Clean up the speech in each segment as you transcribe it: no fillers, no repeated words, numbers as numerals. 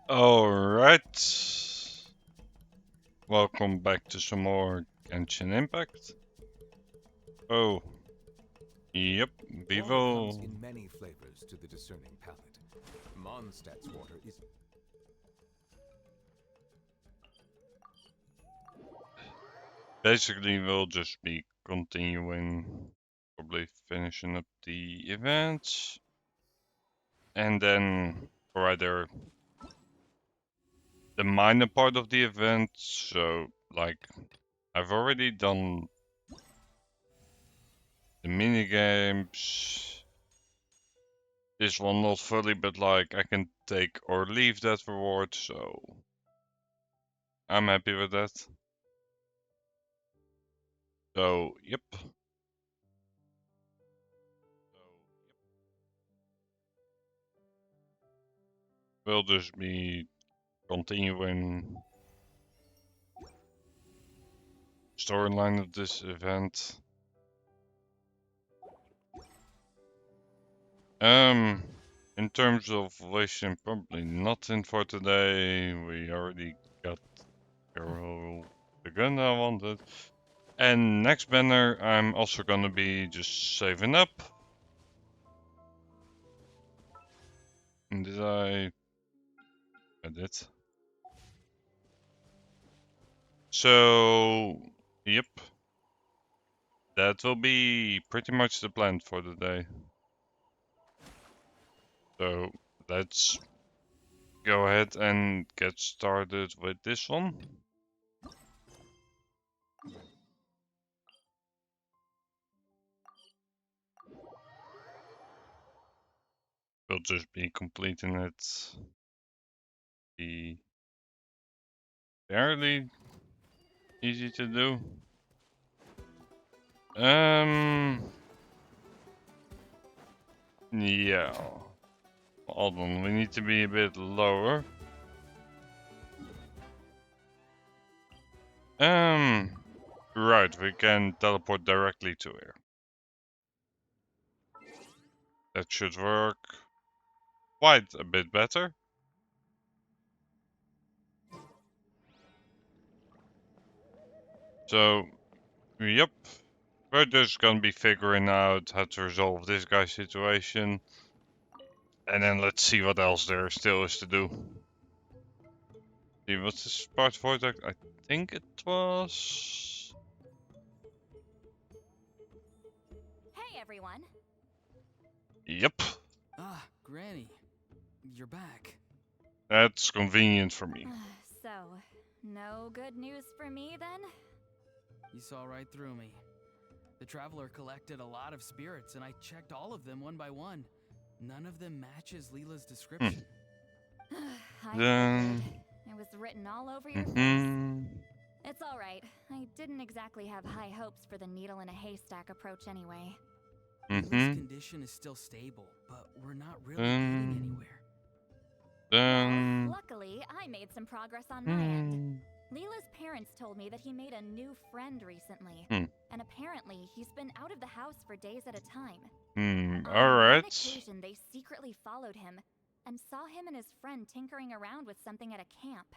Alright. Welcome back to some more Genshin Impact. Oh, yep, we Water comes will. in many flavors to the discerning palate. Mondstadt's water is Basically, we'll just be continuing, probably finishing up the events. And then, for either the minor part of the event, so, like, I've already done the mini games. This one not fully, but like I can take or leave that reward, so I'm happy with that. So, yep. We'll just be continuing storyline of this event. In terms of wishing, probably nothing for today. We already got the gun I wanted. And next banner, I'm also gonna be just saving up. And did I did. So, yep. That will be pretty much the plan for the day. So, let's go ahead and get started with this one. We'll just be completing it. Be fairly easy to do. Yeah. Hold on, we need to be a bit lower. Right, we can teleport directly to here. That should work quite a bit better. So, yep. We're just gonna be figuring out how to resolve this guy's situation. And then let's see what else there still is to do. See, what's this part vortex? I think it was... Hey everyone. Yep. Ah, Granny. You're back. That's convenient for me. So, no good news for me then? You saw right through me. The Traveler collected a lot of spirits, and I checked all of them one by one. None of them matches Leela's description. I Then... figured. It was written all over your face. Mm-hmm. It's alright. I didn't exactly have high hopes for the needle in a haystack approach anyway. Leela's condition is still stable, but we're not really getting anywhere. Then... Well, luckily, I made some progress on my end. Leela's parents told me that he made a new friend recently. And apparently, he's been out of the house for days at a time. Alright. On one occasion, they secretly followed him and saw him and his friend tinkering around with something at a camp.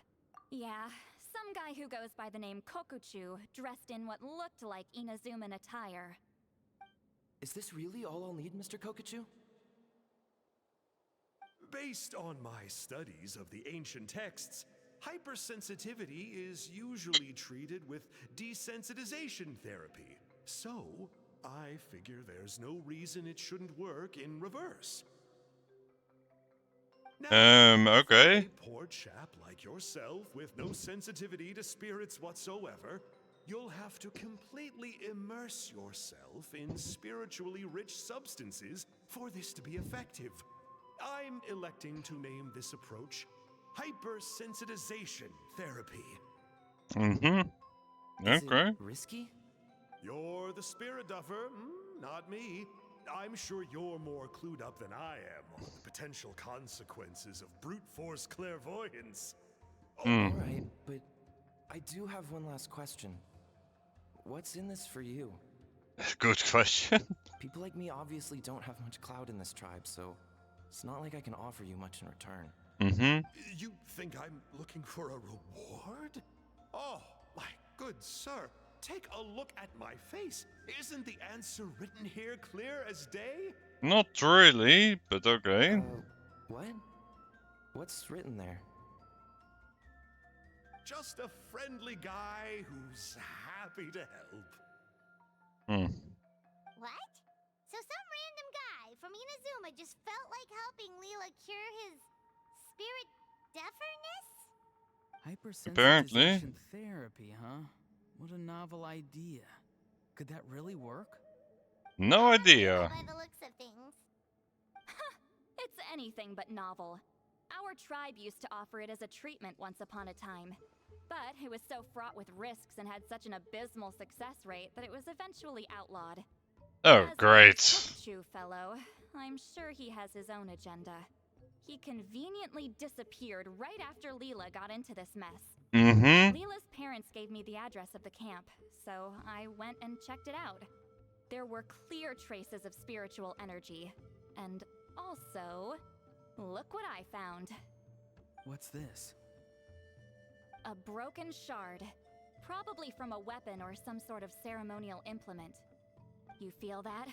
Yeah, some guy who goes by the name Kokuchu, dressed in what looked like Inazuman attire. Is this really all I'll need, Mr. Kokuchu? Based on my studies of the ancient texts, hypersensitivity is usually treated with desensitization therapy. So, I figure there's no reason it shouldn't work in reverse. Now, okay. for a poor chap like yourself with no sensitivity to spirits whatsoever, you'll have to completely immerse yourself in spiritually rich substances for this to be effective. I'm electing to name this approach hypersensitization therapy. Is Okay. it risky? You're the spirit duffer, not me. I'm sure you're more clued up than I am on the potential consequences of brute force clairvoyance. Alright, but I do have one last question. What's in this for you? Good question. People like me obviously don't have much clout in this tribe, so it's not like I can offer you much in return. Mm-hmm. You think I'm looking for a reward? Oh, my good sir, take a look at my face. Isn't the answer written here clear as day? Not really, but okay. What? What's written there? Just a friendly guy who's happy to help. Hmm. What? So some random guy from Inazuma just felt like helping Leela cure his spirit deaferness? Apparently. Hypersensitization therapy, huh? What a novel idea. Could that really work? No idea. By the looks of things. It's anything but novel. Our tribe used to offer it as a treatment once upon a time. But it was so fraught with risks and had such an abysmal success rate that it was eventually outlawed. Oh, As for great. this Kokuchu fellow, I'm sure he has his own agenda. He conveniently disappeared right after Leela got into this mess. Mm-hmm. Leela's parents gave me the address of the camp, so I went and checked it out. There were clear traces of spiritual energy. And also, look what I found. What's this? A broken shard. Probably from a weapon or some sort of ceremonial implement. You feel that?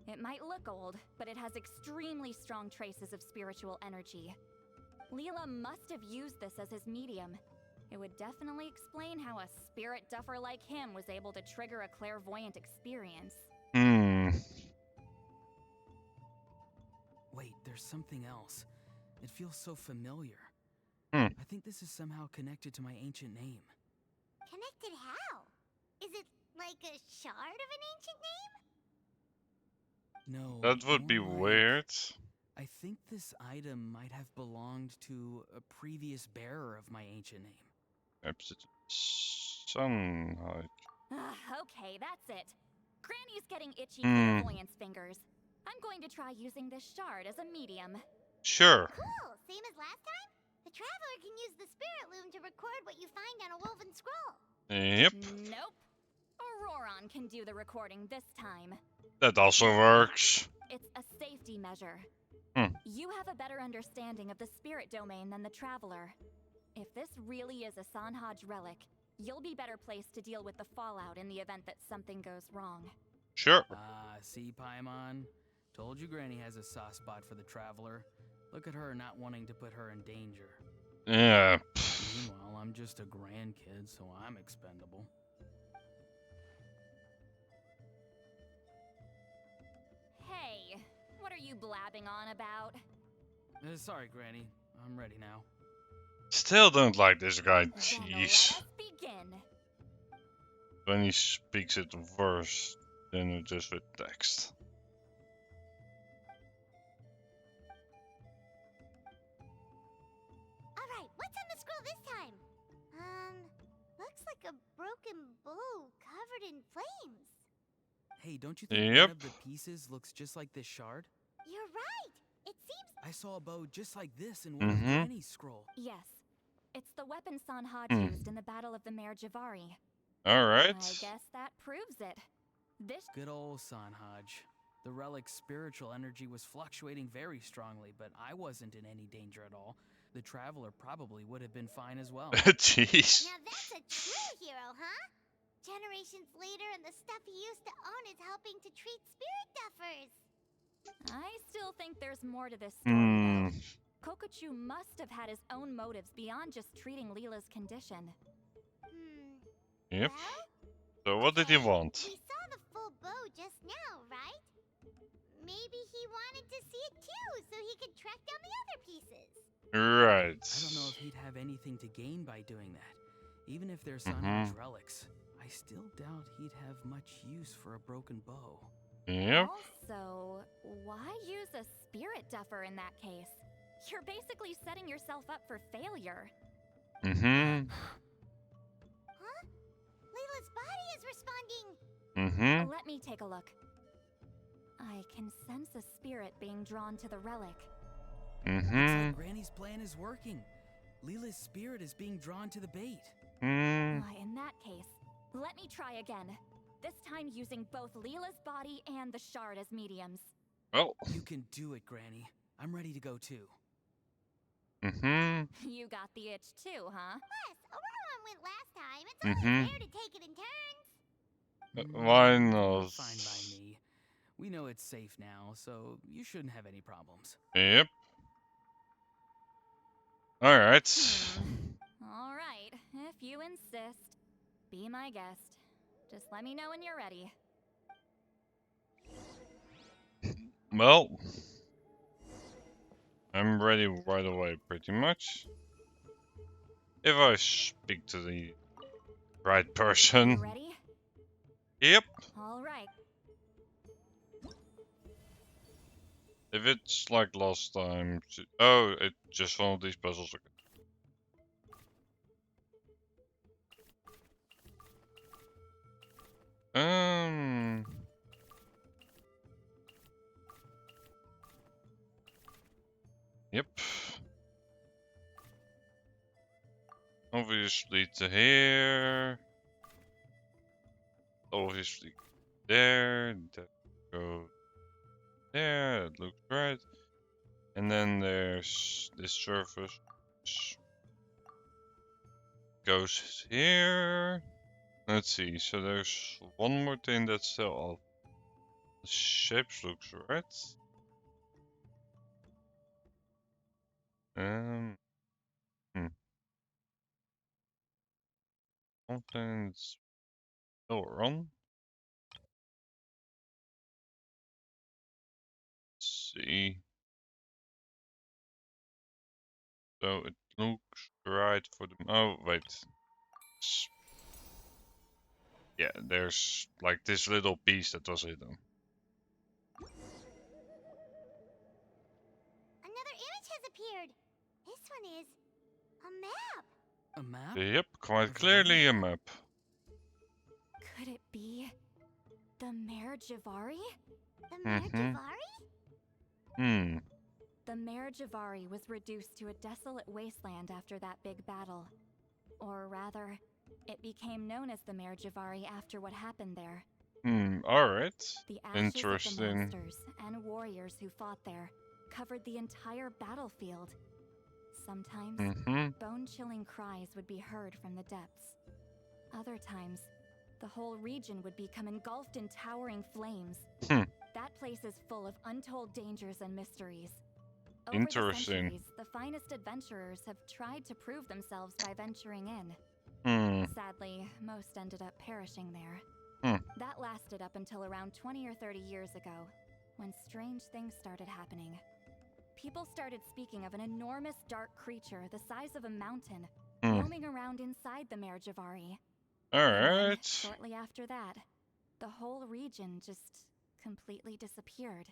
It might look old, but it has extremely strong traces of spiritual energy. Leela must have used this as his medium. It would definitely explain how a spirit duffer like him was able to trigger a clairvoyant experience. Hmm. Wait, there's something else. It feels so familiar. Hmm. I think this is somehow connected to my ancient name. Connected how? Is it like a shard of an ancient name? No. That would be more like- weird. I think this item might have belonged to a previous bearer of my ancient name. Perhaps it's sunlight. Okay, that's it. Granny's getting itchy Hmm. clairvoyance fingers. I'm going to try using this shard as a medium. Sure. Cool, same as last time? The Traveler can use the Spirit Loom to record what you find on a woven scroll. Yep. Nope. Auroron can do the recording this time. That also works. It's a safety measure. Hmm. You have a better understanding of the spirit domain than the Traveler. If this really is a Sanhaj relic, you'll be better placed to deal with the fallout in the event that something goes wrong. Sure. Ah, see, Paimon? Told you Granny has a soft spot for the Traveler. Look at her not wanting to put her in danger. Yeah. Meanwhile, I'm just a grandkid, so I'm expendable. Hey, what are you blabbing on about? Sorry, Granny. I'm ready now. Still don't like this guy. Then let Jeez. us begin. When he speaks it verse, then just with text. Alright, what's on the scroll this time? Looks like a broken bow covered in flames. Hey, don't you think Yep. one of the pieces looks just like this shard? You're right. It seems I saw a bow just like this in one of Mhm. Granny's scroll. Yes. It's the weapon Sanhaj Hmm. used in the Battle of the Mare Javari. Alright. I guess that proves it. This Good old Sanhaj. The relic's spiritual energy was fluctuating very strongly, but I wasn't in any danger at all. The Traveler probably would have been fine as well. Jeez. now that's a true hero, huh? Generations later, and the stuff he used to own is helping to treat spirit duffers. I still think there's more to this story. Hmm. though. Kokuchu must have had his own motives beyond just treating Leela's condition. Yep. Well, So what did he want? we saw the full bow just now, right? Maybe he wanted to see it too, so he could track down the other pieces. Right. I don't know if he'd have anything to gain by doing that. Even if they're Mhm. Sanhaj relics, I still doubt he'd have much use for a broken bow. Yep. Also, why use a spirit duffer in that case? You're basically setting yourself up for failure. Mm-hmm. Huh? Layla's body is responding. Mm-hmm. Let me take a look. I can sense a spirit being drawn to the relic. Looks Mm-hmm. like Granny's plan is working. Leela's spirit is being drawn to the bait. Mm. Why, in that case, let me try again. This time using both Leela's body and the shard as mediums. Well, You can do it, Granny. I'm ready to go too. Mm-hmm. You got the itch too, huh? Plus, Auroron went last time. It's only fair to take it in turns. Why Mm, not? Fine by me. We know it's safe now, so you shouldn't have any problems. Yep. Alright. All right, if you insist. Be my guest. Just let me know when you're ready. Well, I'm ready right away, pretty much. If I speak to the right You person. ready? Yep. All right. If it's like last time. Oh, it's just one of these puzzles. Um. Yep. Obviously to here. Obviously there. That goes there. It looks right. And then there's this surface. Goes here. Let's see. So there's one more thing that's still off. The shapes looks right. Hmm. Something's still wrong. Let's see. So it looks right for the. Oh wait. Yeah, there's like this little piece that was hidden. Another image has appeared. This one is a map. A map? Yep, quite Of clearly a where? map. Could it be the Mare Javari? The Mare Mhm. Javari? Hmm. The Mare Javari was reduced to a desolate wasteland after that big battle. Or rather, it became known as the Mare Javari after what happened there. Alright. The ashes of the Interesting. monsters and warriors who fought there covered the entire battlefield. Sometimes, bone-chilling cries would be heard from the depths. Other times, the whole region would become engulfed in towering flames. Hmm. That place is full of untold dangers and mysteries. Over Interesting. the centuries, the finest adventurers have tried to prove themselves by venturing in. Hmm. Sadly, most ended up perishing there. That lasted up until around 20 or 30 years ago, when strange things started happening. People started speaking of an enormous dark creature the size of a mountain, roaming around inside the Mare Javari. And then, Alright. shortly after that, the whole region just completely disappeared.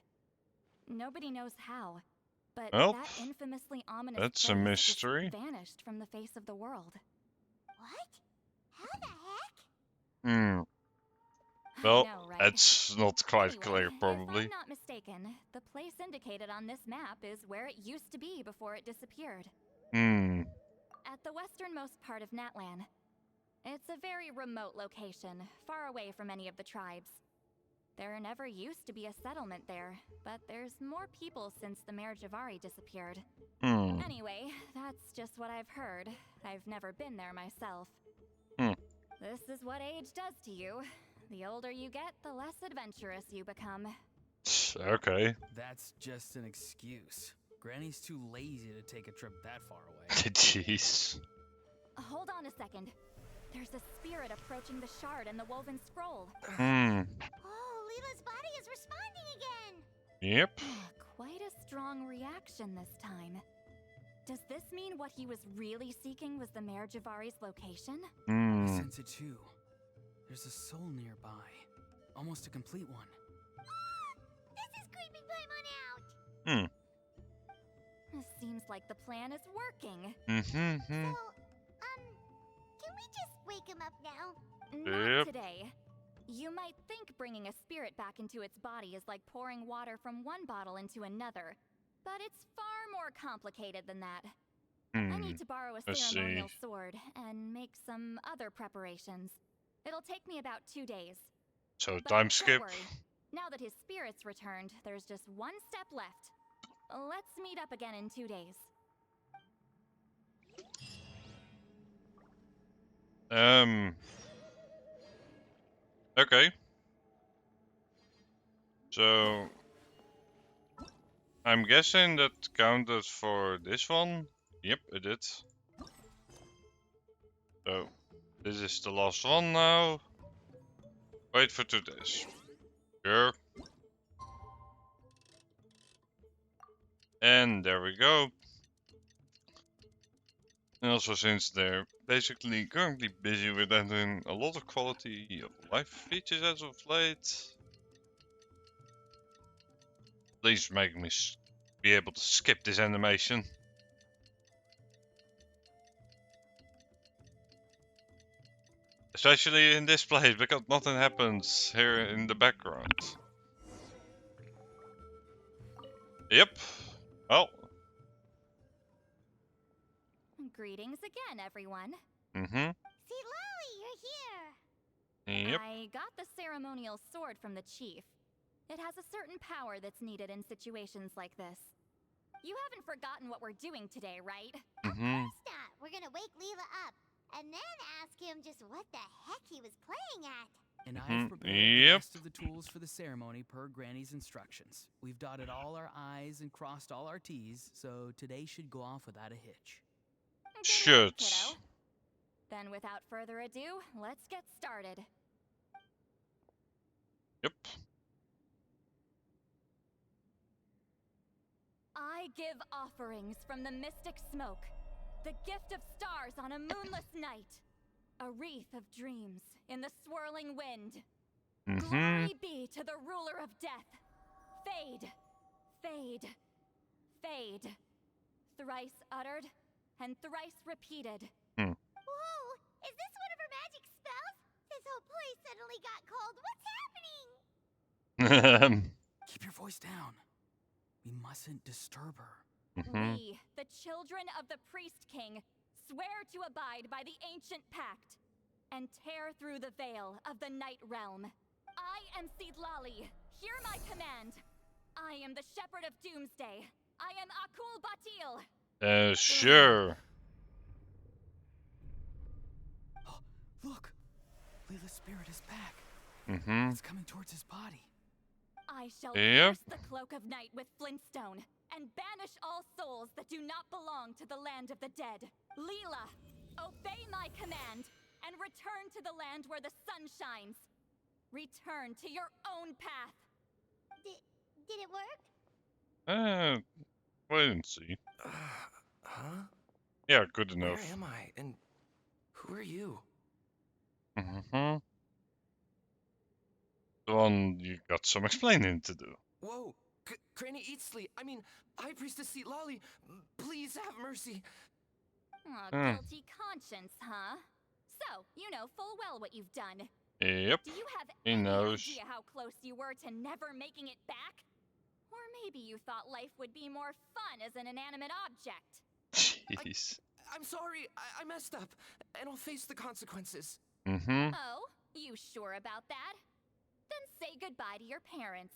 Nobody knows how, but Well, that infamously ominous that's a place mystery. just vanished from the face of the world. What? How the heck? Hmm. I Well, know, right? that's not quite Anyway, clear, if probably. I'm not mistaken, the place indicated on this map is where it used to be before it disappeared. Hmm. At the westernmost part of Natlan. It's a very remote location, far away from any of the tribes. There never used to be a settlement there, but there's more people since the Mare Javari disappeared. Anyway, that's just what I've heard. I've never been there myself. This is what age does to you. The older you get, the less adventurous you become. Okay. That's just an excuse. Granny's too lazy to take a trip that far away. Jeez. Hold on a second. There's a spirit approaching the shard and the woven scroll. Oh, Leela's body is responding again. Yep. Quite a strong reaction this time. Does this mean what he was really seeking was the Mare Javari's location? I sense it too. There's a soul nearby. Almost a complete one. This is creeping Paimon out. It seems like the plan is working. So, can we just wake him up now? Not Yep. today. You might think bringing a spirit back into its body is like pouring water from one bottle into another, but it's far more complicated than that. I need to borrow a I see. ceremonial sword and make some other preparations. It'll take me about 2 days. So But time don't skip. worry. Now that his spirit's returned, there's just one step left. Let's meet up again in 2 days. Okay. So I'm guessing that counted for this one. Yep, it did. So this is the last one now. Wait for 2 days. Sure. And there we go. And also, since they're basically currently busy with adding a lot of quality of life features as of late, please make me be able to skip this animation. Especially in this place, because nothing happens here in the background. Yep. Well. Greetings again, everyone. Mm-hmm. See, Lolly, you're here. Yep. I got the ceremonial sword from the chief. It has a certain power that's needed in situations like this. You haven't forgotten what we're doing today, right? Mm-hmm. Stop. We're gonna wake Leela up and then ask him just what the heck he was playing at. And Mhm, I've prepared the yep. rest of the tools for the ceremony per Granny's instructions. We've dotted all our I's and crossed all our T's, so today should go off without a hitch. Good luck, Should. kiddo. Then without further ado, let's get started. Yep. I give offerings from the mystic smoke, the gift of stars on a moonless night, a wreath of dreams in the swirling wind. Mm-hmm. Glory be to the ruler of death. Fade, fade, fade. Thrice uttered and thrice repeated. Whoa! Is this one of her magic spells? This whole place suddenly got cold. What's happening? Keep your voice down. We mustn't disturb her. Mm-hmm. We, the children of the Priest King, swear to abide by the ancient pact and tear through the veil of the Night Realm. I am Seedlali. Hear my command. I am the Shepherd of Doomsday. I am Akul Batil. Sure. Oh, look! Leela's spirit is back. Mm-hmm. It's coming towards his body. I shall Yep. pierce the cloak of night with flintstone and banish all souls that do not belong to the land of the dead. Leela, obey my command and return to the land where the sun shines. Return to your own path. Did it work? Wait and see. Huh? Yeah, good Where enough. am I? And who are you? Mm-hmm. The one you got some explaining to do. Whoa! Granny Eatsley, I mean, High Priestess Seedlali, please have mercy. Oh, Hmm. guilty conscience, huh? So, you know full well what you've done. Yep. Do you have He any knows. idea how close you were to never making it back? Or maybe you thought life would be more fun as an inanimate object. Jeez. I'm sorry, I messed up, and I'll face the consequences. Mm-hmm. Oh, you sure about that? Then say goodbye to your parents.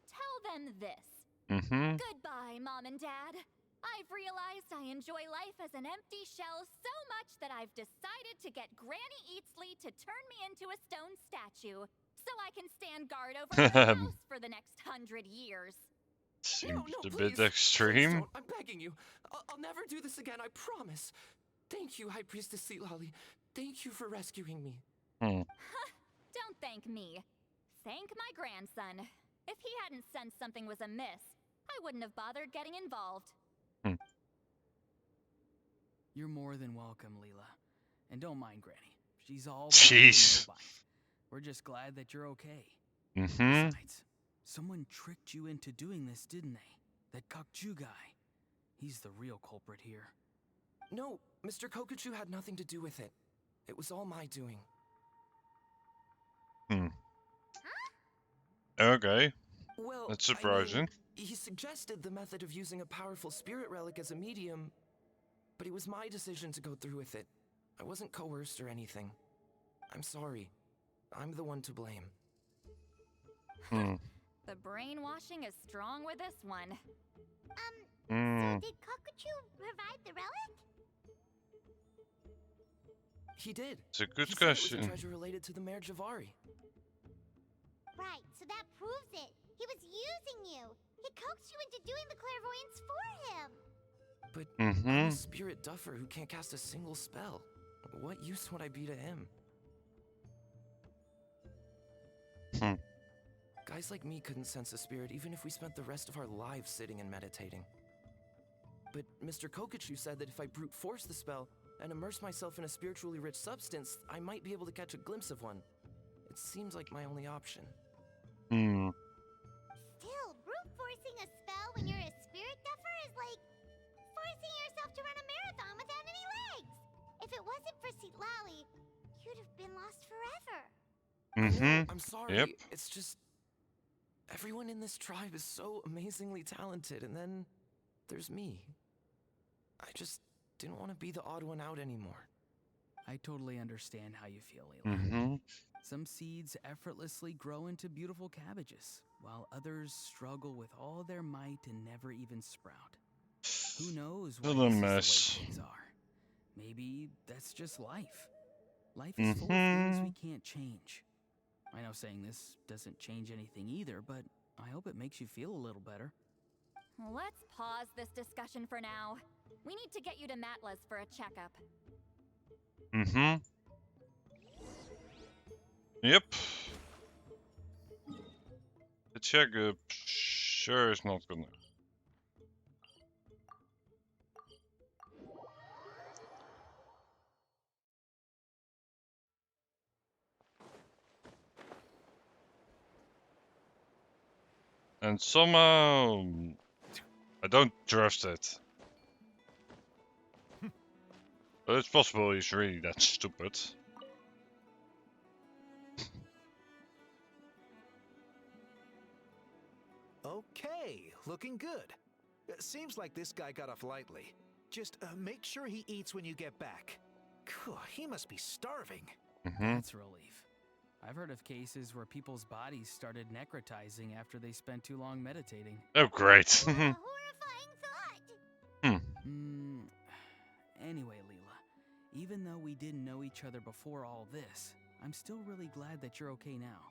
Tell them this. Mm-hmm. Goodbye, Mom and Dad. I've realized I enjoy life as an empty shell so much that I've decided to get Granny Eatsley to turn me into a stone statue so I can stand guard over my house for the next 100 years. Seems a please. bit extreme. Please don't. I'm begging you. I'll never do this again, I promise. Thank you, High Priestess Seedlali. Thank you for rescuing me. Don't thank me. Thank my grandson. If he hadn't sensed something was amiss, I wouldn't have bothered getting involved. You're more than welcome, Leela. And don't mind Granny. She's all Jeez. body and no bite. We're just glad that you're okay. Mm-hmm. Besides, someone tricked you into doing this, didn't they? That Kokju guy. He's the real culprit here. No, Mr. Kokuchu had nothing to do with it. It was all my doing. Okay. Well, That's I mean, surprising. he suggested the method of using a powerful spirit relic as a medium, but it was my decision to go through with it. I wasn't coerced or anything. I'm sorry. I'm the one to blame. The brainwashing is strong with this one. So did Kokuchu provide the relic? He did. It's a good He said it was a question. treasure related to the Mare Javari. Right, so that proves it. He was using you. He coaxed you into doing the clairvoyance for him. But I'm Mm-hmm. a spirit duffer who can't cast a single spell. What use would I be to him? Hmm. Guys like me couldn't sense a spirit even if we spent the rest of our lives sitting and meditating. But Mr. Kokachu said that if I brute force the spell and immerse myself in a spiritually rich substance, I might be able to catch a glimpse of one. It seems like my only option. Hmm. Still, brute forcing a spell when you're a spirit duffer is like forcing yourself to run a marathon without any legs. If it wasn't for Sitlali, you'd have been lost forever. I know, Mm-hmm. I'm sorry. Yep. It's just everyone in this tribe is so amazingly talented, and then there's me. I just didn't want to be the odd one out anymore. I totally understand how you feel, Leela. Mm-hmm. Some seeds effortlessly grow into beautiful cabbages, while others struggle with all their might and never even sprout. Who knows why What a this is mess. the way things are? Maybe that's just life. Life is full of things we can't change. I know saying this doesn't change anything either, but I hope it makes you feel a little better. Let's pause this discussion for now. We need to get you to Matla's for a checkup. Mm-hmm. Yep. The checkup sure is not gonna. And somehow I don't trust it. But it's possible he's really that stupid. Okay, looking good. Seems like this guy got off lightly. Just make sure he eats when you get back. Phew, he must be starving. Mm-hmm. That's a relief. I've heard of cases where people's bodies started necrotizing after they spent too long meditating. Oh great. What a horrifying thought! Anyway, Leela, even though we didn't know each other before all this, I'm still really glad that you're okay now.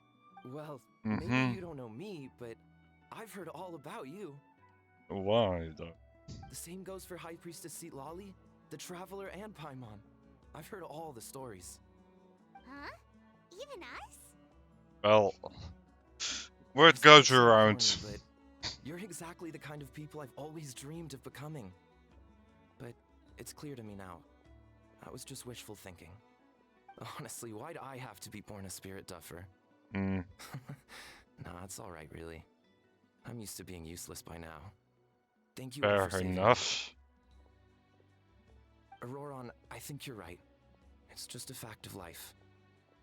Well, Mhm. maybe you don't know me, but I've heard all about you. Why though? The same goes for High Priestess Sitlali, the Traveler, and Paimon. I've heard all the stories. Huh? Even us? Well, This word might goes seem around. corny, but you're exactly the kind of people I've always dreamed of becoming. But it's clear to me now. That was just wishful thinking. Honestly, why'd I have to be born a spirit duffer? Mm. Nah, it's alright, really. I'm used to being useless by now. Thank you all Fair for saving me. enough. Auroron, I think you're right. It's just a fact of life.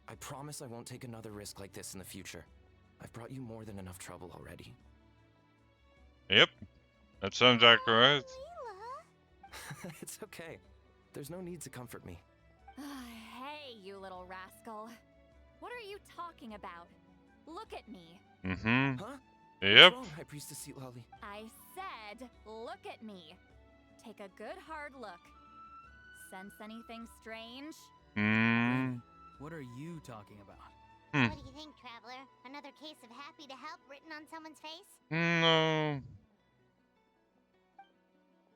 I promise I won't take another risk like this in the future. I've brought you more than enough trouble already. Yep. That sounds accurate. Leela? It's okay. There's no need to comfort me. Hey, you little rascal. What are you talking about? Look at me. Mm-hmm. Huh? Yep. What's wrong, High Priestess Sitlali? I said, look at me. Take a good hard look. Sense anything strange? Mm. What are you talking about? Hmm. What do you think, Traveler? Another case of happy to help written on someone's face? No.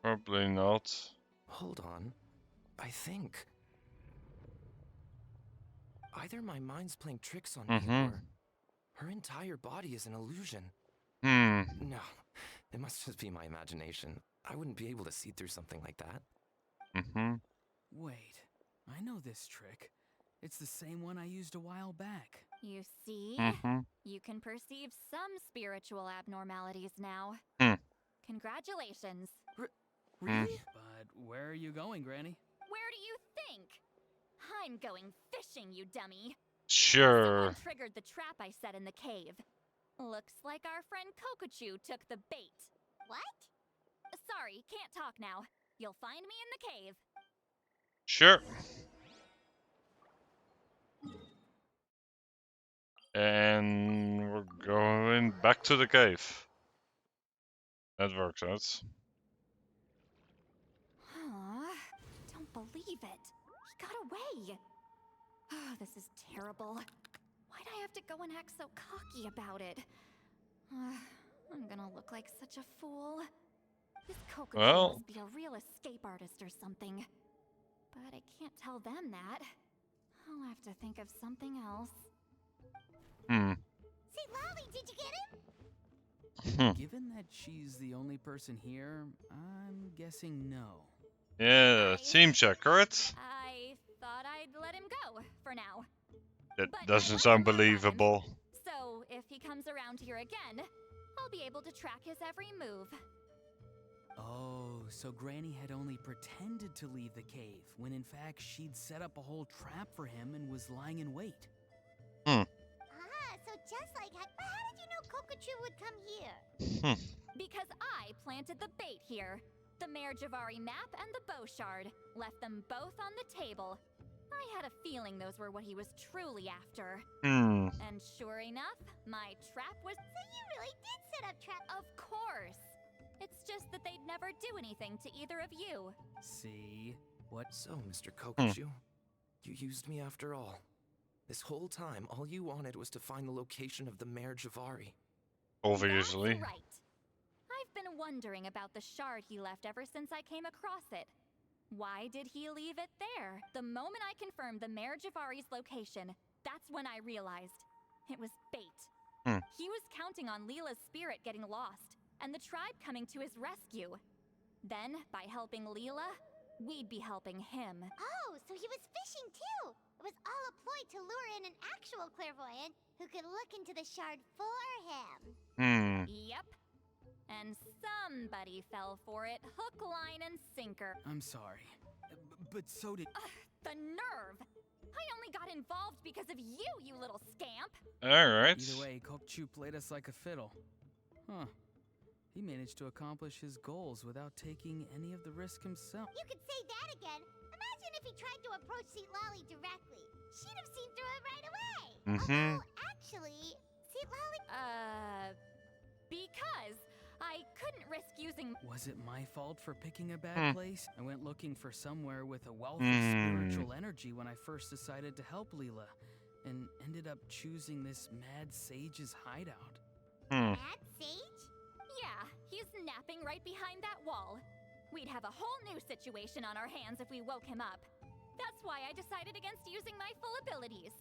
Probably not. Hold on. I think... either my mind's playing tricks on me, Mhm. or her entire body is an illusion. Hmm. No, it must just be my imagination. I wouldn't be able to see through something like that. Mm-hmm. Wait, I know this trick. It's the same one I used a while back. You see? Mm-hmm. You can perceive some spiritual abnormalities now. Hmm. Congratulations. Really? But where are you going, Granny? Where do you think? I'm going fishing, you dummy. Sure. Someone triggered the trap I set in the cave. Looks like our friend Kokachu took the bait. What? Sorry, can't talk now. You'll find me in the cave. Sure. And we're going back to the cave. That works out. Huh? Don't believe it. He got away. Oh, this is terrible. Why'd I have to go and act so cocky about it? I'm gonna look like such a fool. This Kokochu Well- must be a real escape artist or something. But I can't tell them that. I'll have to think of something else. Hmm. St. Lally, did you get him? Given that she's the only person here, I'm guessing no. Yeah, seems accurate. I thought I'd let him go for now. That But I doesn't like sound to work on him. believable. So if he comes around here again, I'll be able to track his every move. Oh, so Granny had only pretended to leave the cave, when in fact she'd set up a whole trap for him and was lying in wait. Ah, so just like how did you know Kokochu would come here? Because I planted the bait here. The Mare Javari map and the bow shard. Left them both on the table. I had a feeling those were what he was truly after. Hmm. And sure enough, my trap was... So you really did set up trap. Of course! It's just that they'd never do anything to either of you. See? What? So, Mr. Kokochu, you used me after all. This whole time, all you wanted was to find the location of the Mare Javari. Obviously. That's right. I've been wondering about the shard he left ever since I came across it. Why did he leave it there? The moment I confirmed the Mare Javari's location, that's when I realized it was bait. He was counting on Leela's spirit getting lost, and the tribe coming to his rescue. Then, by helping Leela, we'd be helping him. Oh, so he was fishing too. It was all a ploy to lure in an actual clairvoyant who could look into the shard for him. Hmm. Yep. And somebody fell for it, hook, line, and sinker. I'm sorry. But so did... The nerve! I only got involved because of you, you little scamp! Alright. Either way, Kokchu played us like a fiddle. Huh. He managed to accomplish his goals without taking any of the risk himself. You could say that again. Imagine if he tried to approach St. Lally directly. She'd have seen through it right away. Although, actually, St. Lally... Because I couldn't risk using... Was it my fault for picking a bad place? I went looking for somewhere with a wealth of spiritual energy when I first decided to help Leela, and ended up choosing this mad sage's hideout. Mad Sage? Yeah, he's napping right behind that wall. We'd have a whole new situation on our hands if we woke him up. That's why I decided against using my full abilities.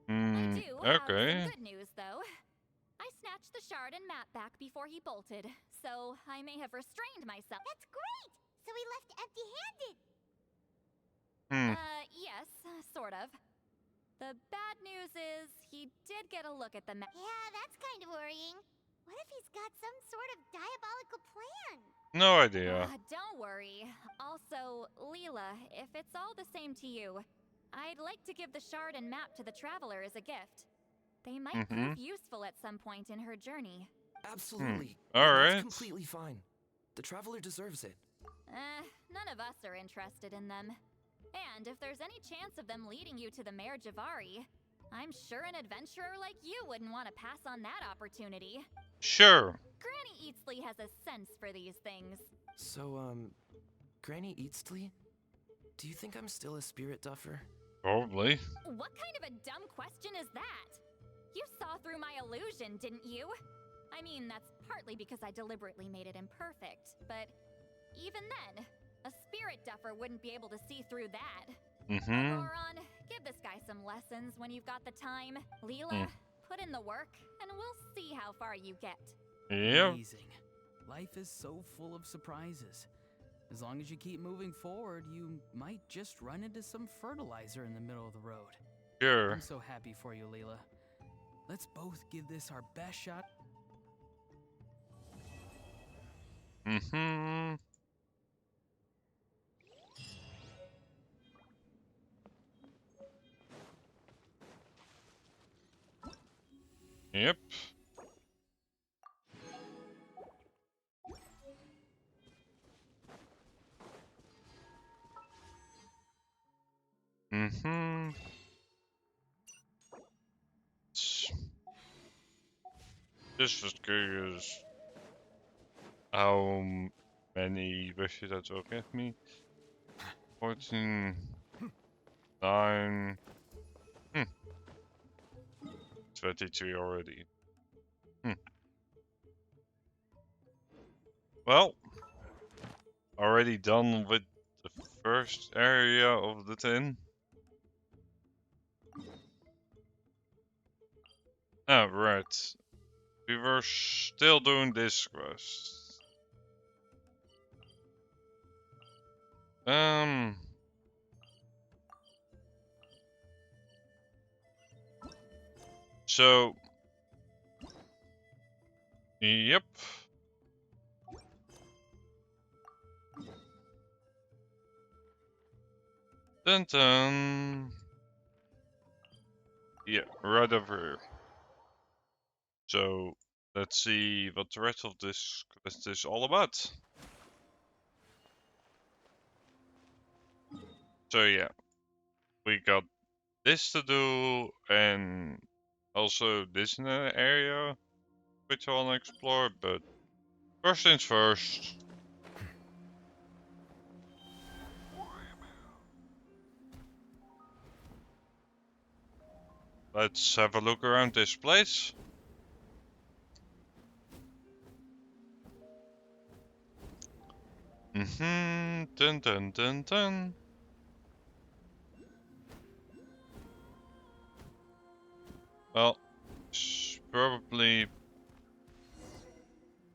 I do have Okay. some good news, though. I snatched the shard and map back before he bolted, so I may have restrained myself. That's great! So he left empty-handed. Yes, sort of. The bad news is he did get a look at the map. Yeah, that's kind of worrying. What if he's got some sort of diabolical plan? No idea. Don't worry. Also, Leela, if it's all the same to you, I'd like to give the shard and map to the traveler as a gift. They might prove useful at some point in her journey. Absolutely. Alright. That's completely fine. The traveler deserves it. None of us are interested in them. And if there's any chance of them leading you to the Mare Javari, I'm sure an adventurer like you wouldn't want to pass on that opportunity. Sure. Granny Eatsley has a sense for these things. So, Granny Eatsley? Do you think I'm still a spirit duffer? Probably. What kind of a dumb question is that? You saw through my illusion, didn't you? I mean, that's partly because I deliberately made it imperfect, but even then, a spirit duffer wouldn't be able to see through that. Goron, give this guy some lessons when you've got the time. Leela, put in the work, and we'll see how far you get. Yep. Amazing. Life is so full of surprises. As long as you keep moving forward, you might just run into some fertilizer in the middle of the road. Sure. I'm so happy for you, Leela. Let's both give this our best shot. Yep. Just curious how many wishes that will give me. 14, 9, 23 already. Well, already done with the first area of the tin. Ah, right. We were still doing this quest. So, yep. Dun dun. Yeah, right over here. So, let's see what the rest of this quest is all about. So yeah, we got this to do and also this in an area which I want to explore, but first things first. Let's have a look around this place. Dun dun dun dun. Well, probably.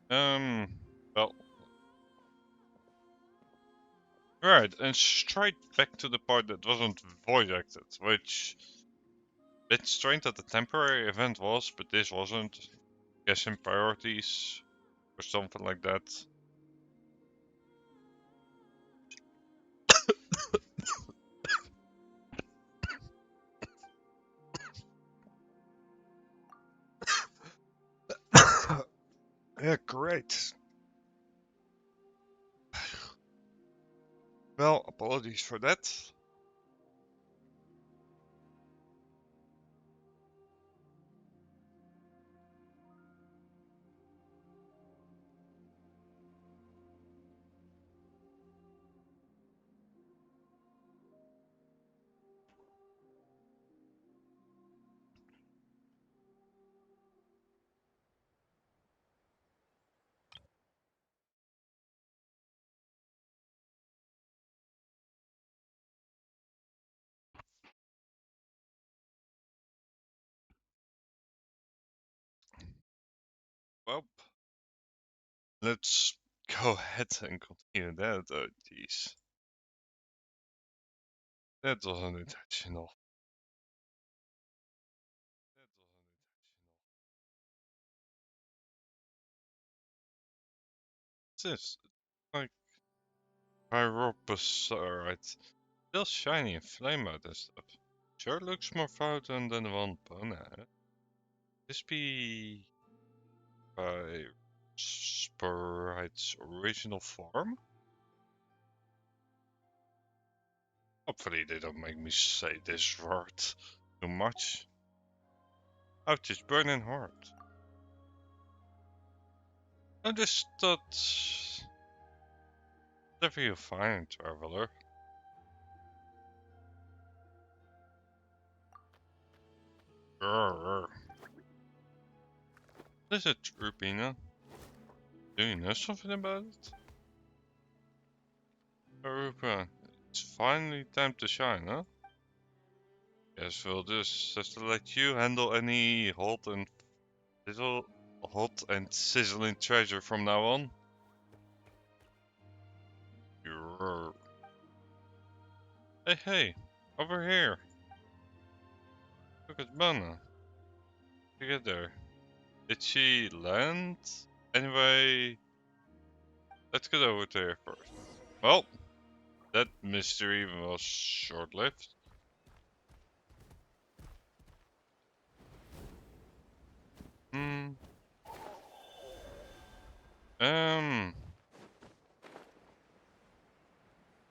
Well. Right, and straight back to the part that wasn't voice acted, which. Bit strange that the temporary event was, but this wasn't. Guessing priorities or something like that. Yeah, great. Well, apologies for that. Well, let's go ahead and continue that. Oh, jeez. That wasn't intentional. What's this? Like pyroposaurite. Still shiny and flame out and stuff. Sure looks more vibrant than the one Bona had. This be Pyrosporite's original form? Hopefully they don't make me say this word too much. Ouch, it's burning hard. I just thought... Whatever you find, traveler. Grrr. What is it, Rupina? Do you know something about it? Rupa, it's finally time to shine, huh? Guess we'll just have to let you handle any hot and sizzling treasure from now on. Grrr. Hey, over here. Look at Mana. You get there. Did she land? Anyway, let's get over to her first. Well, that mystery was short-lived.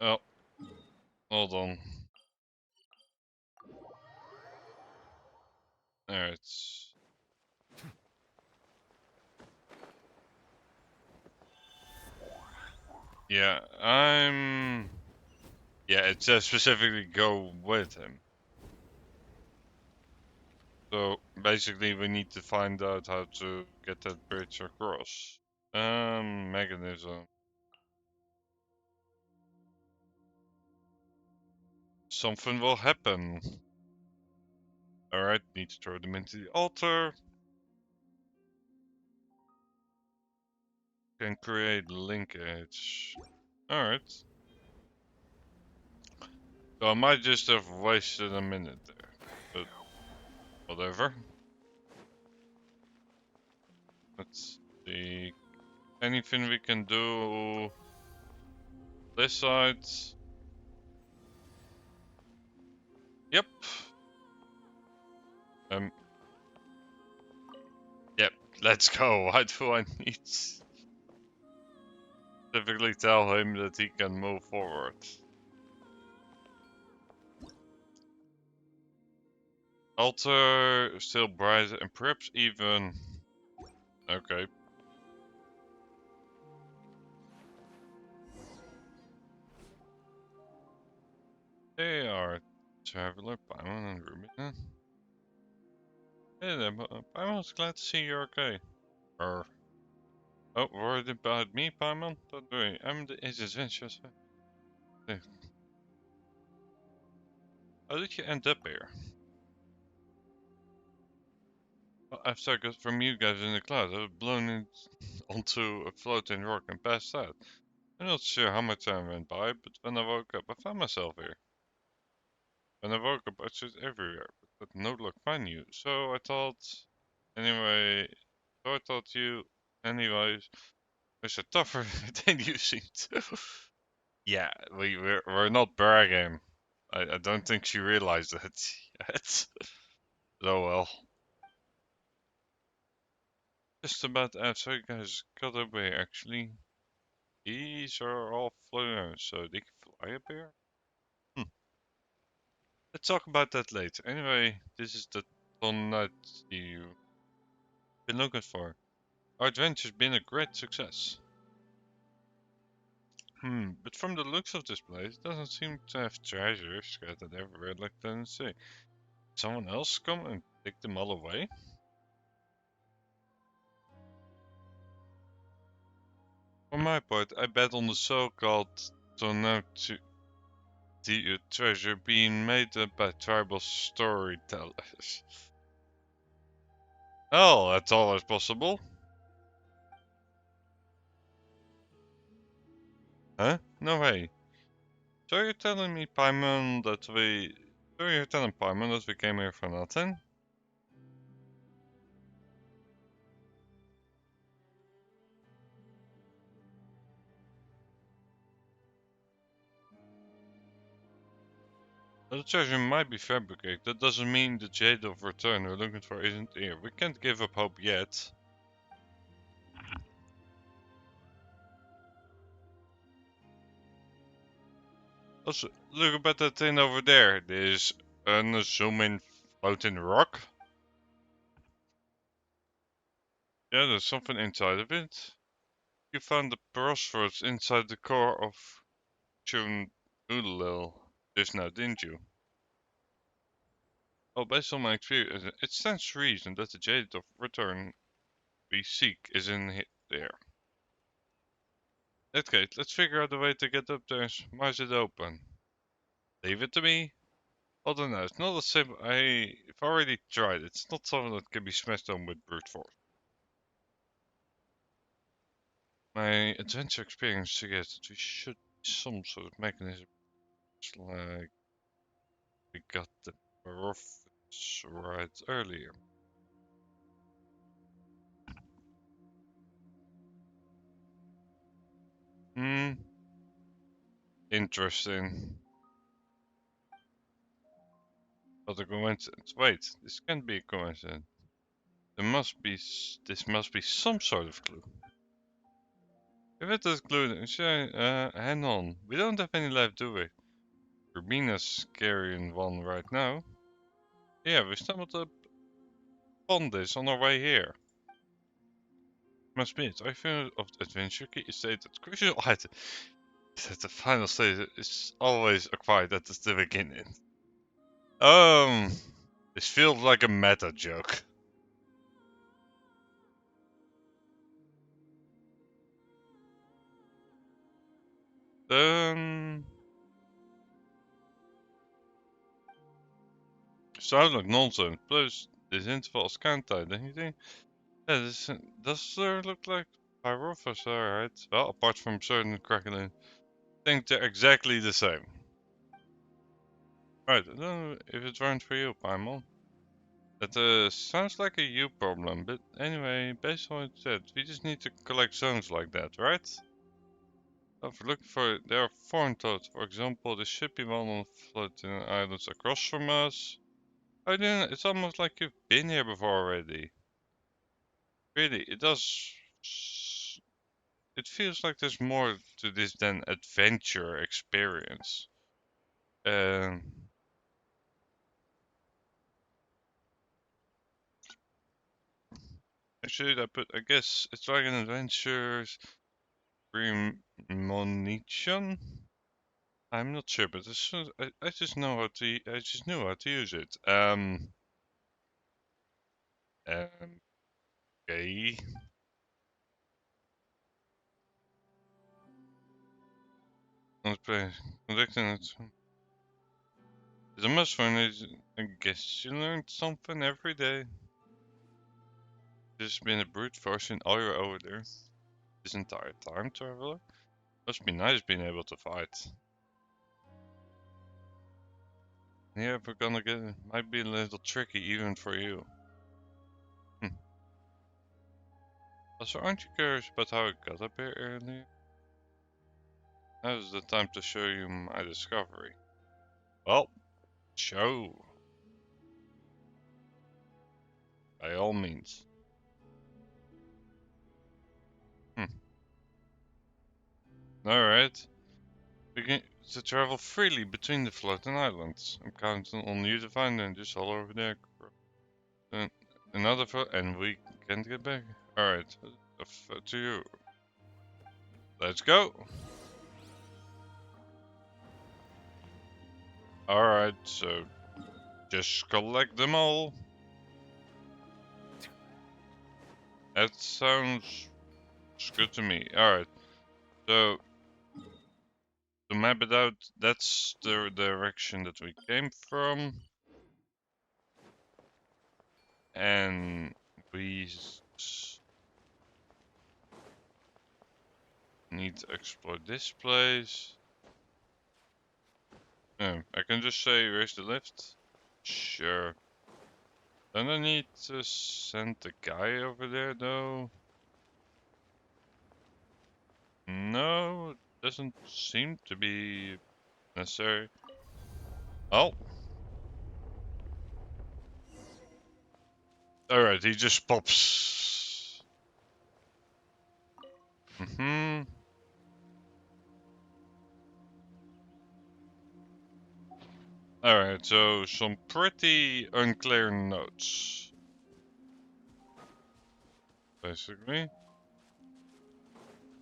Oh, hold on. Alright. Yeah, Yeah, it says specifically go with him. So basically we need to find out how to get that bridge across. Mechanism. Something will happen. Alright, need to throw them into the altar. Can create linkage. Alright. So I might just have wasted a minute there. But whatever. Let's see. Anything we can do this side? Yep. Yep, let's go. Why do I need specifically tell him that he can move forward? Altar, still bright, and perhaps even... Okay. They are Traveler, Paimon, and Rubina. Hey there, Paimon's glad to see you're okay. Oh, worried about me, Paimon? Don't worry, I'm the adventurous. How did you end up here? Well, after I got from you guys in the cloud, I was blown onto a floating rock and passed out. I'm not sure how much time went by, but when I woke up, I found myself here. When I woke up, I searched everywhere, but no luck find you. So I thought, you, anyways, was a tougher than you seem to. Yeah, we're not bragging. I don't think she realized that yet. Oh well. Just about after you guys got away, actually. These are all floating around, so they can fly up here? Let's talk about that later. Anyway, this is the tonight you've been looking for. Our adventure's been a great success. But from the looks of this place, it doesn't seem to have treasures scattered everywhere like Tennessee. Someone else come and take them all away? For my part, I bet on the so-called Tonati treasure being made up by tribal storytellers. Oh, that's always possible. Huh? No way. So you're telling me, Paimon, that we... So you're telling Paimon that we came here for nothing? The treasure might be fabricated. That doesn't mean the Jade of Return we're looking for isn't here. We can't give up hope yet. Also, look about that thing over there. This unassuming floating rock. Yeah, there's something inside of it. You found the crossroads inside the core of Chun Ulil just now, didn't you? Well, based on my experience, it stands to reason that the Jade of Return we seek is in there. Okay, let's figure out a way to get up there and smash it open. Leave it to me. Although no, it's not a simple. I've already tried. It's not something that can be smashed on with brute force. My adventure experience suggests that we should some sort of mechanism, like we got the profits right earlier. Interesting. What a coincidence. Wait, this can't be a coincidence. This must be some sort of clue. If it is clue, hang on. We don't have any left, do we? Rubina's carrying one right now. Yeah, we stumbled upon this on our way here. Must be it. I found of the adventure key is stated crucial item. At the final stage is always acquired at the beginning. This feels like a meta joke. Sounds like nonsense. Plus, this interval is kind tight, don't you think? Yeah, this does look like Pyrophos, alright. Well, apart from certain crackling, I think they're exactly the same. Right, I don't know if it runs for you, Paimon. That sounds like a you problem, but anyway, based on what it said, we just need to collect zones like that, right? If we're looking for it, there are 4 in total. For example, there should be one on floating islands across from us. I didn't. It's almost like you've been here before already. Really, it does. It feels like there's more to this than adventure experience. Actually, I guess it's like an adventure premonition. I'm not sure, but I just know how to. I just knew how to use it. Okay. Let's play. Conducting it. It's a must for it. I guess you learned something every day. Just been a brute forcing all you're over there this entire time, traveler. Must be nice being able to fight. Yeah, we're gonna get it. Might be a little tricky even for you. Also, aren't you curious about how I got up here earlier? Now's the time to show you my discovery. Well, show. By all means. Alright. Begin to travel freely between the floating islands. I'm counting on you to find them just all over there. Another and we can't get back. Alright, to you. Let's go. Alright, so just collect them all. That sounds good to me. Alright, so to map it out, that's the direction that we came from. And we need to explore this place. I can just say where's the lift? Sure. Don't I need to send the guy over there though? No, doesn't seem to be necessary. Oh. Alright, he just pops. Alright, so some pretty unclear notes. Basically.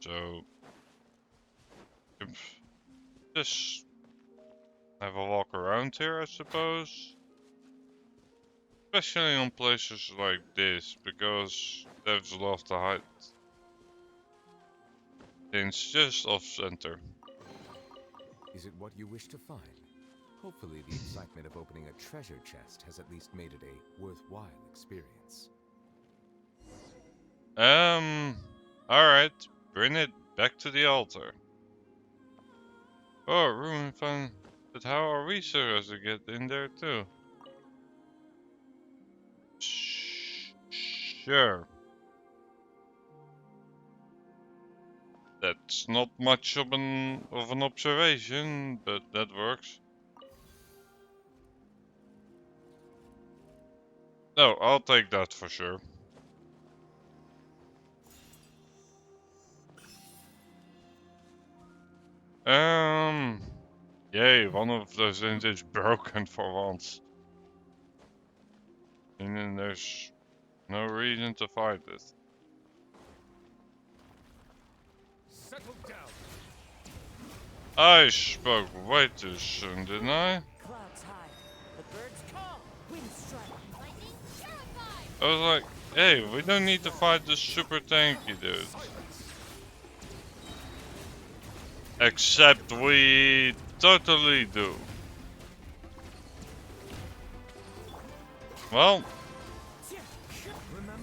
So just have a walk around here, I suppose. Especially on places like this, because there's a lot to hide. It's just off center. Is it what you wish to find? Hopefully the excitement of opening a treasure chest has at least made it a worthwhile experience. Alright, bring it back to the altar. Oh, room fun. But how are we supposed to get in there too? Sure. That's not much of an observation, but that works. No, I'll take that for sure. Yay, one of those things is broken for once. And then there's no reason to fight it. Settle down. I spoke way too soon, didn't I? Clouds high, the birds call, wind strike. I was like, hey, we don't need to fight this super tanky dude. Except we totally do. Well,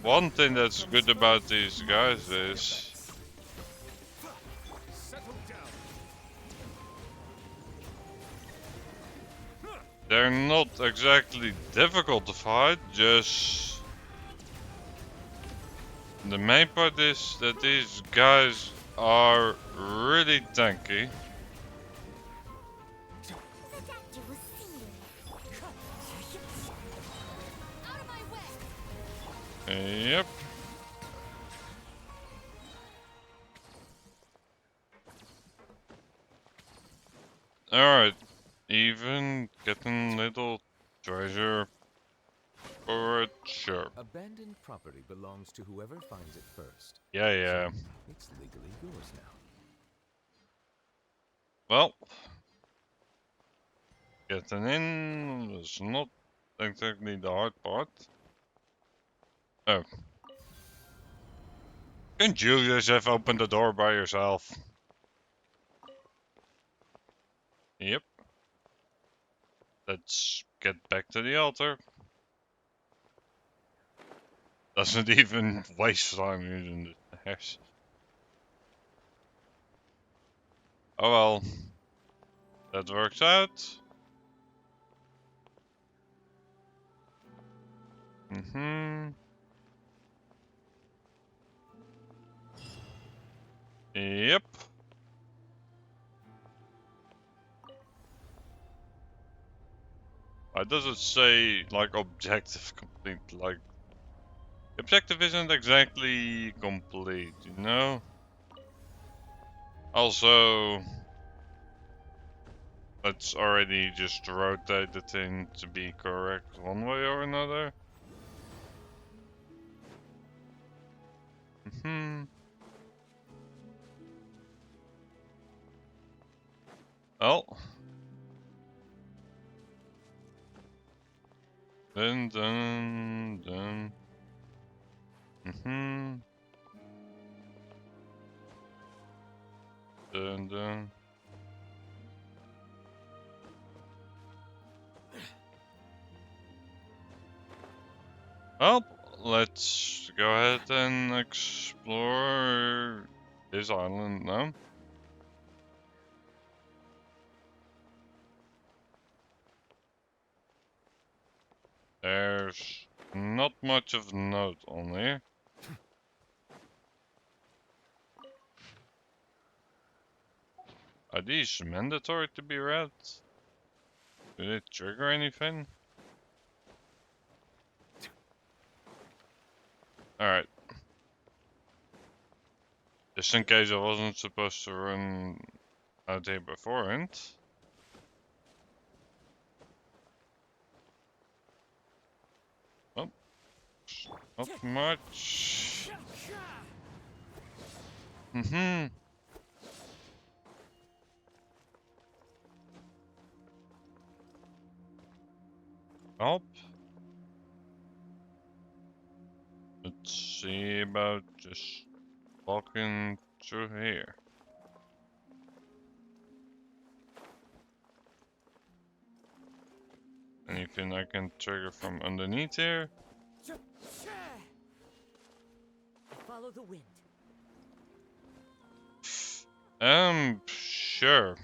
one thing that's good about these guys is they're not exactly difficult to fight, just the main part is that these guys are really tanky. Yep. Alright, even getting little treasure for it, sure. Abandoned property belongs to whoever finds it first. Yeah. It's legally yours now. Well, getting in was not exactly the hard part. Oh. Can Julius have opened the door by yourself? Yep. Let's get back to the altar. Doesn't even waste time using the hash. Oh well. That works out. Yep. Why does it say like objective complete? Like objective isn't exactly complete, you know? Also, let's already just rotate the thing to be correct one way or another. Well. Dun. Dun. Well, let's go ahead and explore this island now. There's not much of note on here. Are these mandatory to be read? Do they trigger anything? Alright. Just in case I wasn't supposed to run out here beforehand. Oh. Not much. Help. Let's see about just walking through here. Anything I can trigger from underneath here? Follow the wind. Sure.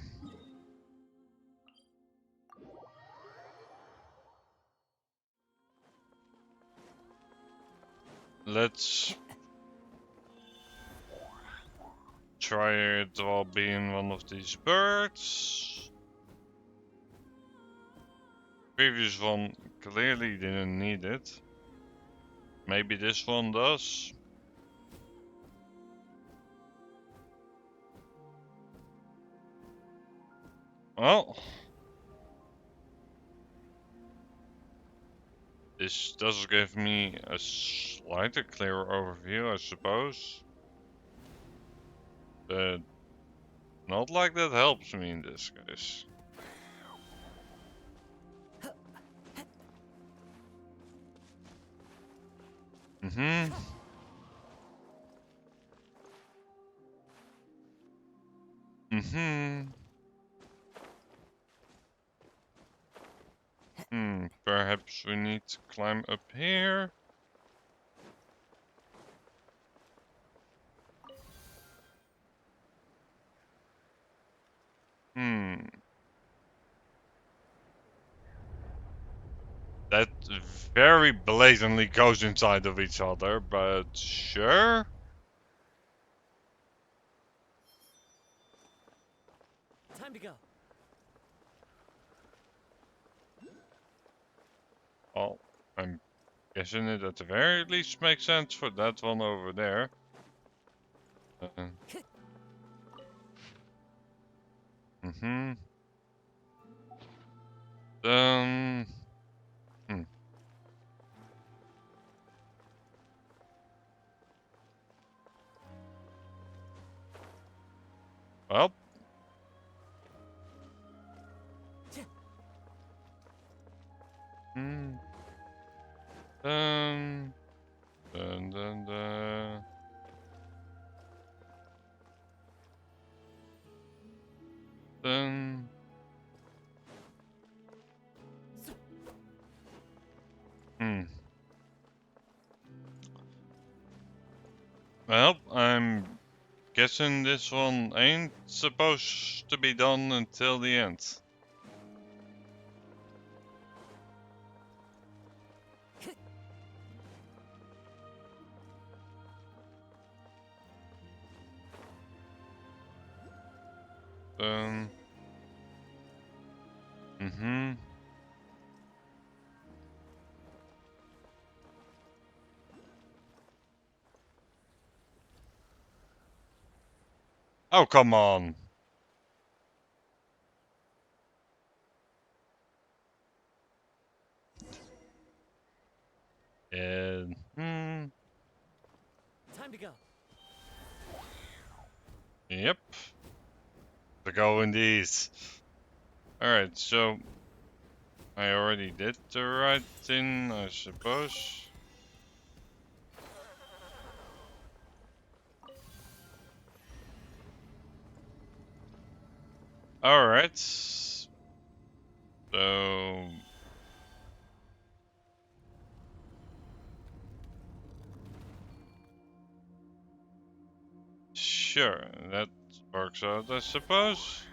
Let's try it while being one of these birds. Previous one clearly didn't need it. Maybe this one does. Well, this does give me a slightly clearer overview, I suppose. But not like that helps me in this case. Mm-hmm. Mm-hmm. Perhaps we need to climb up here. That very blatantly goes inside of each other, but sure. Time to go. Well, I'm guessing it at the very least makes sense for that one over there. Mm-hmm. Um. Well. Hmm. Dun dun dun. Dun. Well, I'm guessing this one ain't supposed to be done until the end. Mm-hmm. Oh, come on. And, Time to go. Yep. To go indeed. Alright, so I already did the right thing, I suppose. Alright. So... Sure, that works out, I suppose.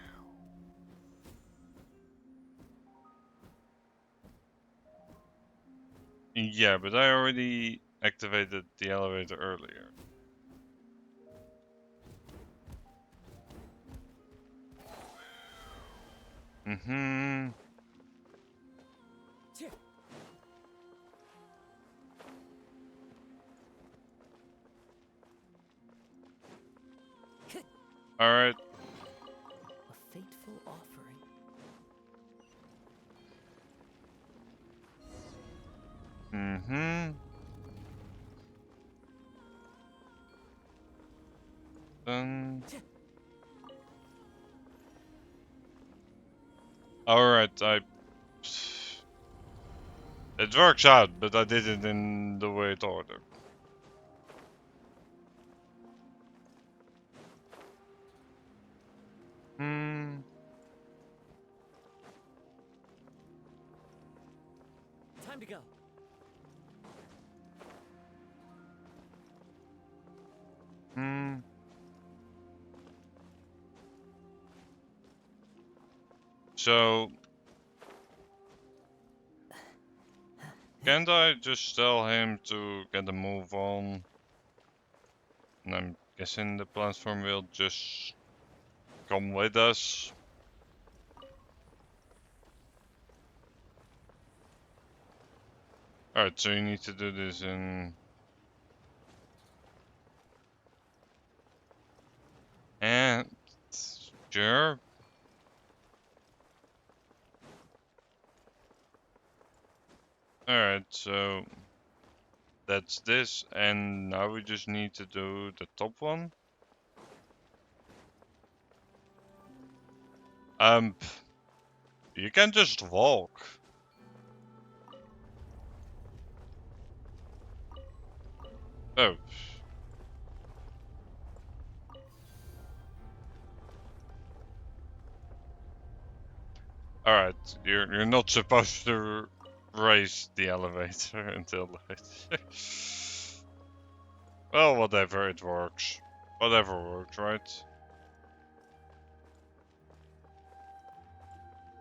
Yeah, but I already activated the elevator earlier. Mm-hmm. Alright. A fateful offering. Mm-hmm. Then... Alright, it works out, but I did it in the way it ordered. Hmm. Time to go. Hmm. So... Can't I just tell him to get a move on? And I'm guessing the platform will just come with us. Alright, so you need to do this in... And... Sure. Alright, so... That's this, and now we just need to do the top one. You can just walk. Oh. Alright, you're not supposed to raise the elevator until later. Well, whatever, it works. Whatever works, right?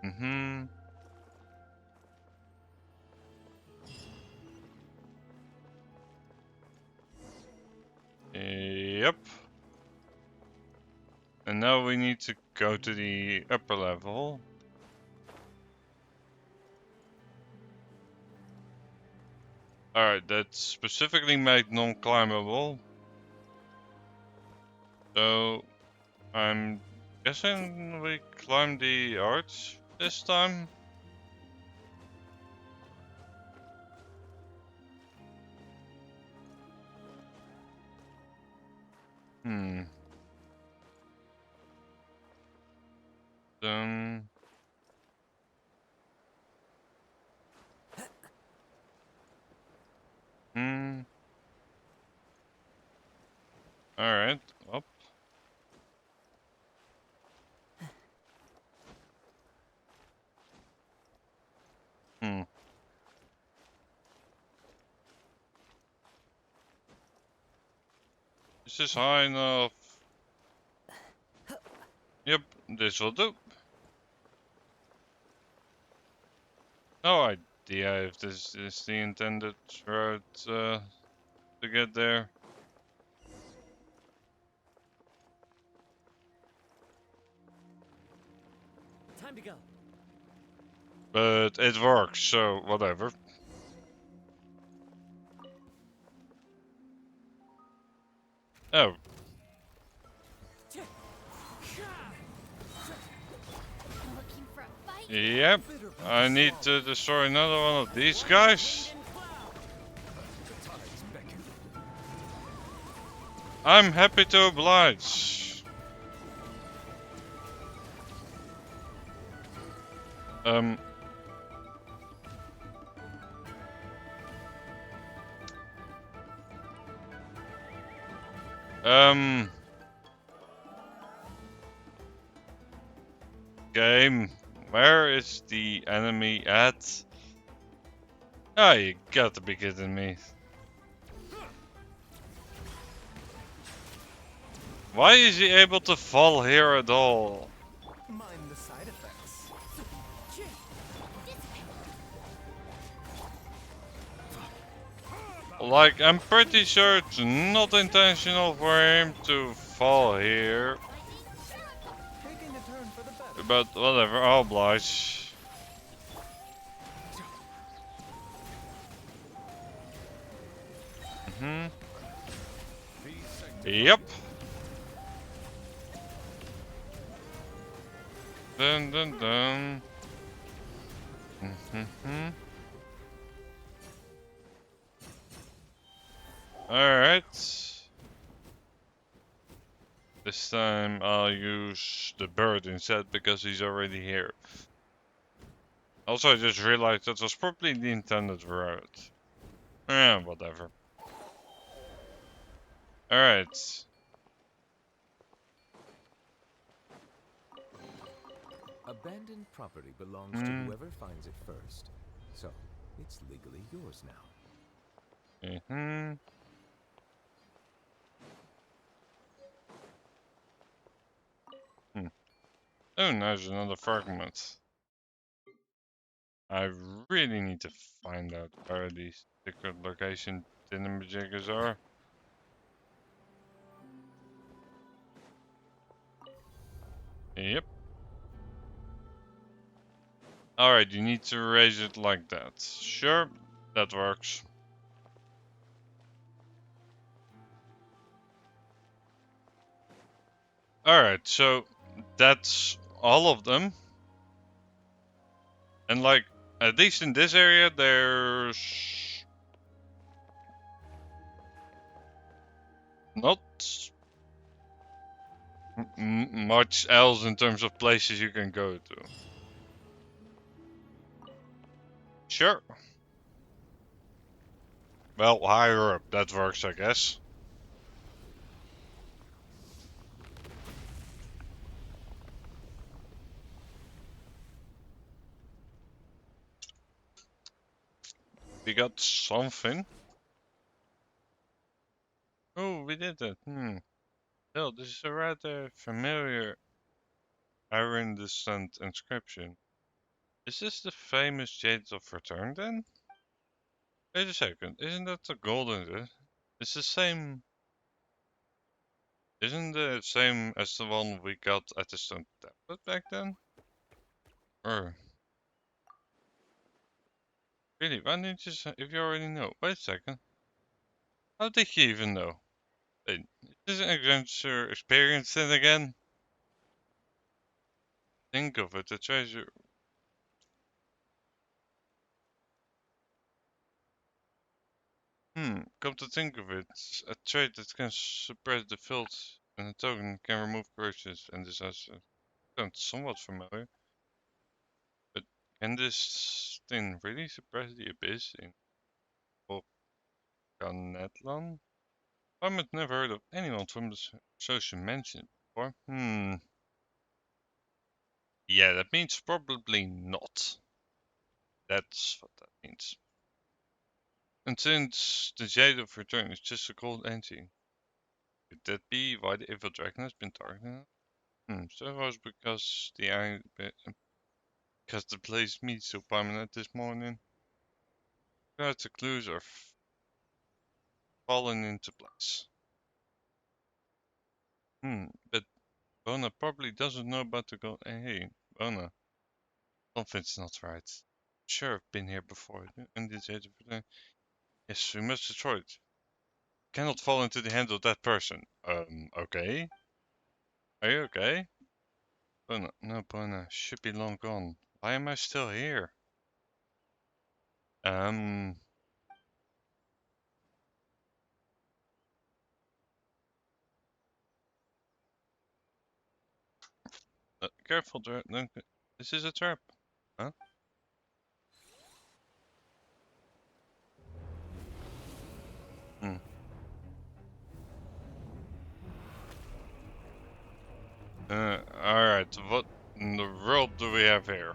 Mm-hmm. Yep. And now we need to go to the upper level. Alright, that's specifically made non-climbable. So, I'm guessing we climb the arch this time? Hmm. Then... Hmm. Alright, up. Hmm. Is this high enough? Yep, this will do. No idea if this is the intended route to get there. Time to go. But it works, so whatever. Oh, Looking for a fight? yep. I need to destroy another one of these guys. I'm happy to oblige. Game, where is the enemy at? Ah, you gotta be kidding me. Why is he able to fall here at all? Mind the side effects. Like, I'm pretty sure it's not intentional for him to fall here. Taking a turn for the better. But whatever, I'll oblige. Yep. Dun dun dun. Alright. This time I'll use the bird instead because he's already here. Also, I just realized that was probably the intended route. Yeah, whatever. Alright. Abandoned property belongs to whoever finds it first. So, it's legally yours now. Oh, now there's another fragment. I really need to find out where these secret location thingamajiggas are. Yep. Alright, you need to raise it like that. Sure, that works. Alright, so that's all of them. And like, at least in this area, there's not much else in terms of places you can go to. Sure. Well, higher up, that works, I guess. We got something. Oh, we did that. Well, this is a rather familiar Iron Descent inscription. Is this the famous Jade of Return then? Wait a second, isn't that the golden? It's the same. Isn't the same as the one we got at the Stone Tablet back then? Or really, why didn't you say if you already know? Wait a second. How did you even know? Wait, is an adventure experience then again? Think of it, the treasure. Come to think of it, a trait that can suppress the filth and a token can remove corruptions and disasters. Sounds somewhat familiar. But can this thing really suppress the abyss in Volcanetlan? I've never heard of anyone from the social mention before. Yeah, that means probably not. That's what that means. And since the Jade of Return is just a cold entity, could that be why the evil dragon has been targeting it? So it was because because the place meets so permanent this morning. Perhaps the clues are falling into place. But Bona probably doesn't know about the gold. Hey, Bona, something's not right. Sure, I've been here before. And the Jade of Return. Yes, we must destroy it. Cannot fall into the hands of that person. Okay. Are you okay? Bona, no, Bona, should be long gone. Why am I still here? Careful, this is a trap. Huh? Alright, what in the world do we have here?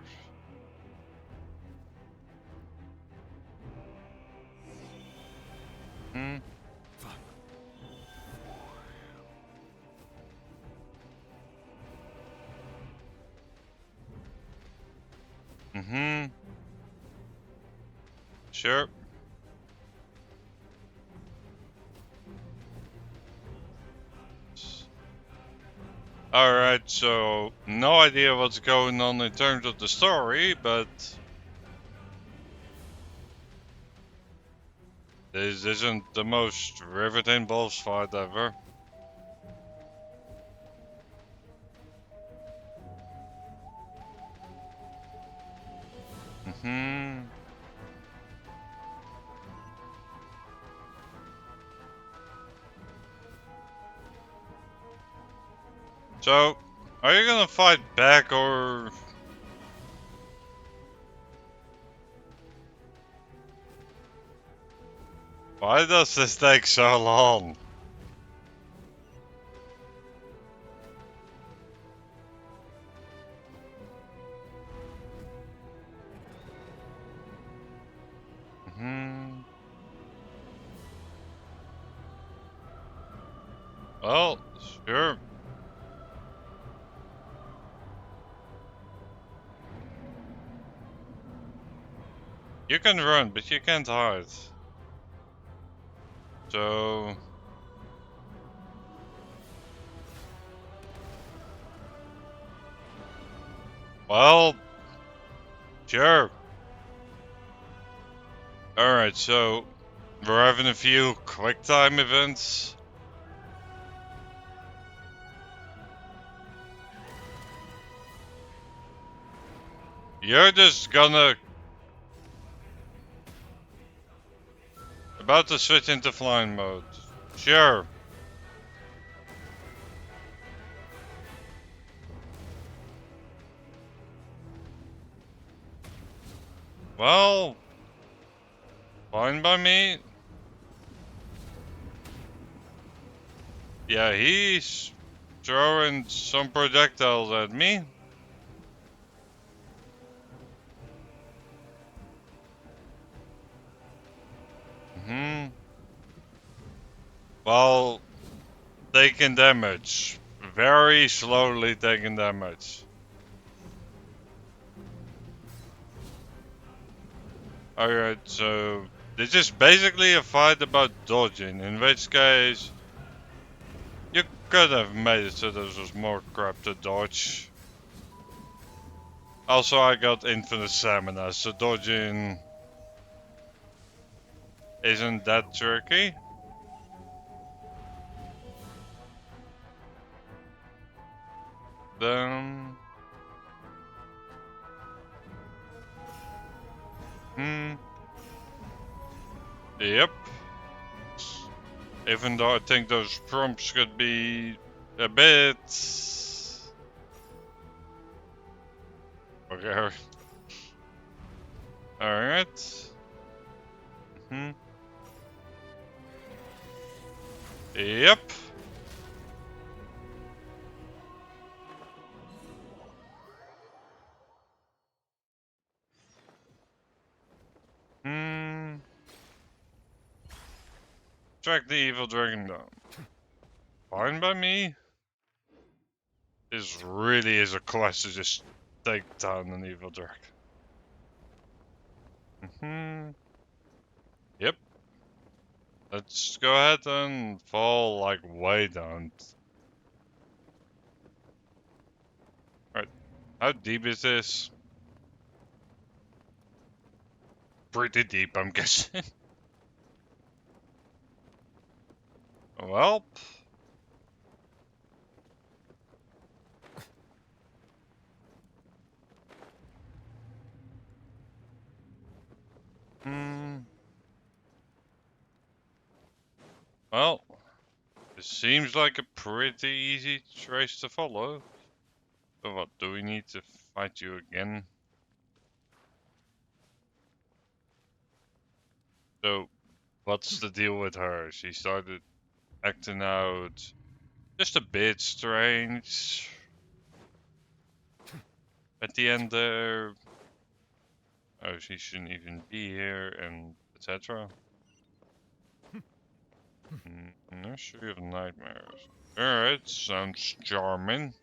Sure. Alright, so no idea what's going on in terms of the story, but this isn't the most riveting boss fight ever. So, are you gonna fight back or... Why does this take so long? Well, sure. You can run, but you can't hide. So... Well... Sure. Alright, so... We're having a few quick time events. You're just gonna... About to switch into flying mode. Sure. Well... Fine by me. Yeah, he's throwing some projectiles at me. Well, taking damage. Very slowly taking damage. Alright, so this is basically a fight about dodging, in which case you could have made it so there was more crap to dodge. Also, I got infinite stamina, so dodging isn't that tricky. Then... Yep. Even though I think those prompts could be a bit... Okay. Alright. Yep. Track the evil dragon down. Fine by me. This really is a quest to just take down an evil dragon. Yep. Let's go ahead and fall like way down. Right. How deep is this? Pretty deep, I'm guessing. Well. Well. It seems like a pretty easy trace to follow. So what, do we need to fight you again? So, what's the deal with her? She started acting out just a bit strange at the end there. Oh, she shouldn't even be here, and etc. Nursery of Nightmares. Alright, sounds charming.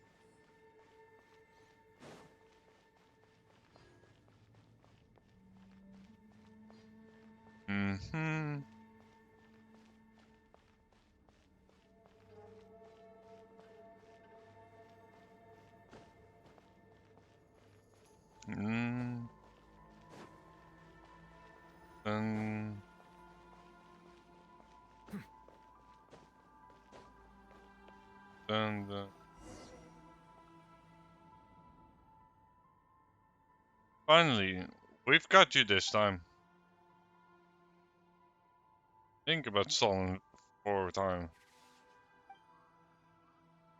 Finally, we've got you this time. Think about stalling for time.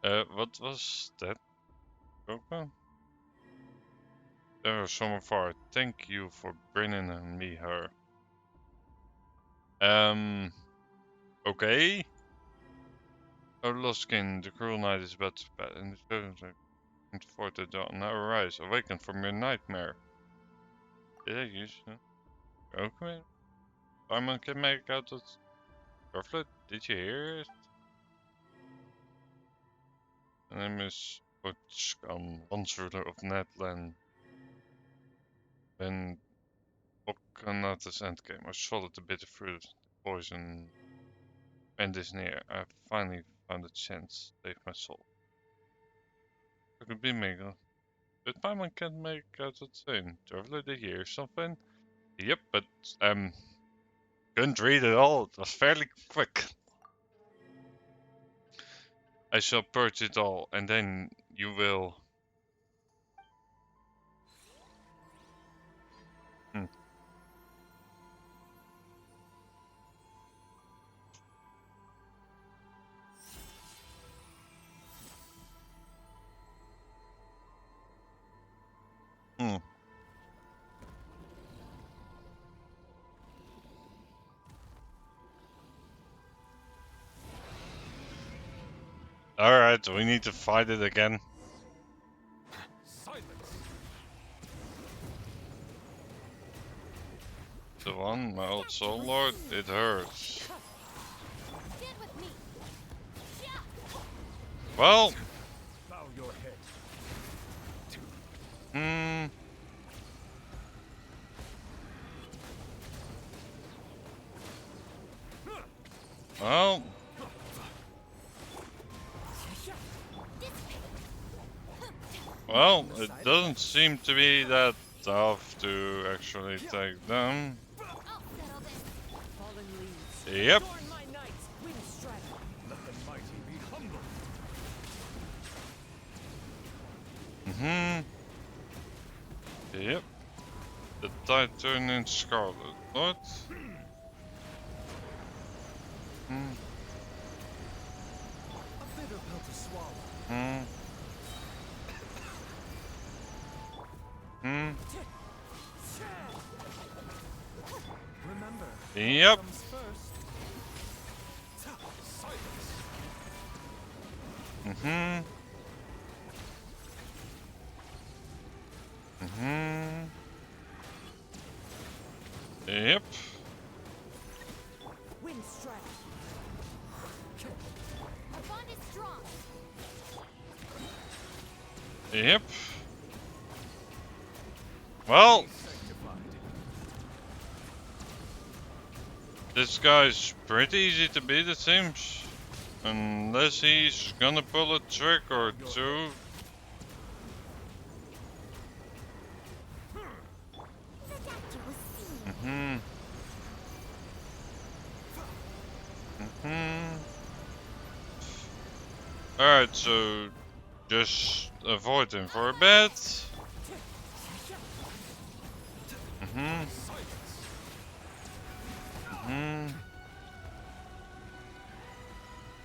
What was that? Okay. There was someone far. Thank you for bringing me her. Okay. Oh, Loskin, the cruel night is about to pass, and the children are for the dawn. Now arise, awaken from your nightmare. Did I use it? Okay. Simon can make out that Rufflet. Did you hear it? My name is Butchkan, once ruler of Netland. When Okana's endgame, I swallowed the bitter fruit, the poison, and is near. I finally found a chance to save my soul. It could be Miguel. But Paimon can't make out the same. Traveler, did you hear something? Yep, but couldn't read it all. It was fairly quick. I shall purge it all, and then you will. Alright, we need to fight it again. Silence. The one, my old soul lord, it hurts. Stand with me. Well, Bow your head. well, well, it doesn't seem to be that tough to actually take them. I'll settle this. Fallen leaves. Yep. Adorn my knights. Wind strike. Let the mighty be humble. Yep. The tide turned in scarlet. What? A bitter pill to swallow. Remember, Yep. comes first. Silence. Yep. Wind strike. Our bond is strong. Yep. Well, Sanctified. this guy's pretty easy to beat, it seems. Unless he's gonna pull a trick or two. The doctor was seen. Alright, so just avoid him for a bit.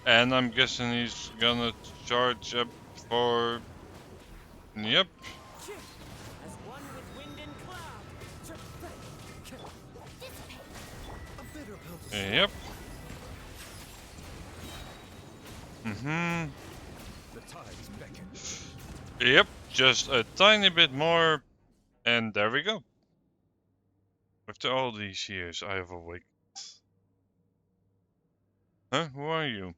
And I'm guessing he's gonna charge up for. Yep. As one with wind and cloud. A bitter pill to Yep. The tides beckon. Yep. Just a tiny bit more, and there we go. After all these years, I have awakened. Huh? Who are you?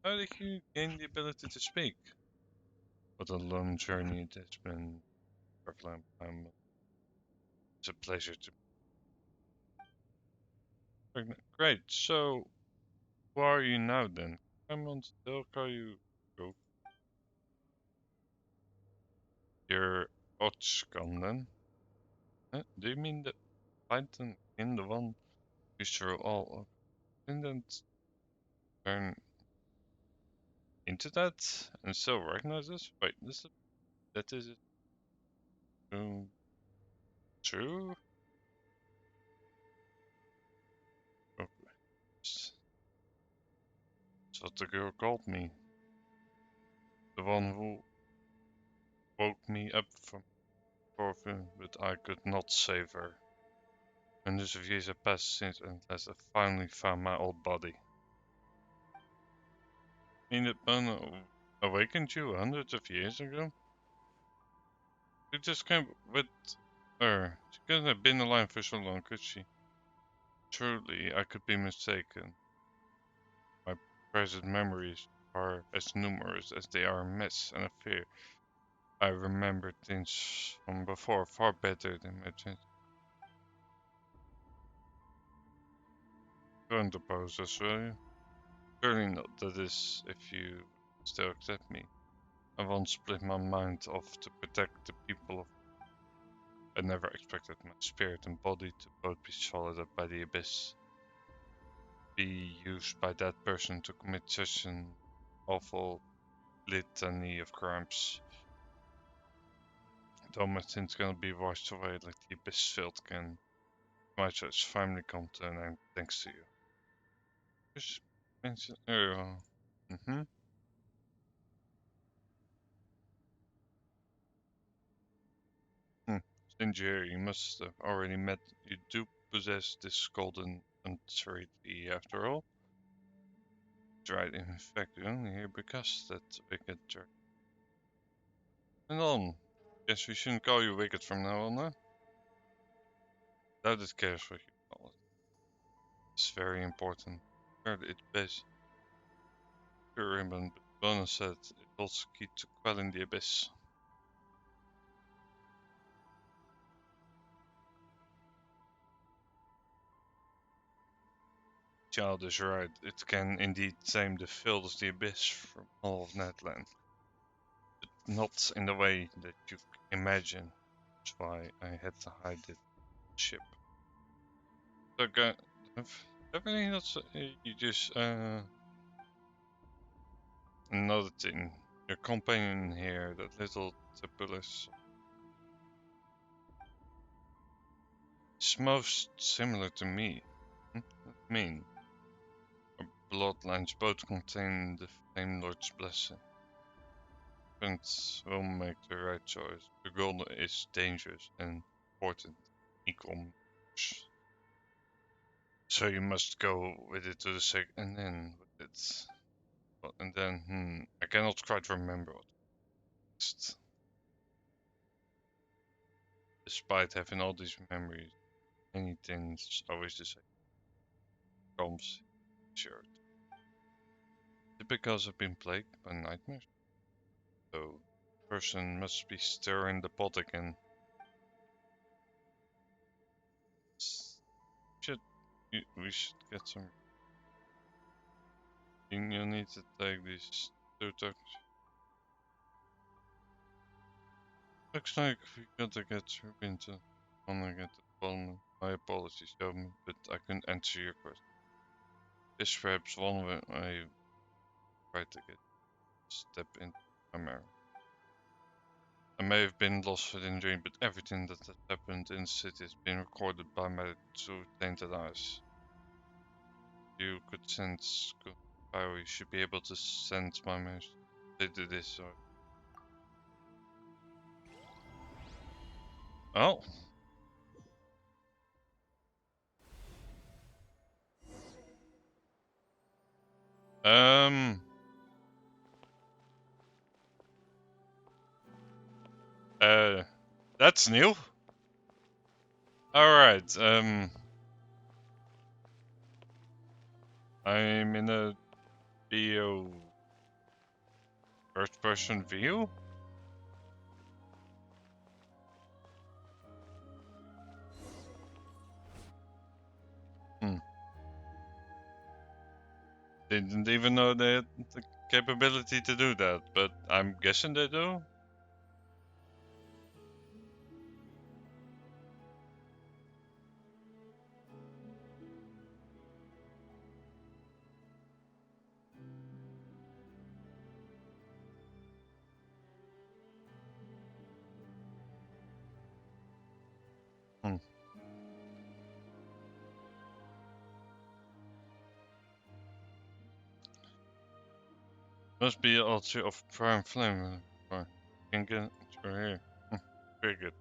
How did you gain the ability to speak? What a long journey it has been, Traveler. It's a pleasure to. Great. So, who are you now then? I'm on still call you. Oh, you're Otchkon then? Huh? Do you mean the Python in the one who threw all of didn't turn into that and still recognize us? Wait, that is it. True? Okay. That's what the girl called me. The one who woke me up from Corfu, but I could not save her. Hundreds of years have passed since unless I finally found my old body. Mean that Bun awakened you hundreds of years ago? You just came with her. She couldn't have been alive for so long, could she? Truly, I could be mistaken. My present memories are as numerous as they are a mess, and I fear I remember things from before far better than my chance. Don't oppose us, will you? Surely not, that is, if you still accept me. I won't split my mind off to protect the people of. I never expected my spirit and body to both be swallowed up by the abyss. Be used by that person to commit such an awful litany of crimes. Though my sin's gonna be washed away like the abyss filled can. My church finally come to an end thanks to you. Just mention. Since you're here, you must have already met. You do possess this golden uncertainty after all. right. In fact, we're only here because that wicked jerk. And on. Guess we shouldn't call you wicked from now on, huh? Doubt it cares what you call it. It's very important. Guard its base. Sure, Ribbon, but Bonus said it holds the key to quelling the abyss. Child is right. It can indeed tame the filth of the abyss from all of Netland. But not in the way that you imagine. That's why I had to hide the ship. So, everything else, you just, another thing. Your companion here, that little Tibullus, is most similar to me. What do you mean? Our bloodlines both contain the Flame Lord's blessing. Prince will make the right choice. The goal is dangerous and important equal measures. So you must go with it to the second, and then with it. Well, and then, I cannot quite remember what next. Despite having all these memories, anything's always the same. Comes shirt. Is it because I've been plagued by nightmares? So, person must be stirring the pot again. We should get some. You need to take these 2 tokens. Looks like we gotta get Rubin to wanna get the bottom. My apologies, Yomi, but I couldn't answer your question. This perhaps one way I try to get step into my mirror. I may have been lost within a dream, but everything that has happened in the city has been recorded by my 2 tainted eyes. You could sense good power, you should be able to sense my message. They did this, or... Oh! That's new. Alright, I'm in a BO first person view? Didn't even know they had the capability to do that, but I'm guessing they do. Must be altar of prime flame. Can get through here. Very good.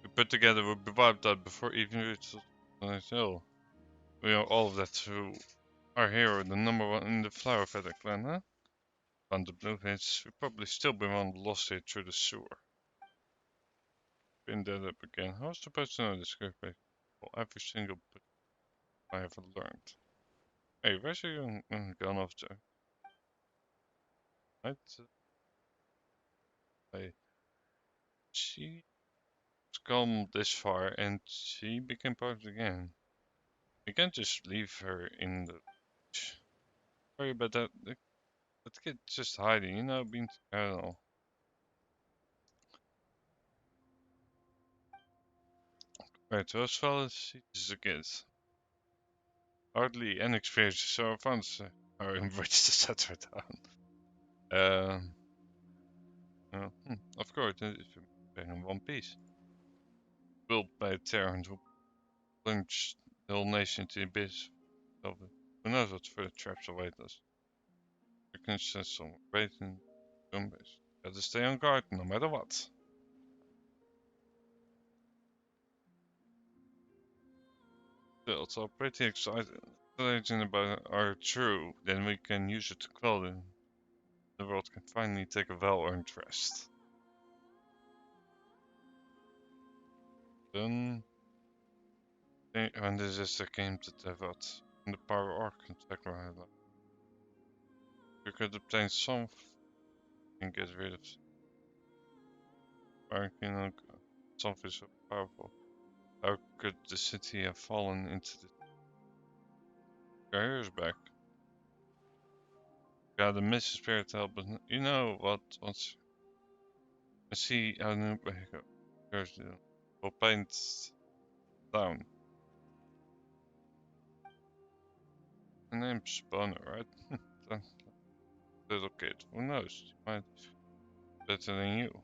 We put together, we wiped out before even it's hill. We are all of that through our hero, the #1 in the Flower Feather clan, huh? Found the blueprints. We probably still be one lost here through the sewer. Been dead up again. How was I supposed to know this group? Well, every single bit I have learned. Hey, where's you gone off to? Right? She's come this far and she became part of the gang. We can't just leave her in the... Sorry about that. That kid's just hiding, you know, being... I don't know. Right, those fellas, he's a kid. Hardly any experience, so I found are in which to set her down. Of course, if you bring in one piece. Built by Terrans who plunge the whole nation into the abyss. Who knows what further traps await us? We can set some waiting zombies. Gotta stay on guard no matter what. Still, it's all pretty exciting. legend about are true, then we can use it to quell them. The world can finally take a well-earned rest. Done. And this is the game to devote. And the power arc can take my life. You could obtain some and get rid of something so powerful. How could the city have fallen into the Here's back? Gotta miss the spirit help, but you know what? Once I see how new there's the will paint down. The name's Boner, right? That little kid. Who knows? He might be better than you.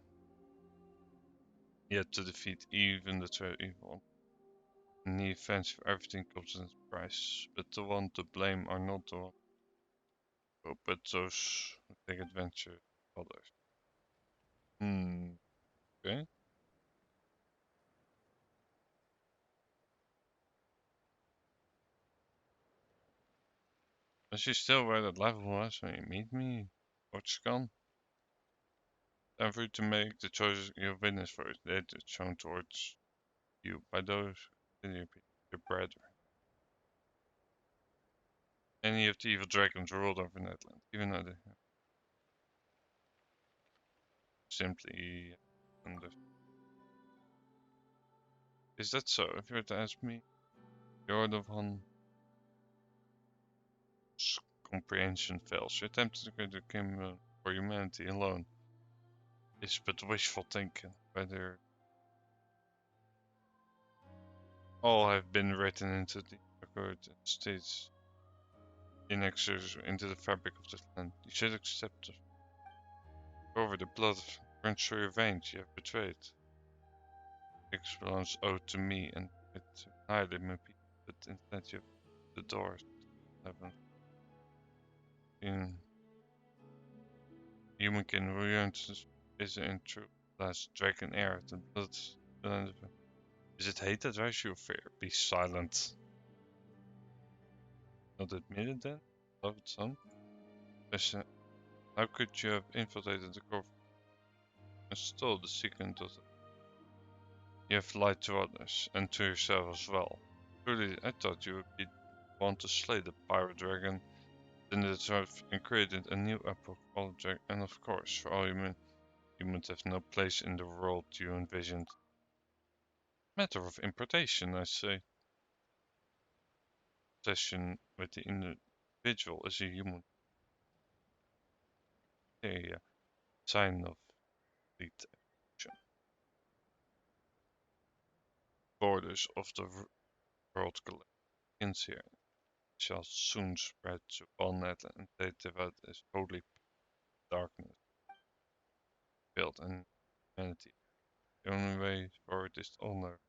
Yet to defeat even the true evil. In the events for everything comes at a price, but the one to blame are not the one. Oh, but those who take adventure of others. Okay. Is she still where that level was when you meet me? What's gone? Time for you to make the choices you witnessed for it shown towards you by those in your brethren. Any of the evil dragons ruled over Netland, even though they simply under. Is that so? If you were to ask me, the Order of Hon's comprehension fails. Your attempt to create a kingdom for humanity alone is but wishful thinking. Whether all have been written into the record and states inexorably into the fabric of this land, you should accept it. Over the blood runs through your veins, you have betrayed. It belongs owed to me and it annihilate my people, but instead you have the doors to heaven. In human kin returns is in true last dragon air, the blood. Is it hate that drives you fear? Be silent. Not admit it then, beloved son? Listen, how could you have infiltrated the government and stole the secret of it? You have lied to others, and to yourself as well. Truly, I thought you would be one to slay the pirate dragon, then deserve and created a new epoch called dragon, and of course, for all humans have no place in the world you envisioned. Matter of importation, I say. Obsession with the individual as a human. A sign of complete action. Borders of the world begins here shall soon spread to all Netland and they devote as holy darkness, built and humanity. The only way forward is to honor,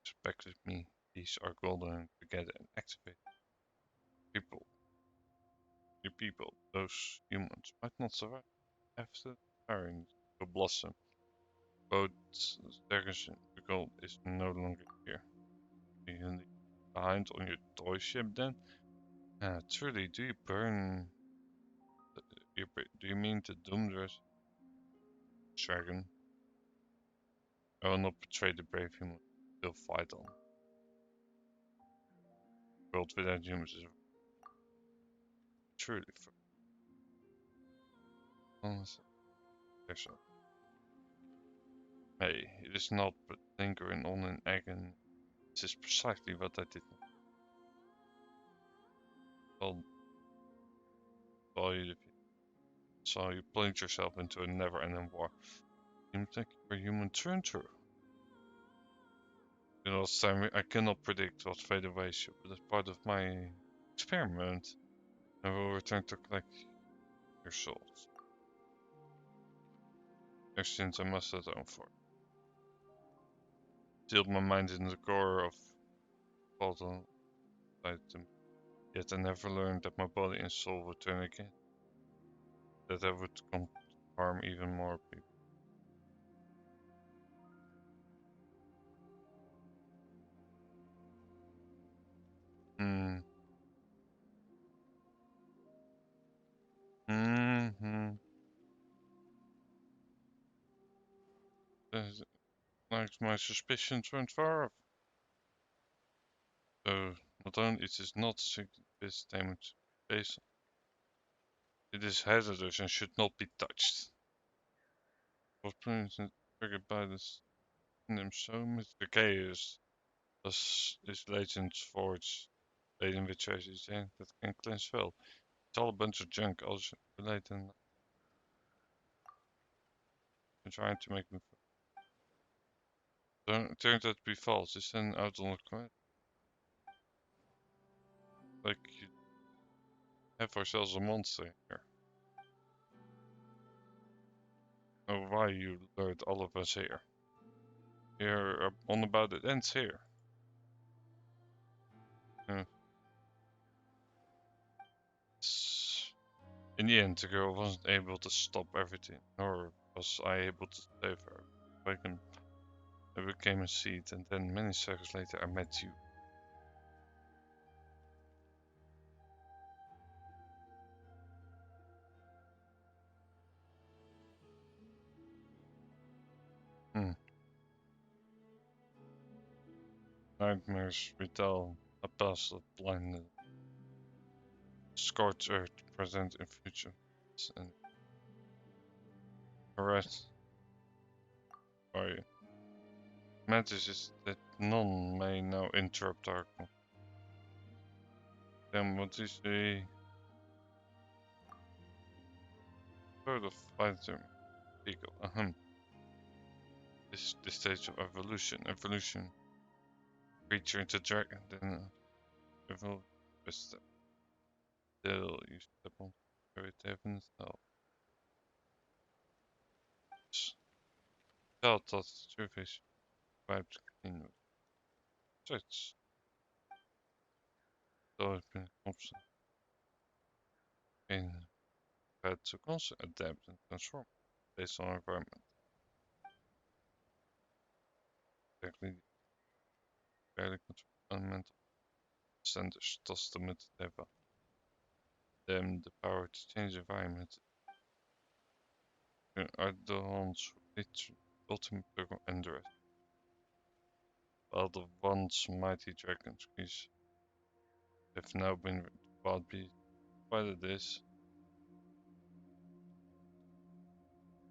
respect with me. These are golden together and activate. People, your people, those humans might not survive. After firing will blossom. Both Stergerson, the gold is no longer here. You behind on your toy ship then? Truly, do you burn? Do you mean the Doomdra's dragon? I will not betray the brave human. Still fight on. World without humans is truly for Hey, it is not but lingering on in agony. This is precisely what I did not. Well, saw you plunge yourself into a never-ending war. You think you're a human turn through. You know, Sam, I cannot predict what fate awaits you, but as part of my experiment, I will return to collect your souls. Your sins I must atone for. Sealed my mind in the core of Fallen item. Yet I never learned that my body and soul would turn again. That I would come to harm even more people. like my suspicions weren't far off. So not only it is not this damage base, it is hazardous and should not be touched. Was triggered by this in them so Mr. Chaos is Legends Forge laden with treasures that can cleanse well. It's all a bunch of junk also related and I'm trying to make them turns out to be false. It's then out on the quest. Like you have ourselves a monster here. Oh, why you lured all of us here? Here on about it ends here. In the end, the girl wasn't able to stop everything, nor was I able to save her. I became a seed, and then many seconds later I met you. Nightmares retell a past of blindness, scorched earth, present and future, and harassed by you. Matters is that none may now interrupt our call. Then what is the sort of fighter eagle? This is the stage of evolution. Evolution. Creature into dragon, then evolve. Still you step on spirit heavens. Tell that the truth is wiped clean with such. So it's been constant. In had to constantly adapt and transform based on environment. Exactly fairly control elemental centers thus the have them the power to change environment are the ones who lead to ultimate power and the rest. While the once mighty dragon trees have now been wild beasts, despite this,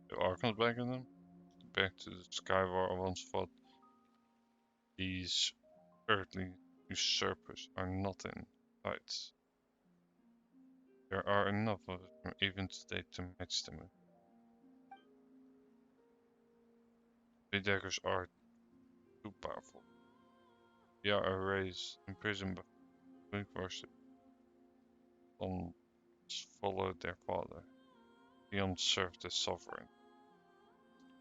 the Archons back in them, back to the Skywar I once fought. These earthly usurpers are nothing sights. There are enough of them even today to match them. The daggers are too powerful. We are a race imprisoned by weak worship. Some follow their father. Beyond serve the sovereign.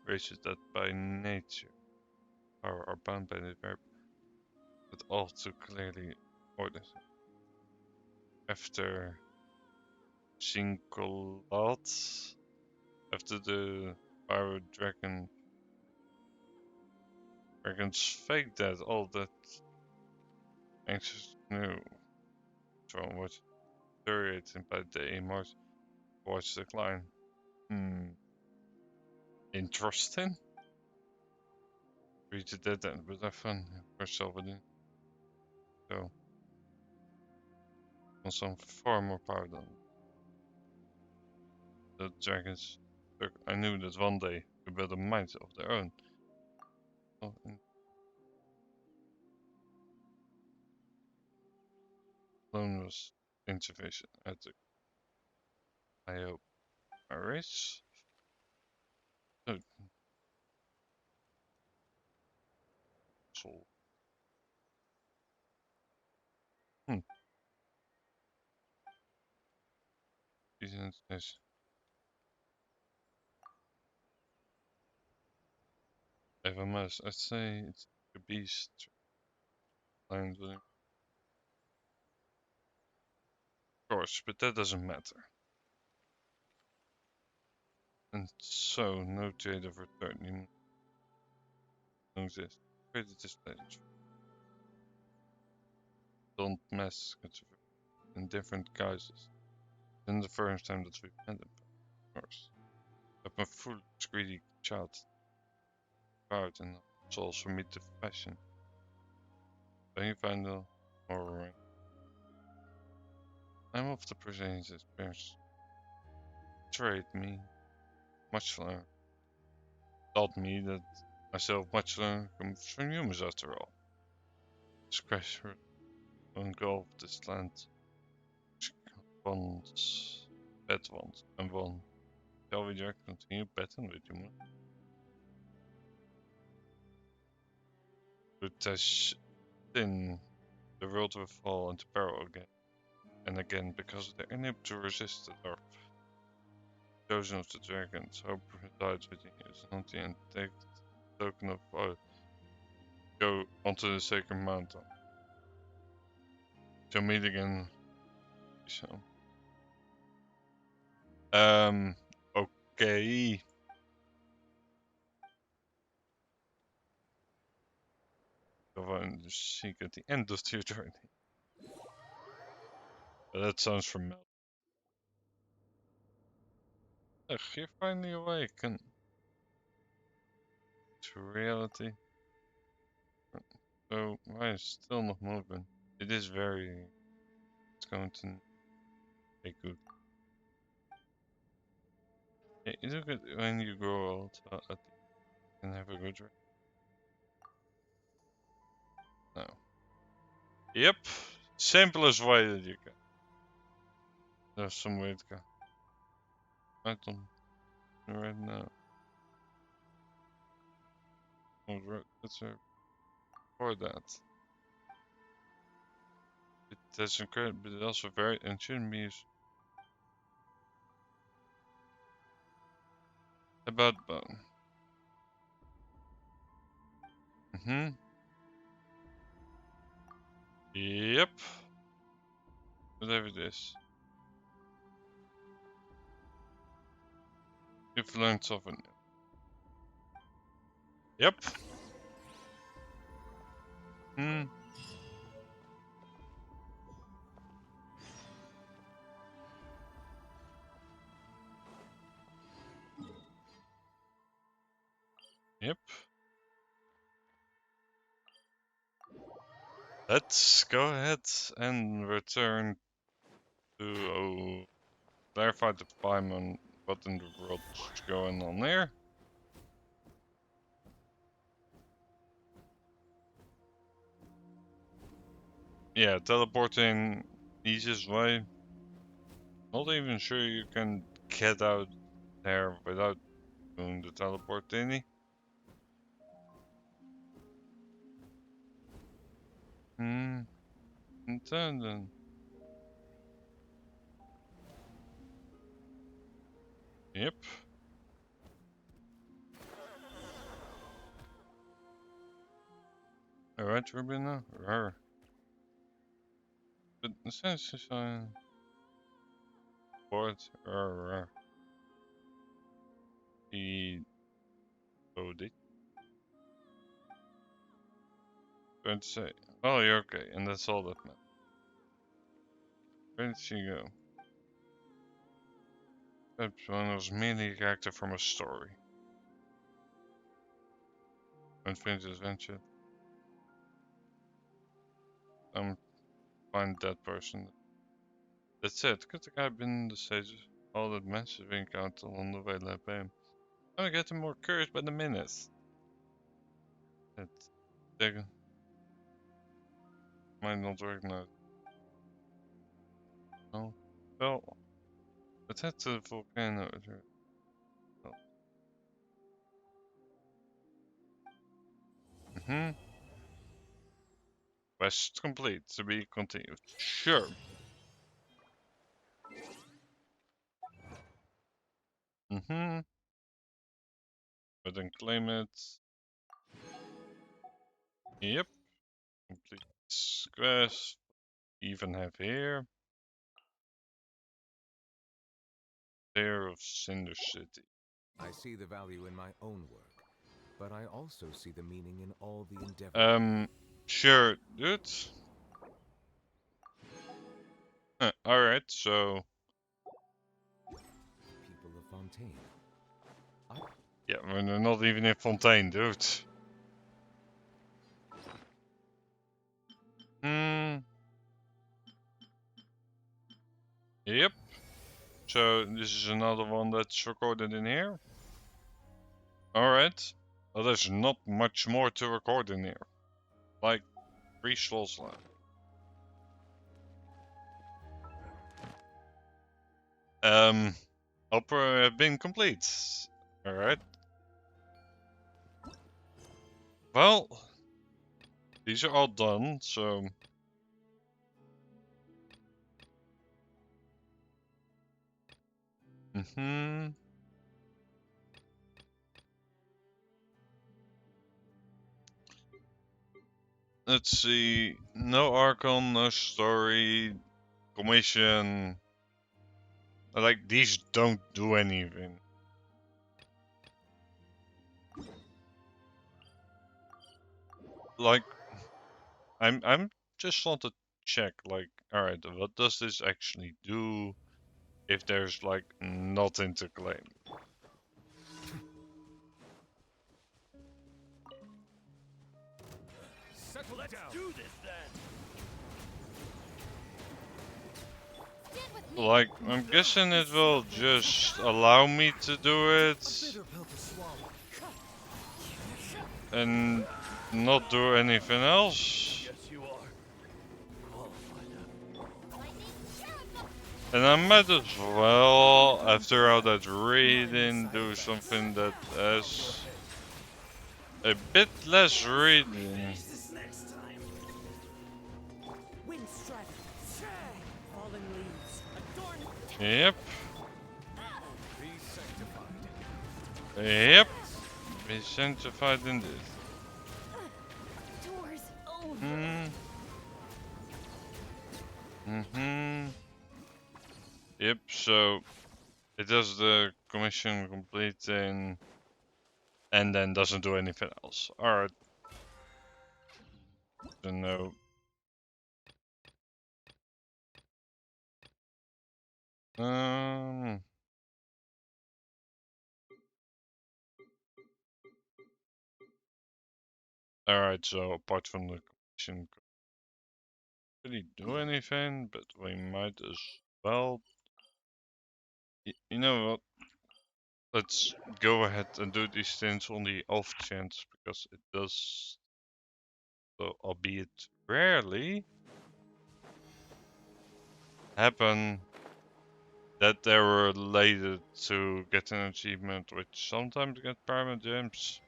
Races that by nature are bound by the verb, but all too clearly ordered. After Shinkolat, after the Fire Dragons fake that all that anxious knew from was deteriorating by day Mars watch decline. Interesting. Reach the dead end, but have fun for Salvador. So on some far more power than the dragons. I knew that one day we build a mind of their own. Oh, alone was intervention at the I hope a race. Oh, soul. Isn't this? If I must, I'd say it's a beast. Of course, but that doesn't matter. And so, no trade of return. Knows this. Created this stage. Don't mess in different guises. Then the first time that we've met him, of course. I'm a foolish, greedy child. out and also meet the fashion. Then you find the more. I'm of the percentage experience. Trade me. Much learned. Taught me that myself much learned comes from humans after all. Scratch engulf this land. Bonds. Bet ones and one. Shall we just continue betting with humans? With this in the world will fall into peril again and again because they're unable to resist the dark. Chosen of the dragons, hope resides within you, is not the end. Take the token of oath. Go onto the sacred mountain. Shall meet again. So. Okay. Go and seek at the end of your journey. But that sounds familiar. Ugh, you're finally awakened to reality. So why is it still not moving? It is very. It's going to be good. Yeah, you look at when you grow old, you can have a good rest. No. Yep. Simplest way that you can. There's some way to go. I don't right now. Oh, let's for that. That's incredible, but it's also very and shouldn't be used. About bone. Yep. Whatever it is. You've learned something new. Yep. Yep. Let's go ahead and return to clarify the Paimon what in the world is going on there. Yeah, teleporting easiest way. Not even sure you can get out there without doing the teleport thingy. Then. Yep. Alright, Rubina. Rawr. But the sense is on board. Rawr. He owed it. Going to say, oh, you're okay, and that's all that matters. Where did she go? Perhaps one was merely a character from a story. Unfinished adventure. Find that person. That's it. Could the guy been in the stages? All that massive encounter on the way led by him. I'm getting more curious by the minute. They might not recognize. No. Well, let's head to the volcano. Quest complete. To be continued. Sure. But then claim it. Yep. Complete quest. Even have here. There of Cinder City. I see the value in my own work, but I also see the meaning in all the endeavor. Sure, dude. Alright, so People of Fontaine. Yeah, we're not even in Fontaine, dude. Hmm. Yep. So this is another one that's recorded in here. Alright. Well, there's not much more to record in here. Like 3 slots left. Opera have been complete. Alright. Well, these are all done, so... Let's see. No Archon, no story, commission. Like, these don't do anything. Like, I'm just want to check, like, alright, what does this actually do if there's, like, nothing to claim? Let's do this then. Stand with me. Like, I'm guessing it will just allow me to do it Bitter pill to swallow. and not do anything else. Yes, you are. I'll find out. Lightning, terrible. And I might as well, after all that reading, do something that has a bit less reading. This next time. Wind strider. Fallen leaves. Adorn. Yep, Be sanctified. yep. Be sanctified indeed. Doors. Oh. Yep, so it does the commission completing and then doesn't do anything else. Alright. So no. Alright, so apart from the commission, could he do anything? But we might as well. You know what? Let's go ahead and do these things on the off chance because it does, so albeit rarely, happen that they're related to get an achievement, which sometimes get permanent gems.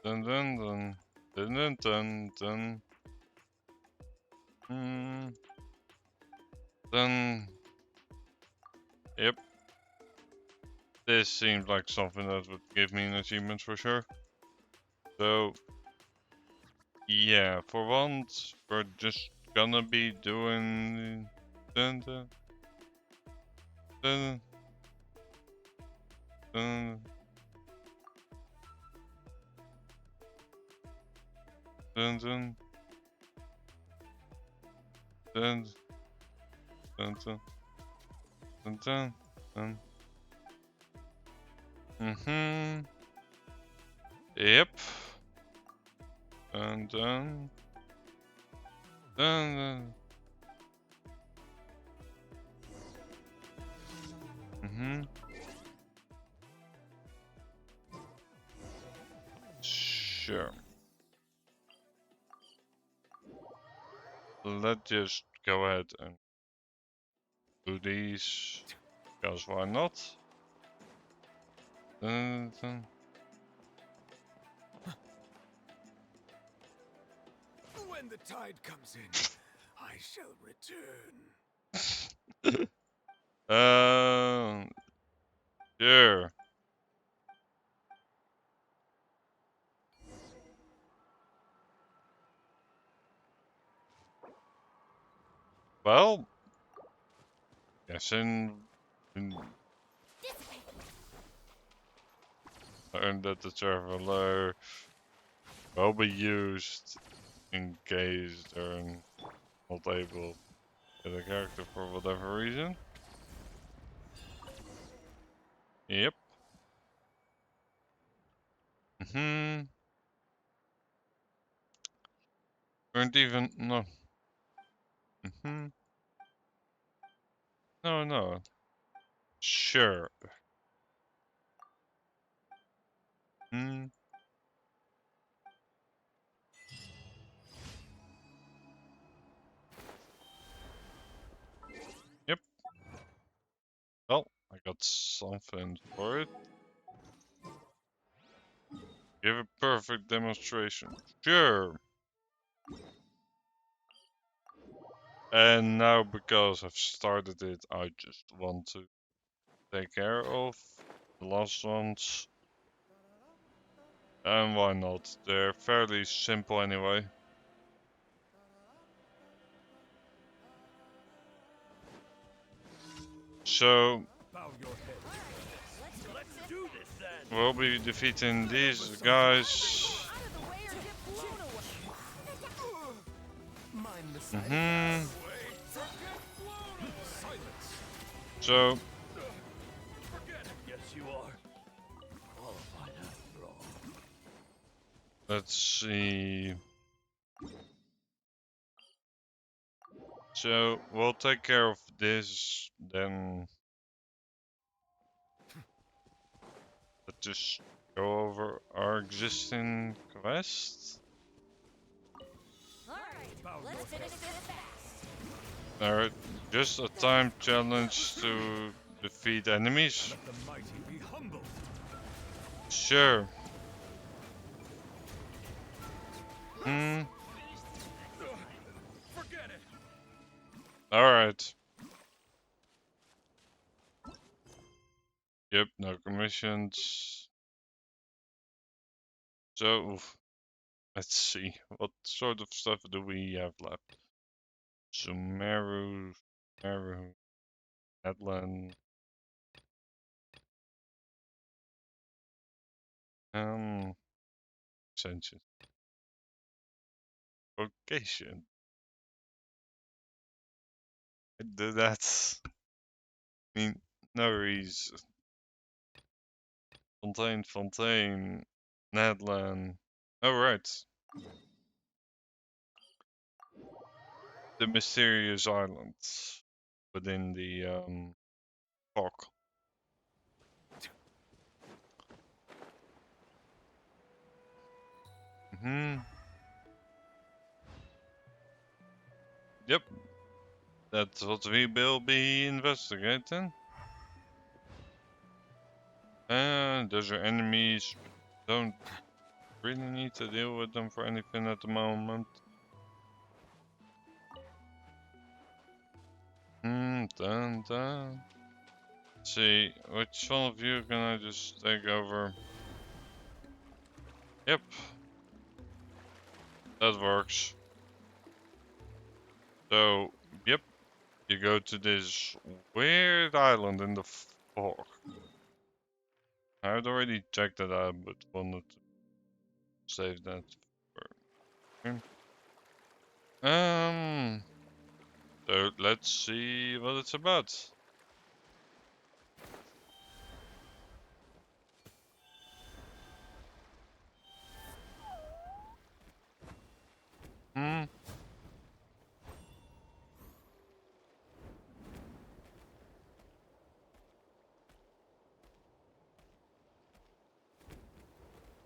Dun dun dun dun dun dun dun. Then, yep. This seems like something that would give me an achievement for sure. So, yeah, for once, we're just gonna be doing dun dun dun dun dun dun dun dun dun dun dun dun. Yep. Dun dun dun dun. Sure. Let's just go ahead and do these, because why not? Dun, dun. When the tide comes in, I shall return. Sure. Well, guessing learn that the traveler will be used in case they're not able to get a character for whatever reason. Yep. Weren't even no. No. Sure. Yep. Well, I got something for it. Give a perfect demonstration. Sure. And now, because I've started it, I just want to take care of the last ones. And why not? They're fairly simple anyway. So, we'll be defeating these guys. So, let's see. So, we'll take care of this, then let's just go over our existing quests. Alright, just a time challenge to defeat enemies. Sure. Alright. Yep, no commissions. So, let's see. What sort of stuff do we have left? Sumeru, Headland. Ascension. Vocation. I did that. I mean, no reason. Fontaine, Nedland. Oh, right. The mysterious islands within the fog. Yep. That's what we will be investigating. And those are enemies. Don't really need to deal with them for anything at the moment. Dun. See, which one of you can I just take over? Yep. That works. So, yep. You go to this weird island in the fog. I had already checked that out, but wanted to save that for... So let's see what it's about.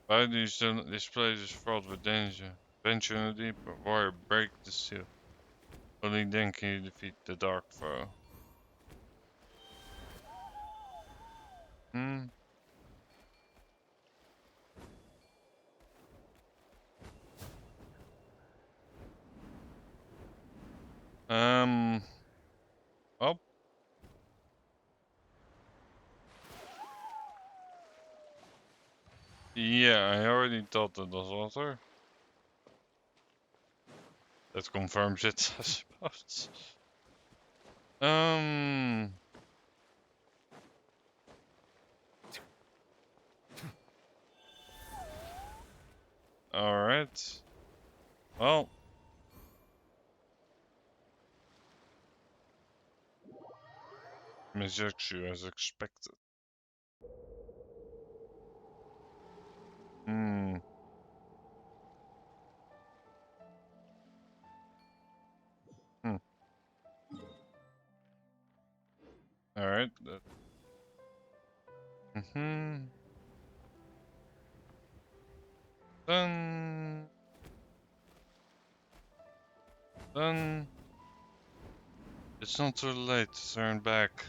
Why do you still... This place is fraught with danger. Venture in the deep warrior, break the seal. Only then can you defeat the dark foe. Oh. Yeah, I already thought that was water. That confirms it, I suppose. Alright. Well. Mizuxu as expected. Hmm. Hmm. Alright. Mm-hmm. Then it's not too late to turn back.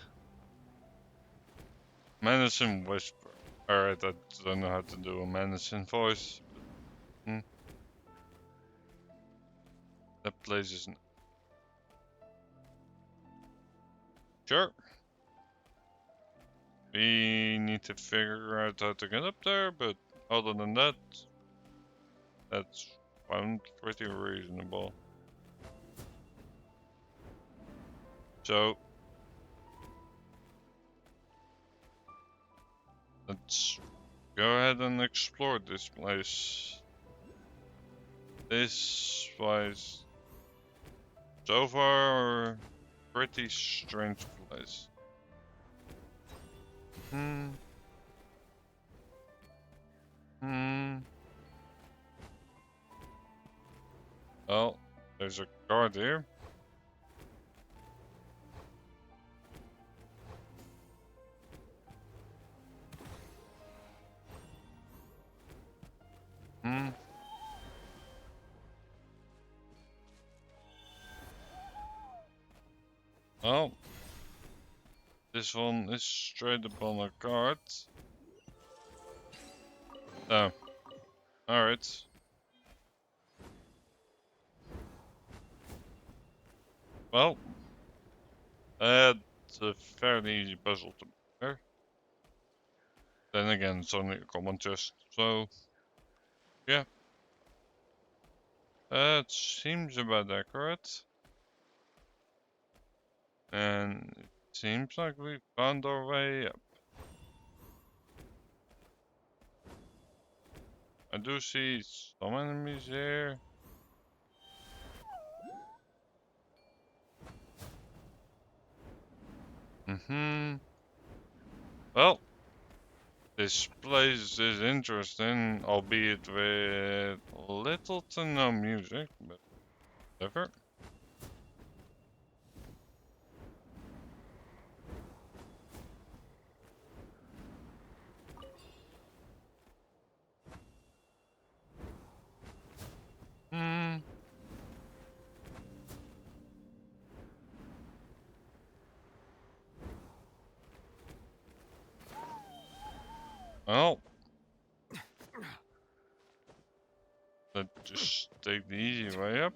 Menacing whisper. Alright, I don't know how to do a menacing voice. But, that place is sure. We need to figure out how to get up there, but other than that, that's sounds pretty reasonable. So let's go ahead and explore this place. This was so far a pretty strange place. Hmm. Well, there's a guard here. Well, this one is straight upon a guard. Oh, alright. Well, that's a fairly easy puzzle to prepare. Then again, it's only a common chest, so yeah. That seems about accurate. And it seems like we found our way up. I do see some enemies here. Well, this place is interesting, albeit with little to no music, but whatever. Well, let's just take the easy way up.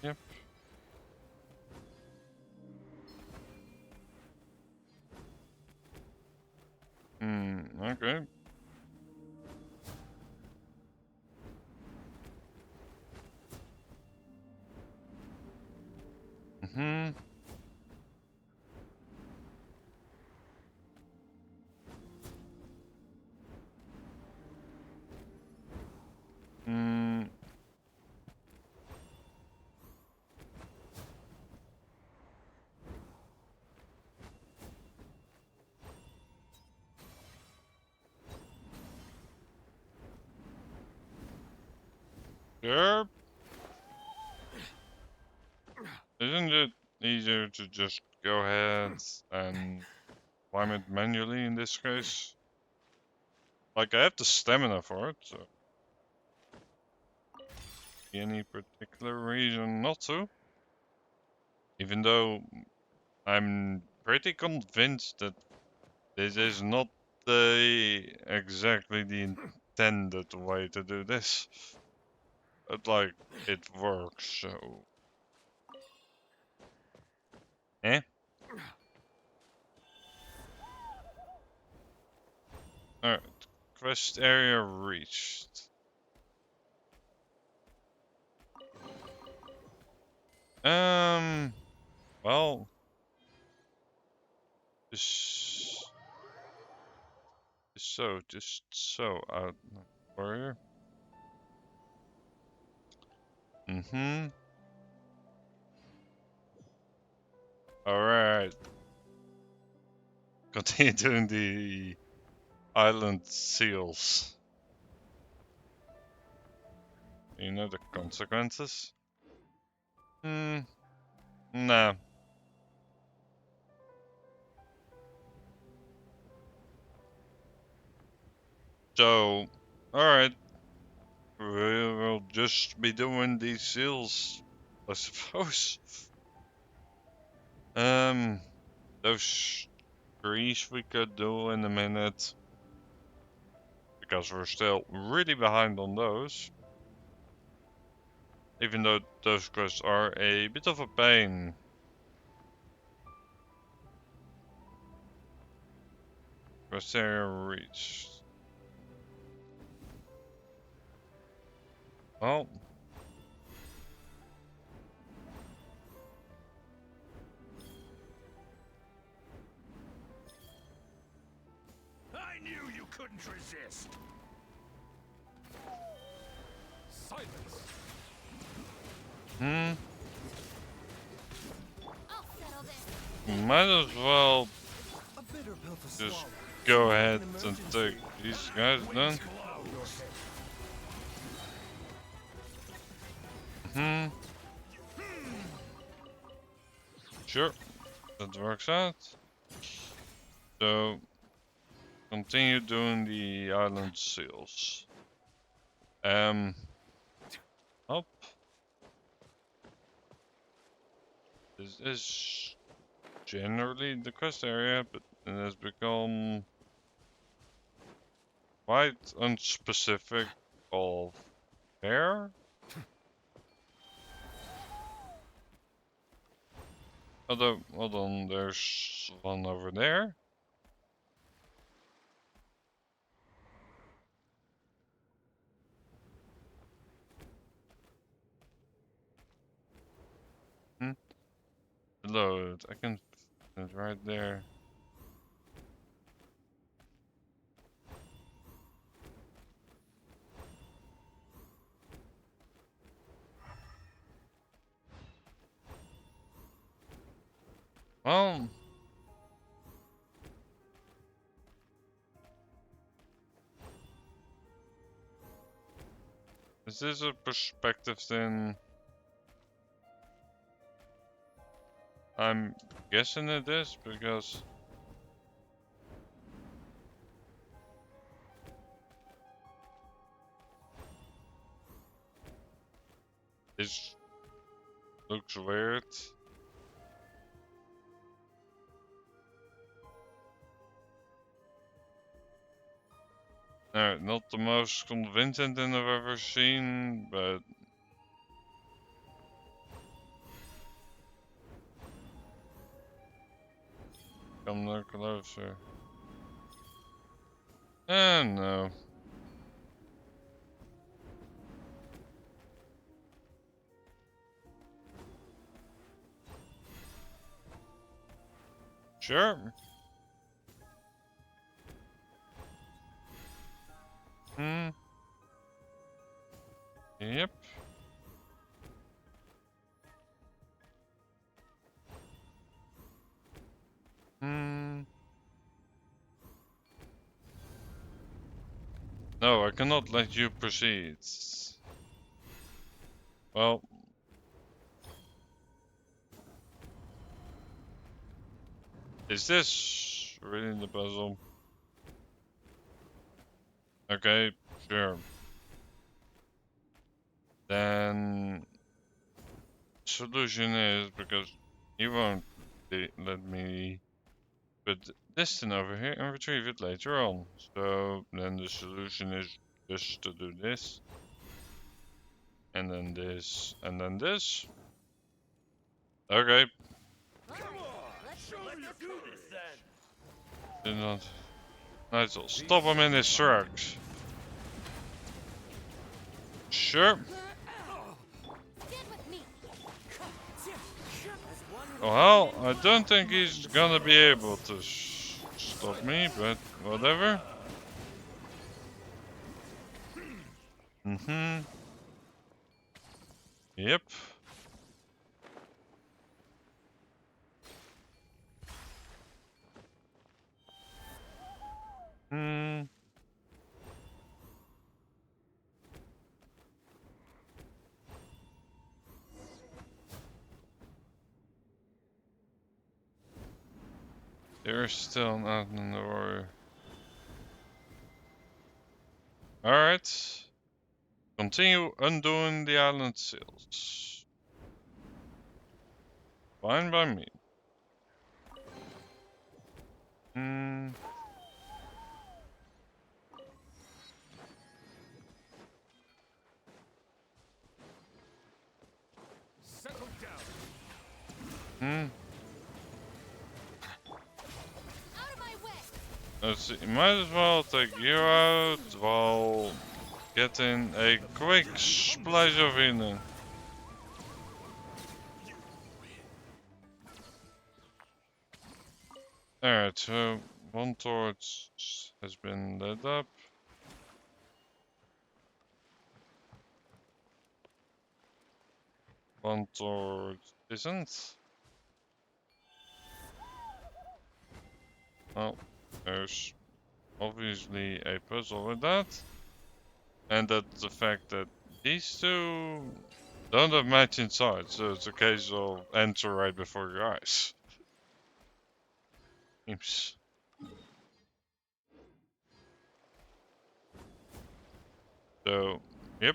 Yep. Okay. Mm-hmm. Hmm. Sure. Isn't it easier to just go ahead and climb it manually in this case? Like, I have the stamina for it, so. Any particular reason not to? Even though I'm pretty convinced that this is not exactly the intended way to do this. But like, it works, so. Eh? Alright, quest area reached. Well, Just so out warrior. Mm-hmm. Alright. Continue doing the island seals. You know the consequences? Nah. So, alright. We'll just be doing these seals, I suppose. Those trees we could do in a minute. Because we're still really behind on those. Even though those quests are a bit of a pain. Quest area reached. Well. I knew you couldn't resist. Silence. I'll settle this. Might as well A bitter pill to just swallow. go ahead An and emergency. take these guys then. Sure, that works out. So, continue doing the island seals. Up. This is generally the quest area, but it has become quite unspecific of where. Although, hold on, there's one over there. Load, I can, it's right there. Well, is this a perspective thing? I'm guessing it is because this looks weird. Alright, not the most convincing thing I've ever seen, but come no closer. No. Sure. Yep. No, I cannot let you proceed. Well. Is this really the puzzle? Okay, sure. Then solution is because you won't let me put this thing over here and retrieve it later on. So then the solution is just to do this. And then this, and then this. Okay. Come on, let's do this then. Did not. Nice, I'll stop him in his tracks. Sure. Well, I don't think he's gonna be able to. stop me, but whatever. Mm-hmm. Yep. Hmm. They're still not in the warrior. Alright. Continue undoing the island seals. Fine by me. Hmm. Settle down. Hmm. Out of my way! Let's see. Might as well take you out while getting a quick splash of healing. Alright, so one torch has been lit up. One torch isn't. Well, there's obviously a puzzle with that. And that's the fact that these two don't have match inside, so it's a case of enter right before your eyes. Seems. So, yep.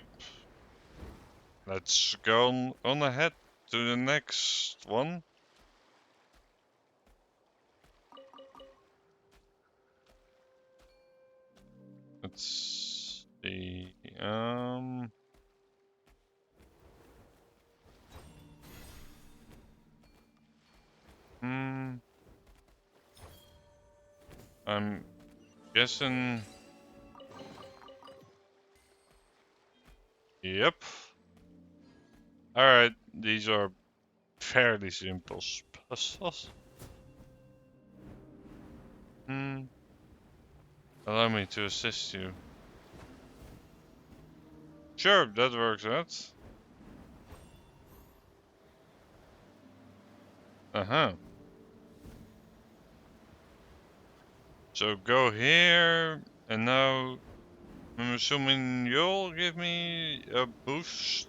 Let's go on ahead to the next one. Let's see. I'm guessing. Yep. Alright, these are fairly simple puzzles. Allow me to assist you. Sure, that works out. Uh-huh. So go here, and now I'm assuming you'll give me a boost.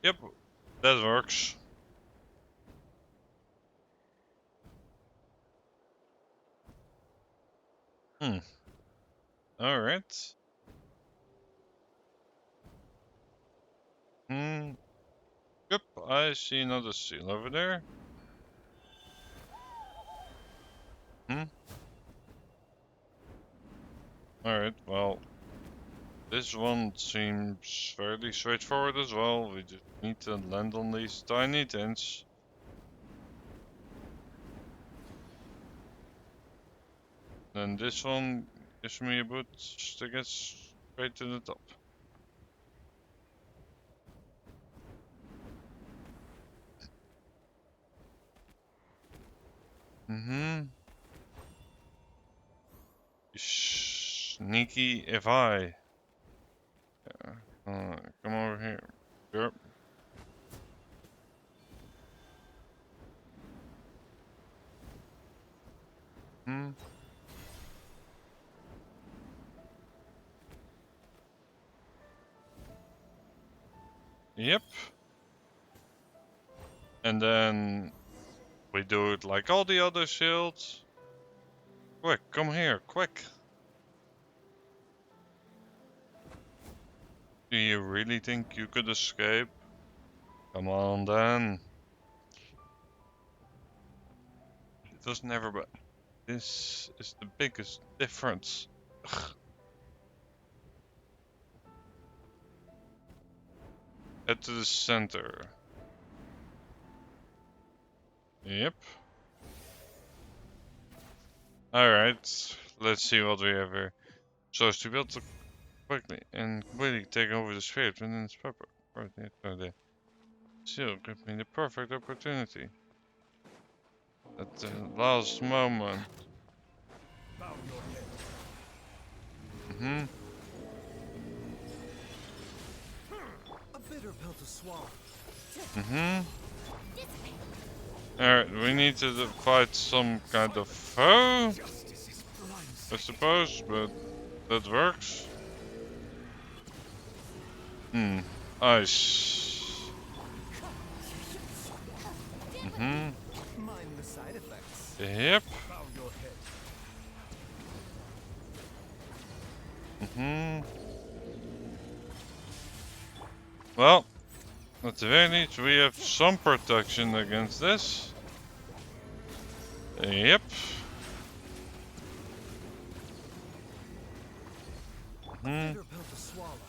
Yep, that works. Alright. Yep, I see another seal over there. Alright, well, this one seems fairly straightforward as well. We just need to land on these tiny tents. Then this one gives me a boost to get straight to the top. Sneaky if I. Come over here. Yep. Yep. And then we do it like all the other shields. Quick, come here, quick. Do you really think you could escape? Come on then. It was never but this is the biggest difference. Ugh. Head to the center. Yep. Alright, let's see what we have here. So as to build to quickly and completely take over the spirit within its purpose. The seal gives me the perfect opportunity. At the last moment. Bow your head. Mm-hmm. A bitter pill to swallow. Mm-hmm. Alright, we need to fight some kind of foe, Justice is blind. I suppose, but that works. Ice. Mm-hmm. Mind the side effects. Yep. Bow your head. Mm-hmm. Well, at the very least, we have some protection against this. Yep. Hmm. Bitter pill to swallow.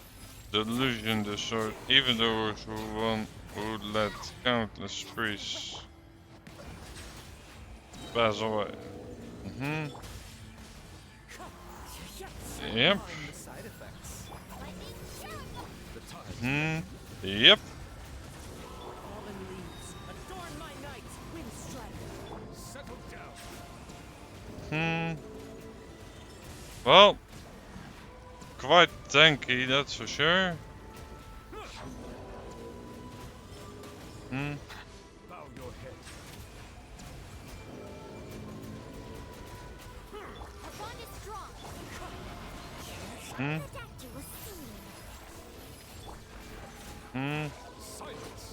Delusion, the sword, even though one who led countless priests pass away. Mm-hmm. Yep. Mind the side effects. Hmm. Yep. Fallen leaves, adorn my night. Wind strike. Settle Hmm. down. Well, quite tanky, that's for sure. Hmm. Bow your head. Our bond is strong. Hmm. The doctor was singing. Hmm. Silence.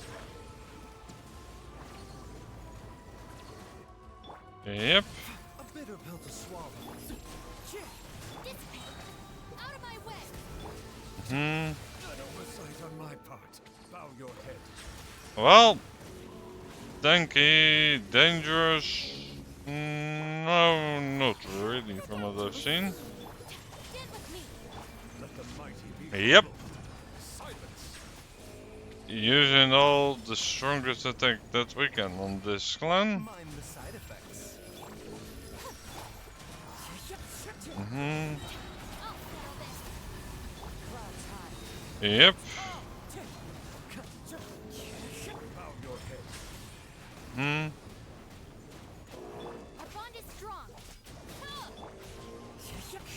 Yep. A bitter pill to swallow. Out of my way. Hmm. An oversight on my part. Bow your head. Well, tanky, dangerous. No, not really from what I've seen. Stand with me. Let the mighty be. Yep. Silence. Using all the strongest attack that we can on this clan. Mind the side effects. Mm-hmm. I'll settle this. Yep. Bow your head. Hmm. Our bond is strong.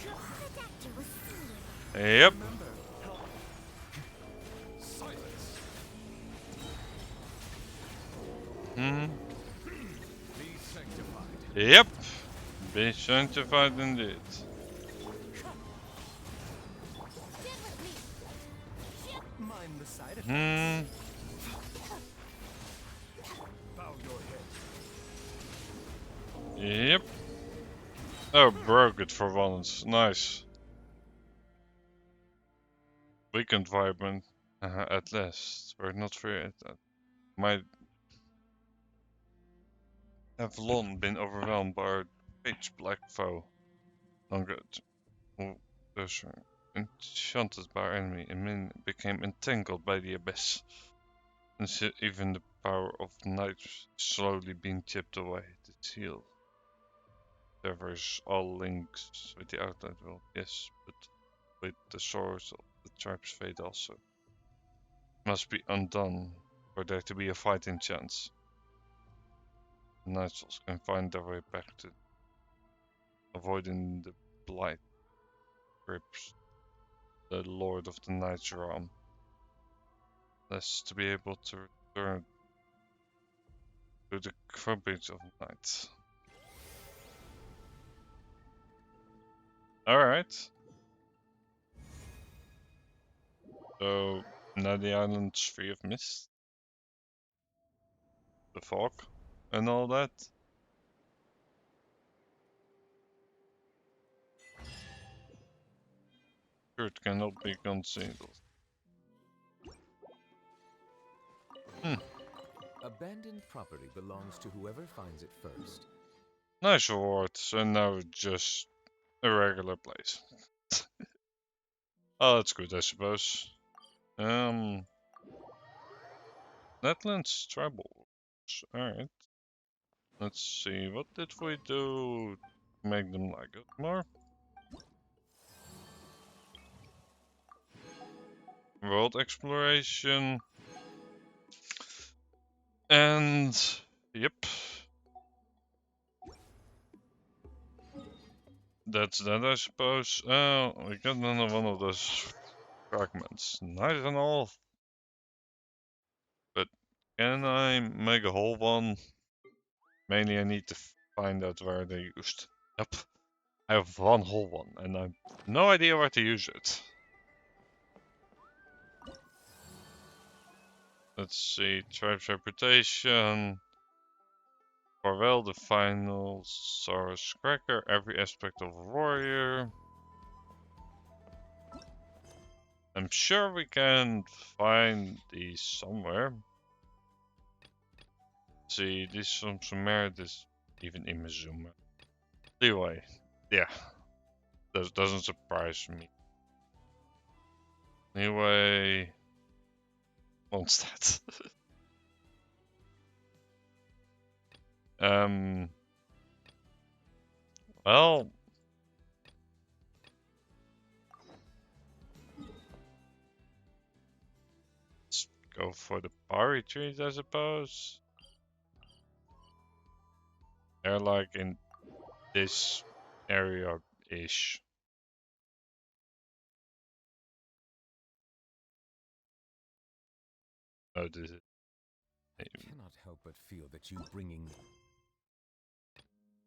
The doctor was singing. Yep. Silence. Hmm. Be sanctified. Yep. Be sanctified indeed. Stand with me. Mind the side effects. Hmm. Bow your head. Yep. Oh, broke it for once. Nice. Weekend vibrant. At last. We're not feared. Might have long been overwhelmed by our pitch black foe. Long good. Those were enchanted by our enemy and men became entangled by the abyss. And even the power of the night slowly being chipped away. The seal severs all links with the outside world, yes, but with the source of the tribe's fate also. Must be undone for there to be a fighting chance. The Night Souls can find their way back to avoiding the blight grips the Lord of the Night's realm. Thus to be able to return to the forbidden of night. Alright. So now the island's free of mist. The fog and all that. Sure, it cannot be concealed. Abandoned property belongs to whoever finds it first. Nice reward, so now just a regular place. Oh, that's good, I suppose. Netlands tribal. Alright. Let's see, what did we do to make them like it more? World exploration. And yep. that's that, I suppose. Oh, we got another one of those fragments. Nice and all. But can I make a whole one? Mainly I need to find out where they're used. Yep. I have one whole one and I have no idea where to use it. Let's see, tribe's reputation. Farewell, the final Saurus Cracker, every aspect of a warrior. I'm sure we can find these somewhere. See, this from somewhere, this even Imazuma. Anyway, yeah, that doesn't surprise me. Anyway, Mondstadt. Well, let's go for the Pari trees, I suppose. They're like in this area-ish. Oh, this is. I cannot help but feel that you bringing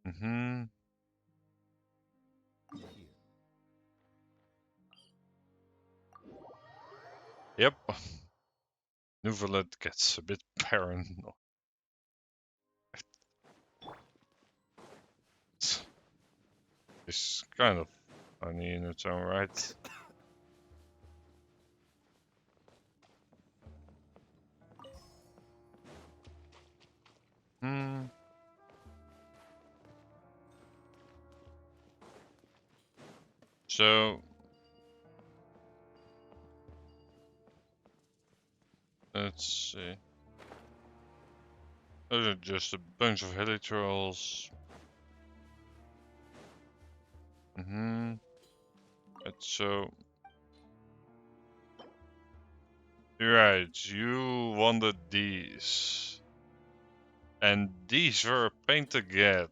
Mm-hmm. here. Yep. Nuvalet gets a bit paranoid. It's kind of funny in its own right. Hmm. So let's see. Those are just a bunch of helitrolls. Mm-hmm. So right, you wanted these. And these were a pain to get.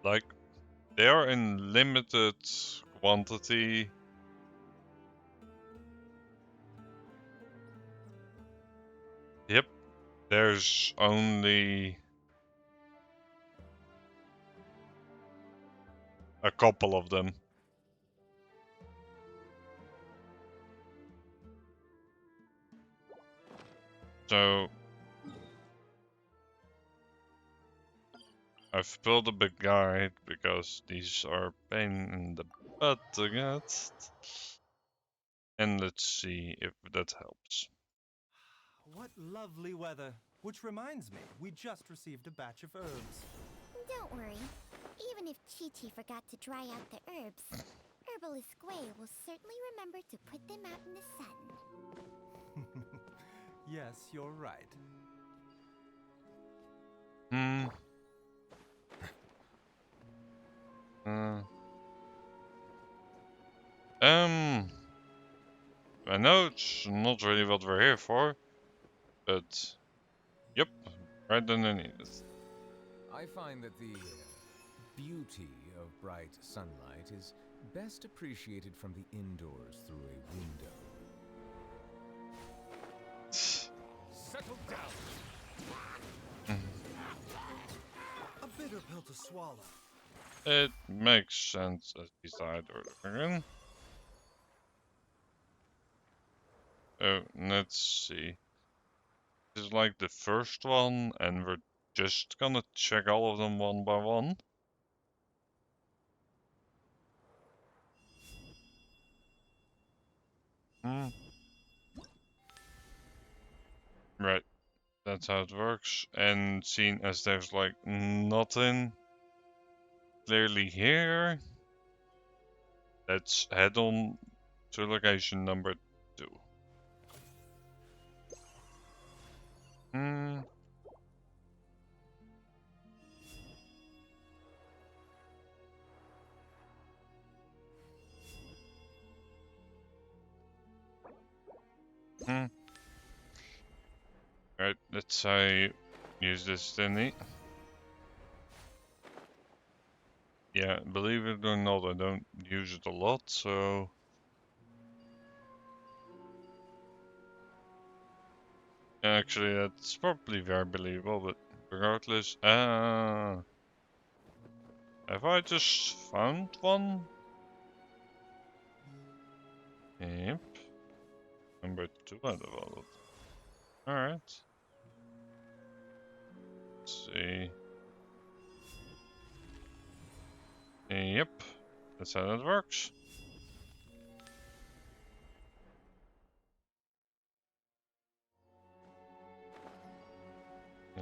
Like, they are in limited quantity. Yep, there's only a couple of them. So I've built a big guide because these are a pain in the butt to get. And let's see if that helps. What lovely weather. Which reminds me, we just received a batch of herbs. Don't worry. Even if Chi-Chi forgot to dry out the herbs, Herbalist Gwei will certainly remember to put them out in the sun. Yes, you're right. Hmm. I know it's not really what we're here for, but yep, right underneath it. I find that the beauty of bright sunlight is best appreciated from the indoors through a window. Settle down. A bitter pill to swallow. It makes sense as beside again. Oh, let's see. This is like the first one, and we're just gonna check all of them one by one. Right, that's how it works. And seeing as there's like nothing clearly here, let's head on to location number 2. Right, Let's use this thingy. Yeah, believe it or not, I don't use it a lot, so... Actually, that's probably very believable, but regardless... have I just found one? Yep. Number 2 out of all of them. Alright. Let's see. Yep. That's how that works.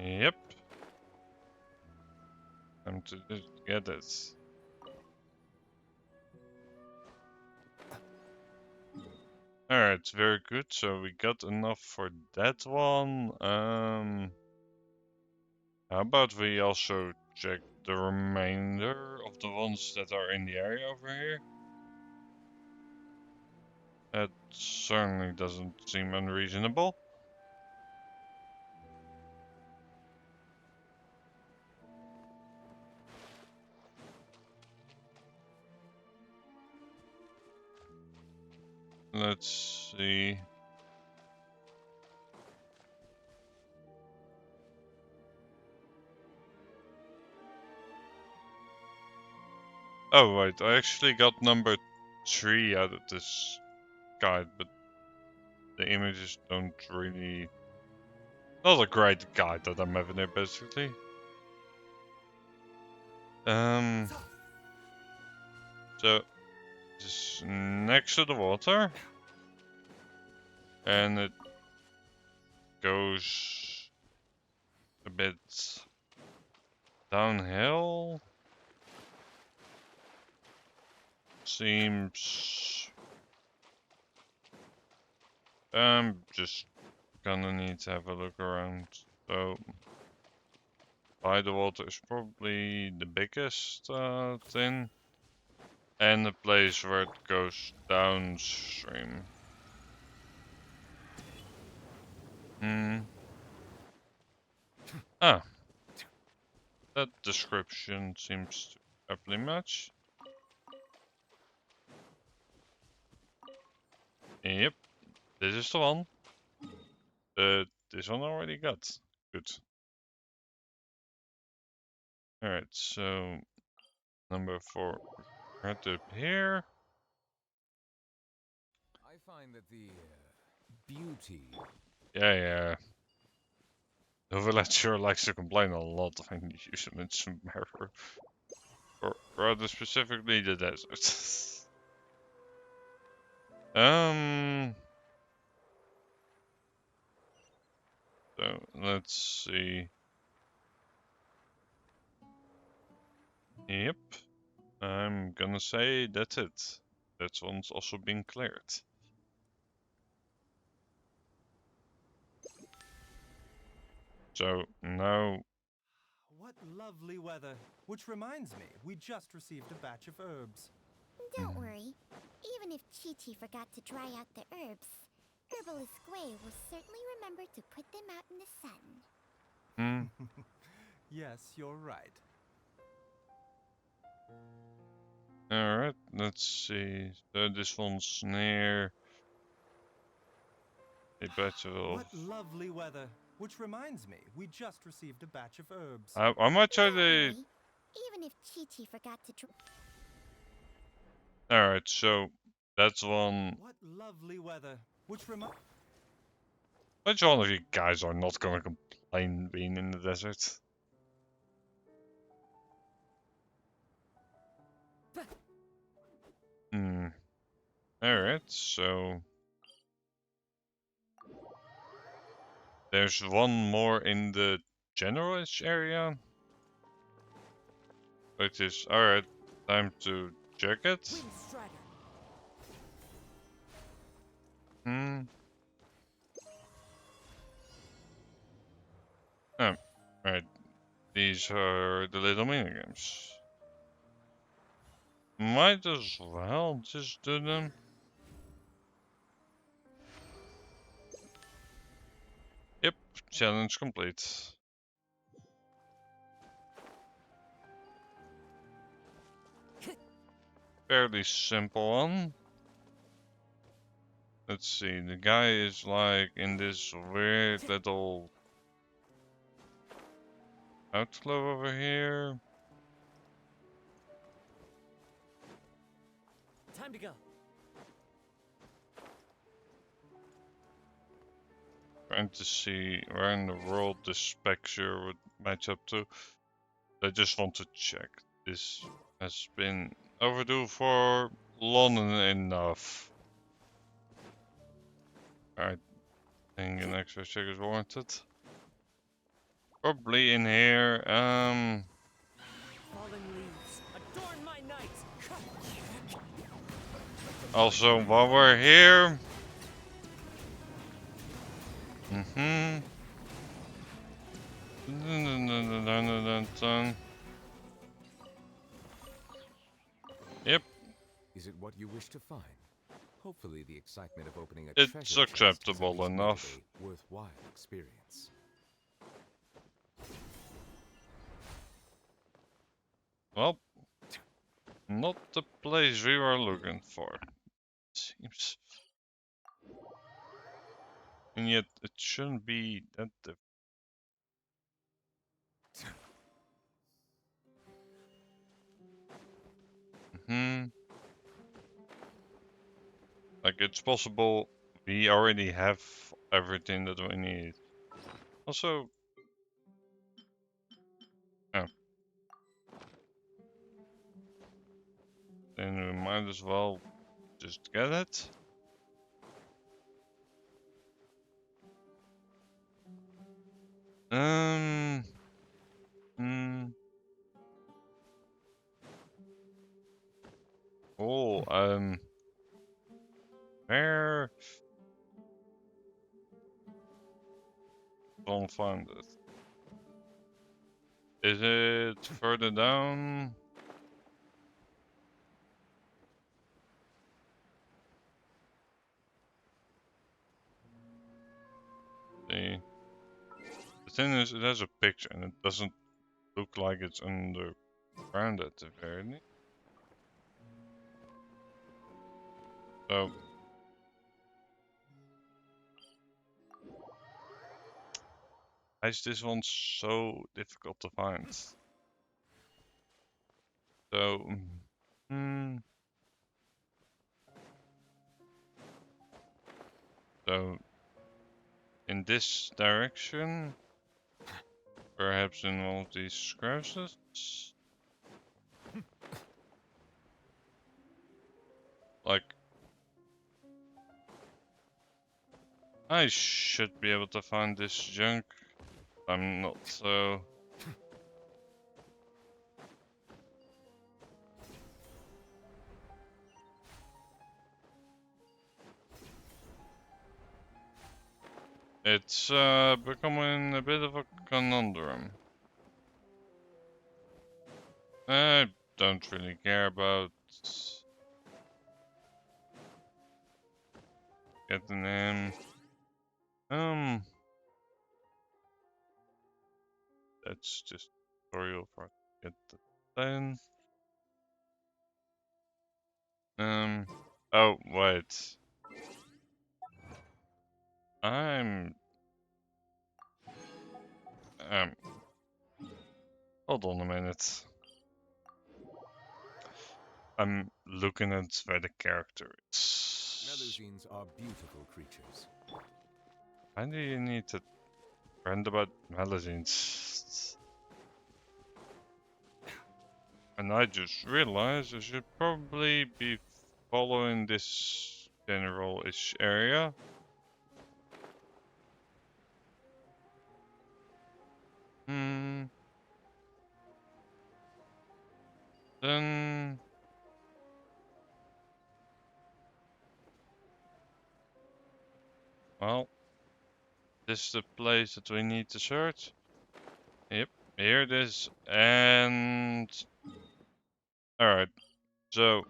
Yep. Time to get it. Alright, very good. So we got enough for that one. How about we also check the remainder of the ones that are in the area over here? That certainly doesn't seem unreasonable. Let's see. Oh wait, I actually got number 3 out of this guide, but the images don't really... Not a great guide that I'm having here, basically. So, just next to the water. And it goes a bit downhill. Seems... just gonna need to have a look around. So, by the water is probably the biggest thing. And the place where it goes downstream. Ah. That description seems to aptly match. Yep. This is the one. This one already got. Good. Alright, so number 4 right up here. I find that the beauty. Yeah. The villager likes to complain a lot when you use him in Sumeru. Or rather specifically the desert. So let's see. Yep. I'm gonna say that's it. That one's also been cleared. So now... What lovely weather. Which reminds me, we just received a batch of herbs. Don't worry. Even if Chi-Chi forgot to dry out the herbs, Herbalist Gui will certainly remember to put them out in the sun. Yes, you're right. Alright, let's see. So this one's near a batch of... What lovely weather. Which reminds me, we just received a batch of herbs. I might try Don't to... worry. Even if Chi-Chi forgot to Alright, so that's one... What lovely weather. Which one of you guys are not gonna complain being in the desert? Alright, so... There's one more in the generalish area. Which is... Alright, time to check it. Oh, right. These are the little minigames. Might as well just do them. Yep, challenge complete. Fairly simple one. Let's see, the guy is like in this weird little outflow over here. Time to go. Trying to see where in the world this spectre would match up to. I just want to check. This has been overdue for long enough. I think an extra check is warranted. Probably in here. Fallen leaves, adorn my night. Also, while we're here. Yep. Is it what you wish to find? Hopefully the excitement of opening a It's treasure chest has at acceptable least made it enough. a worthwhile experience. Well, not the place we were looking for. Seems. And yet it shouldn't be that difficult. Like it's possible we already have everything that we need. Also, oh. Then we might as well just get it. Hmm. Oh, where? Don't find it. Is it further down? See. The thing is, it has a picture and it doesn't look like it's underground at the very least. So. Why is this one so difficult to find? So. So. In this direction? Perhaps in one of these crevices? Like, I should be able to find this junk. I'm not so. It's becoming a bit of a conundrum. I don't really care about getting him. That's just tutorial for get the thing. Oh wait. Hold on a minute. I'm looking at where the character is. Melusines are beautiful creatures. Why do you need to rant about Melusines? And I just realized I should probably be following this general-ish area. Then... Well, this is the place that we need to search. Yep, here it is. And... Alright, so...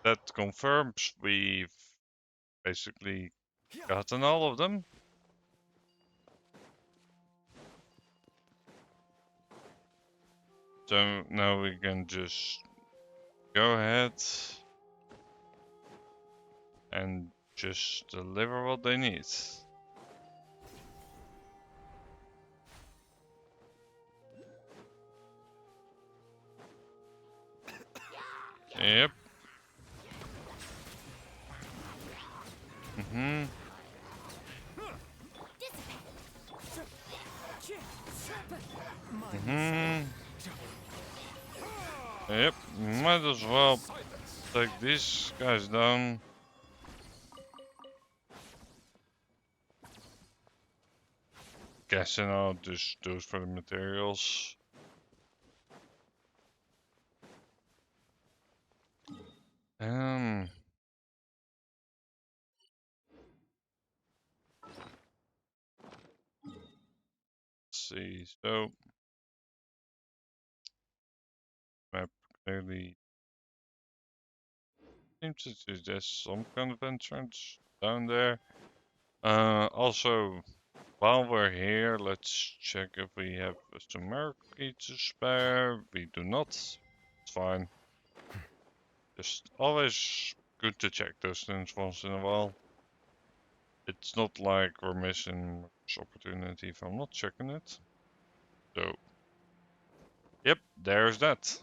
That confirms we've basically gotten all of them. So now we can just go ahead and just deliver what they need. Yep. Mm-hmm. Mm-hmm. Yep, might as well take these guys down. Guessing I'll just do it for the materials. Um. Let's see, so map clearly seems to suggest some kind of entrance down there. Also, while we're here, let's check if we have a Sumer key to spare. We do not. It's fine. Just always good to check those things once in a while. It's not like we're missing much opportunity if I'm not checking it. So, yep, there's that.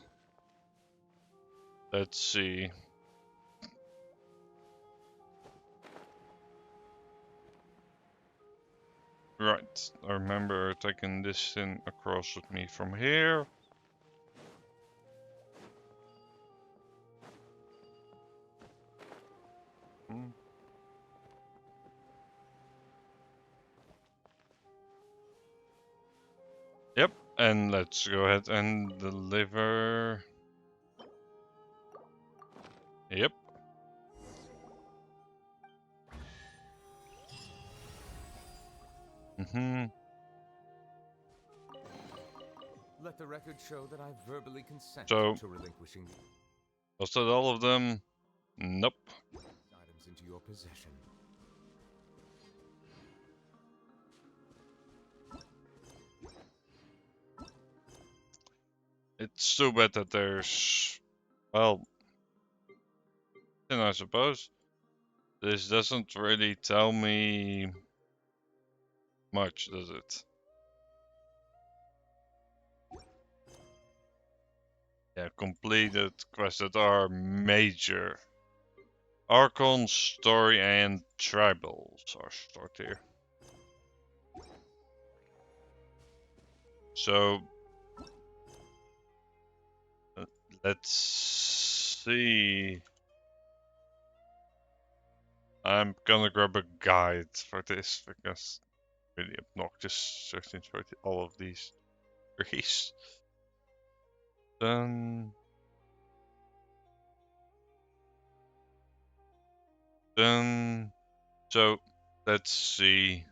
Let's see. Right, I remember taking this thing across with me from here. Yep, and let's go ahead and deliver. Yep. Mm-hmm. Let the record show that I verbally consent So, to relinquishing was that all of them? Nope. items into your possession. It's too bad that there's, well, then I suppose this doesn't really tell me much, does it? Yeah, completed quests that are major. Archon, story, and tribals are stored here. So, let's see. I'm gonna grab a guide for this because it's really obnoxious searching for all of these trees. Done. Done. So, let's see.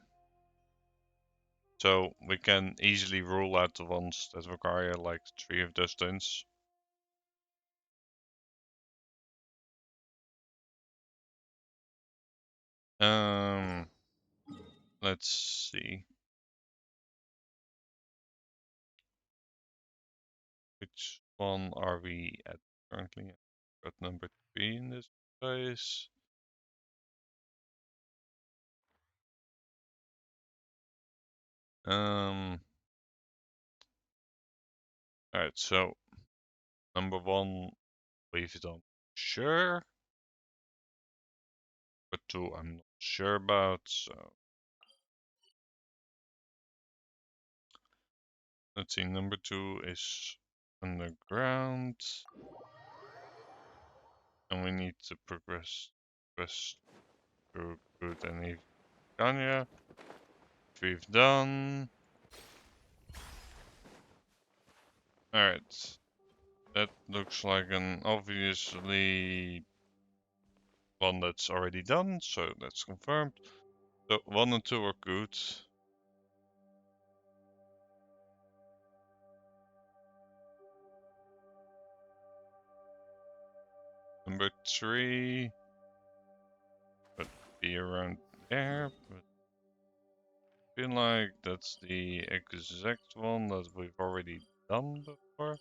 So, we can easily rule out the ones that require like 3 of those things. Let's see. Which one are we at currently? At number 3 in this place. Alright, so number 1 we've done sure. But 2 I'm not sure about, so let's see, number 2 is underground. And we need to progress through Good and Ganya. Which we've done. Alright. That looks like an obviously one that's already done, so that's confirmed. So 1 and 2 are good. Number 3 would be around there, but I feel like that's the exact one that we've already done before.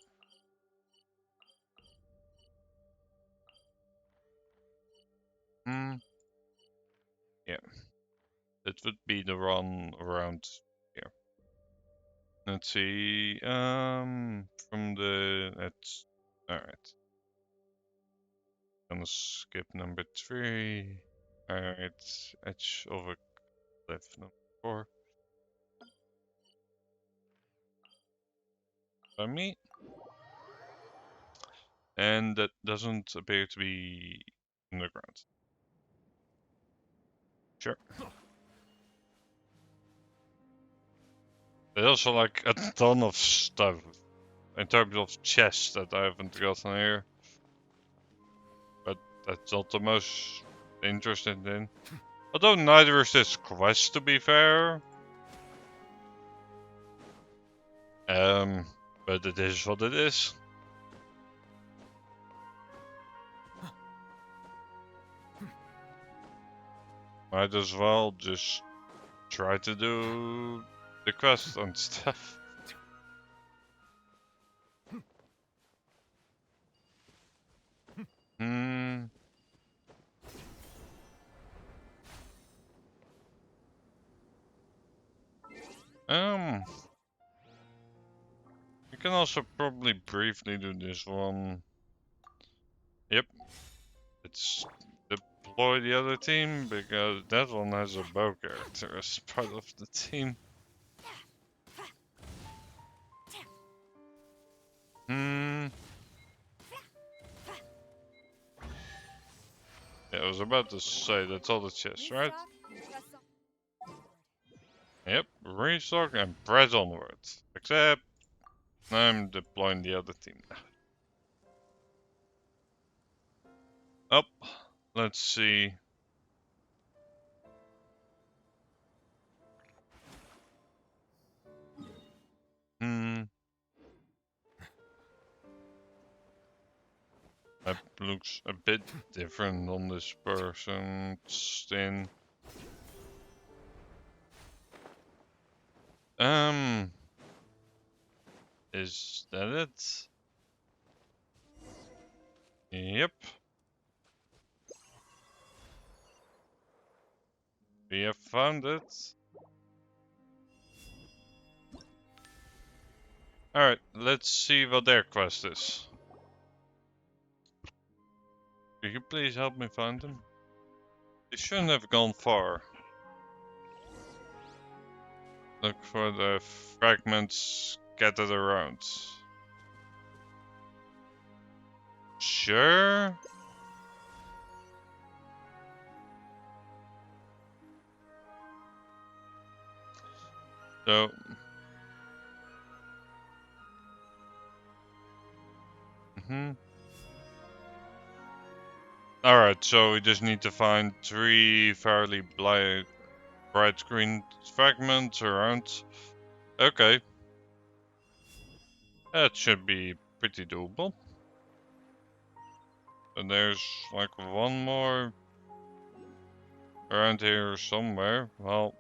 Hmm. Yeah. It would be the run around here. Let's see. From the let's. All right. Gonna skip number 3. All right. Edge of a cliff number 4. By me. And that doesn't appear to be underground. Sure. There's also like a ton of stuff in terms of chests that I haven't gotten here. But that's not the most interested in. Although neither is this quest, to be fair. But it is what it is. Might as well just try to do the quest and stuff. Hmm. We can also probably briefly do this one. Yep. It's deploy the other team because that one has a bow character as part of the team. Hmm. Yeah, I was about to say that's all the chests, right? Yep, restock and press onward. Except I'm deploying the other team now. Up. Let's see. That looks a bit different on this person's skin. Is that it? Yep. We have found it. Alright, let's see what their quest is. Could you please help me find them? They shouldn't have gone far. Look for the fragments scattered around. Sure. So Alright, so we just need to find 3 fairly bright green fragments around. Okay. That should be pretty doable. And there's like one more around here somewhere. Well,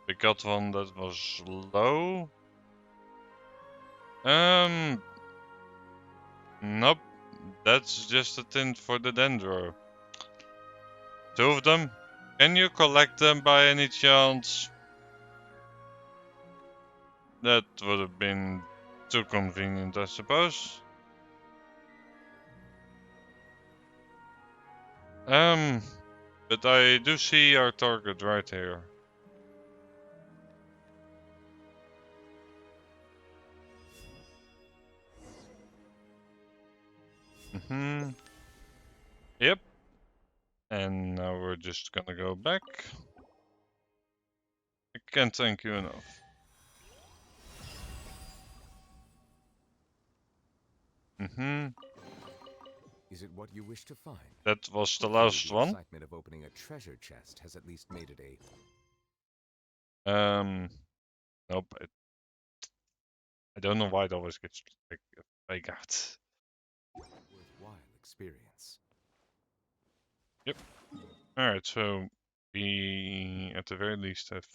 we got one that was low. Nope. That's just a tint for the Dendro. 2 of them. Can you collect them by any chance? That would have been too convenient, I suppose. But I do see our target right here. Yep. And now we're just gonna go back. I can't thank you enough. Is it what you wish to find? That was the Hopefully last one. Excitement of opening a treasure chest has at least made it a. Nope. I don't know why it always gets like fake out. Worthwhile experience. Yep. Alright, so we at the very least have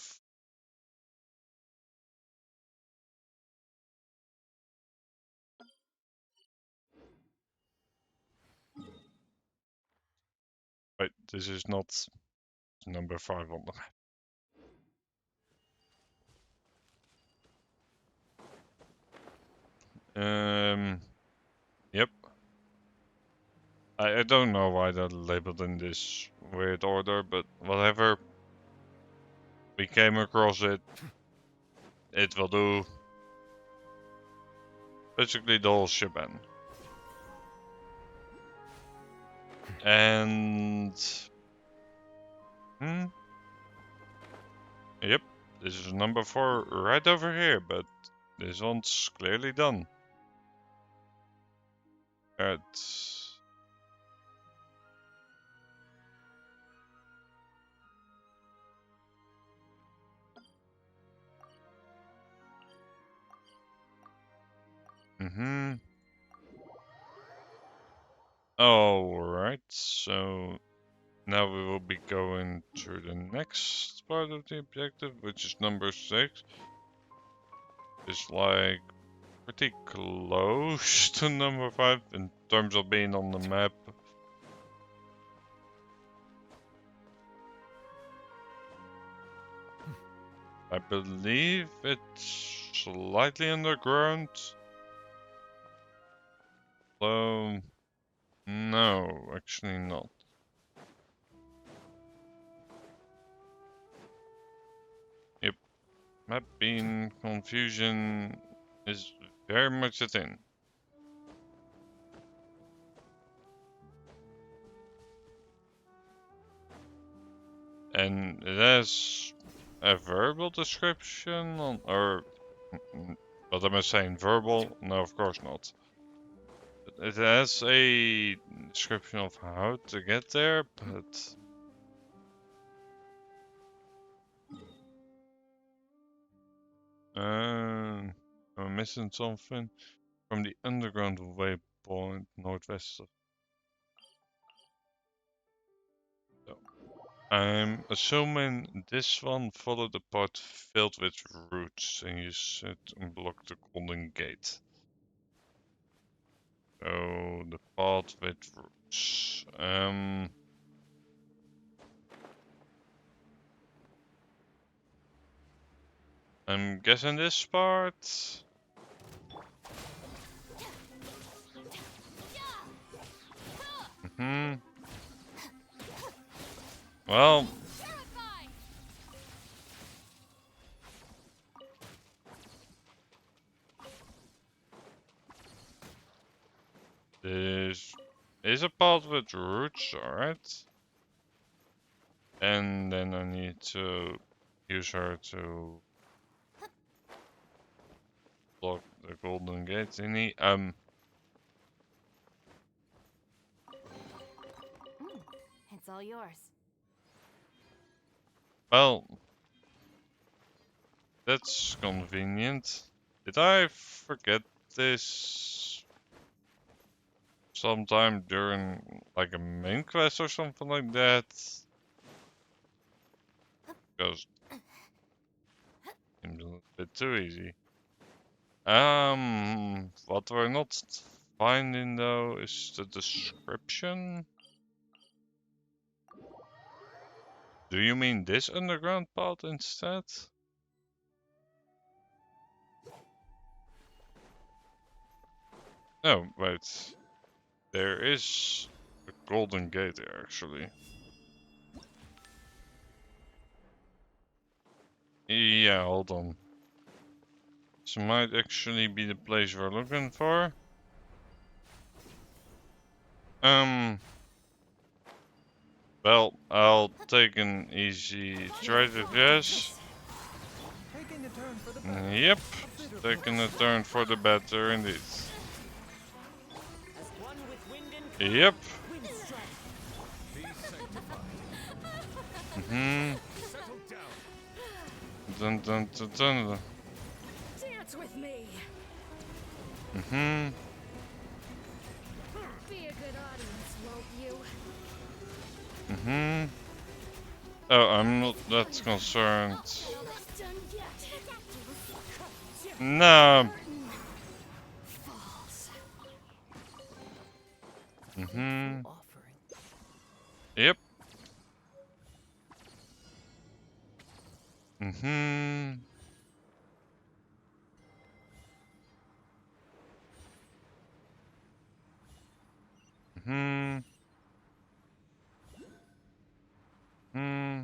this is not number 5 on the map. Yep. I don't know why they're labeled in this weird order, but whatever. We came across it. It will do. Basically the whole shebang. And... Yep, this is number 4 right over here, but this one's clearly done. Right. Alright, so now we will be going to the next part of the objective, which is number 6. It's like pretty close to number 5 in terms of being on the map. I believe it's slightly underground. So, no, actually not. Yep, map being confusion is very much a thing. And it has a verbal description on, or what am I saying? Verbal? No, of course not. It has a description of how to get there, but I'm missing something from the underground waypoint northwest of. So, I'm assuming this one followed the part filled with roots, and you should unblock the golden gate. So the path with roots. I'm guessing this part. Well. This is a path with roots, alright. And then I need to use her to block the golden gate thingy. It's all yours. Well, that's convenient. Did I forget this sometime during like a main quest or something like that? Because it's a little bit too easy. What we're not finding though is the description. Do you mean this underground path instead? No, wait. There is a golden gate there actually. Yeah, hold on. This might actually be the place we're looking for. Well, I'll take an easy try to guess. Yep, taking a turn for the better indeed. Yep. Dun dun dun dun. Dance with me. Be a good audience, won't you? Oh, I'm not that concerned. No. Yep. Mm-hmm. Hmm.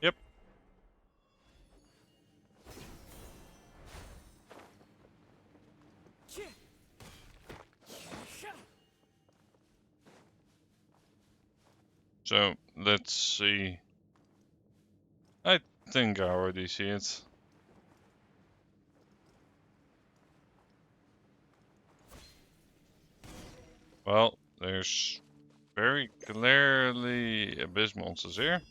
Yep. So let's see. I think I already see it. Well, there's very clearly abyss monsters here.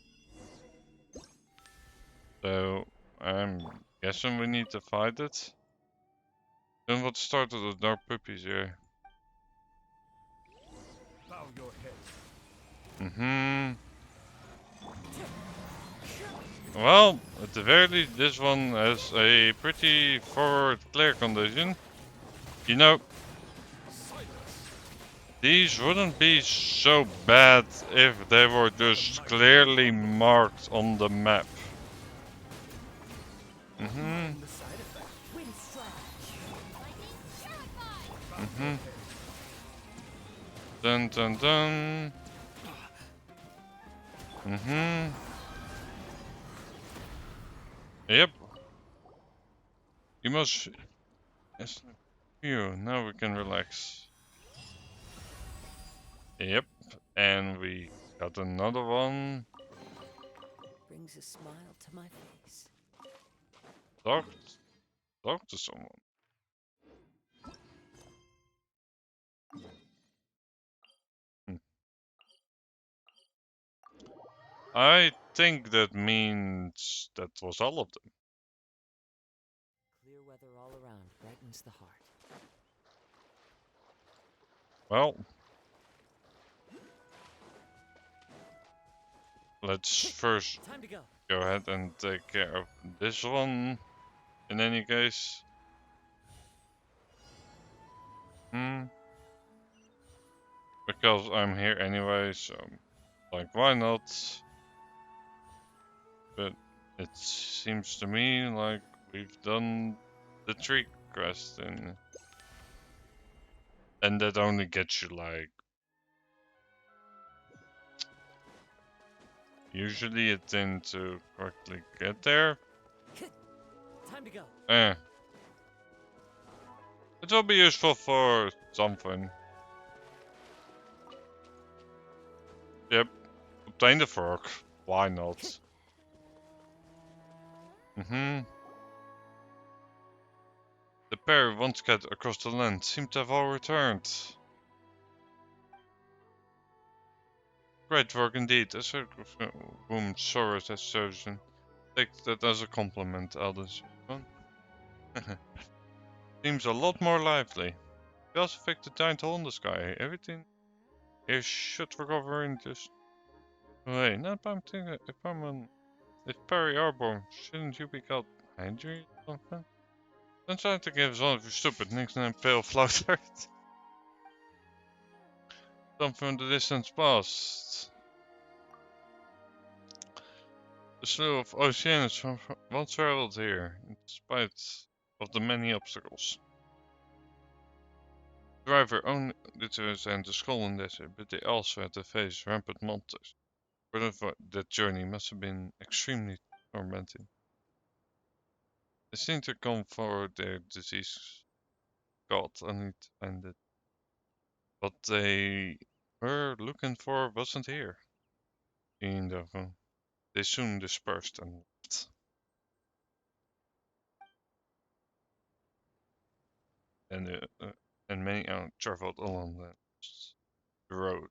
So I'm guessing we need to fight it. Then what started the dark puppies here? Bow your head. Mm-hmm. Well, at the very least, this one has a pretty forward clear condition. You know, these wouldn't be so bad if they were just clearly marked on the map. Mm-hmm. Mm-hmm. Dun dun dun. Mm-hmm. Yep. You must... Yes. Phew, now we can relax. Yep. And we got another one. Brings a smile to my face. Talk to someone. I think that means that was all of them. Clear weather all around brightens the heart. Well, let's first Time to go. go ahead and take care of this one. In any case. Because I'm here anyway, so like why not? But it seems to me like we've done the tree quest and that only gets you like usually a 10 to correctly get there. Time to go. It will be useful for something. Yep. Obtain the fork. Why not? The pair who once got across the land seem to have all returned. Great work indeed, as whom Soros has chosen. Take that as a compliment, Aldous. Seems a lot more lively. We also fixed the giant hole in the sky. Everything here should recover in just... Wait, not I'm thinking if Perry Arbor, shouldn't you be called Andrew or something? Don't try to give us one of your stupid nickname Pale Floater. Some from the distant past. The slew of Oceanus once traveled here, in spite of the many obstacles. The driver only to ascend the Skull Desert, but they also had to face rampant monsters. For that journey must have been extremely tormenting. They seemed to come for their disease god only to find it. What they were looking for wasn't here. And they soon dispersed and left. And many traveled along the road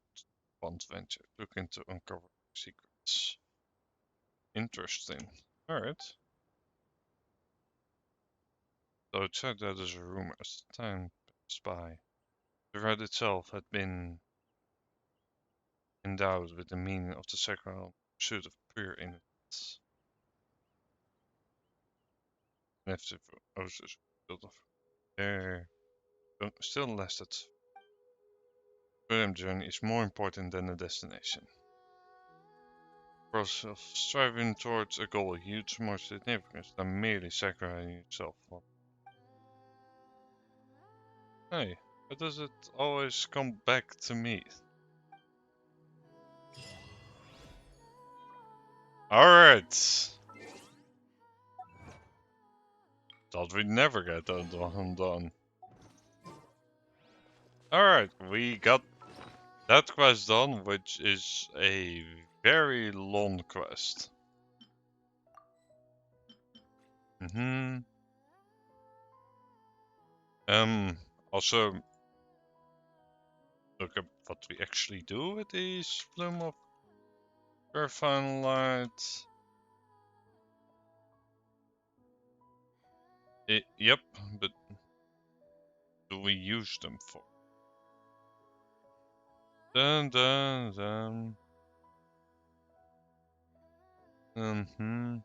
once venture, looking to uncover secrets. Interesting. Alright. So it said that as a rumor as time passed by. The road itself had been endowed with the meaning of the sacred pursuit of pure innocence. And if the oasis built of there still lasted, Pilgrim journey is more important than the destination. Process of striving towards a goal huge more significance than merely sacrificing yourself for. Hey, why does it always come back to me? Alright. Thought we'd never get that done. Alright, we got that quest done, which is a very long quest. Also, look at what we actually do with these Plume of Purifying Light. Yep, but do we use them for? Dun dun dun.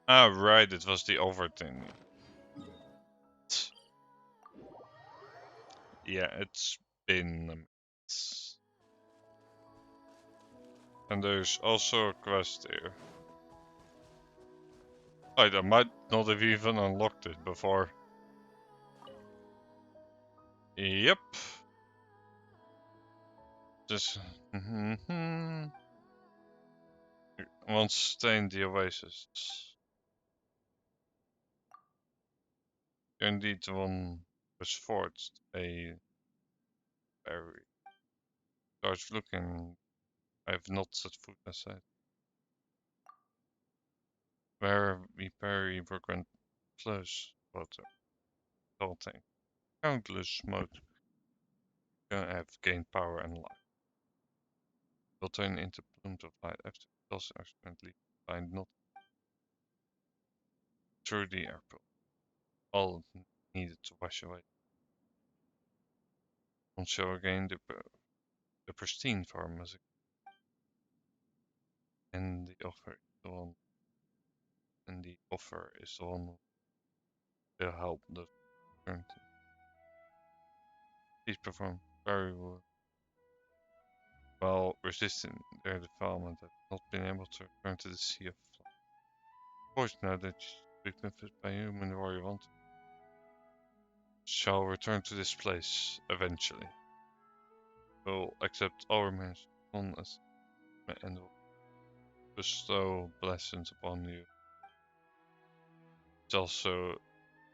Ah, right, it was the over thing. Yeah, it's been a minute. And there's also a quest here. I might not have even unlocked it before. Yep. Just once stay in the oasis. Indeed, the one was forged a berry. Starts looking. I have not set foot aside. Where we bury Brooklyn close water. Salting. Countless mode. Gonna have gained power and light. Will turn into plumes of light after it does accidentally find not through the airport. All needed to wash away. Won't show again the pristine form as and the offer is the one to help the turn to. These perform very well resisting their defilement have not been able to return to the Sea of Flight. Of course, now that we've been fit by human warrior want shall return to this place eventually. Will accept all remains on us and will bestow blessings upon you. It's also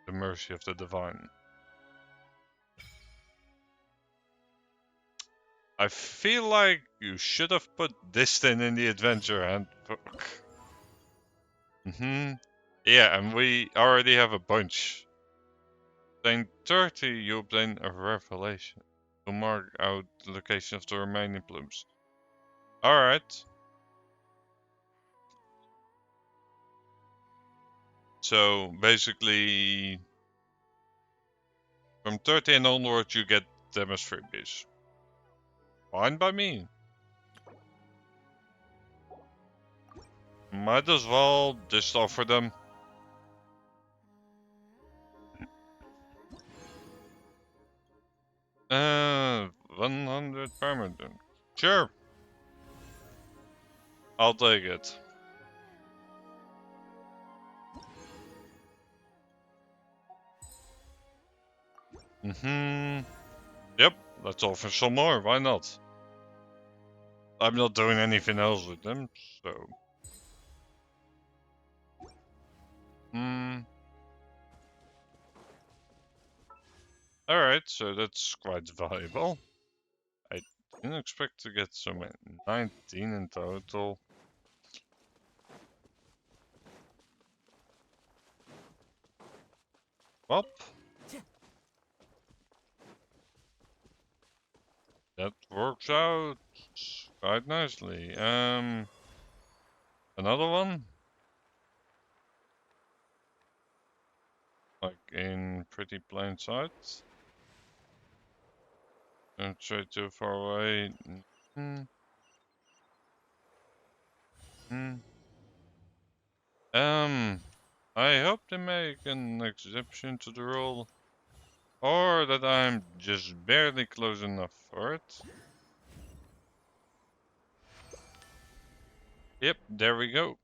the mercy of the divine. I feel like you should have put this thing in the adventure handbook. Yeah, and we already have a bunch. Obtain 30, you obtain a revelation. To mark out the location of the remaining plumes. Alright. So basically, from 30 and onwards, you get them as freebies. Fine by me. Might as well just offer them. Uh, 100 permanent. Sure. I'll take it. Yep, let's offer some more, why not? I'm not doing anything else with them, so... Alright, so that's quite valuable. I didn't expect to get so many. 19 in total. Well, that works out quite nicely. Another one? Like in pretty plain sight. Don't try too far away. I hope they make an exception to the rule. Or that I'm just barely close enough for it. Yep, there we go.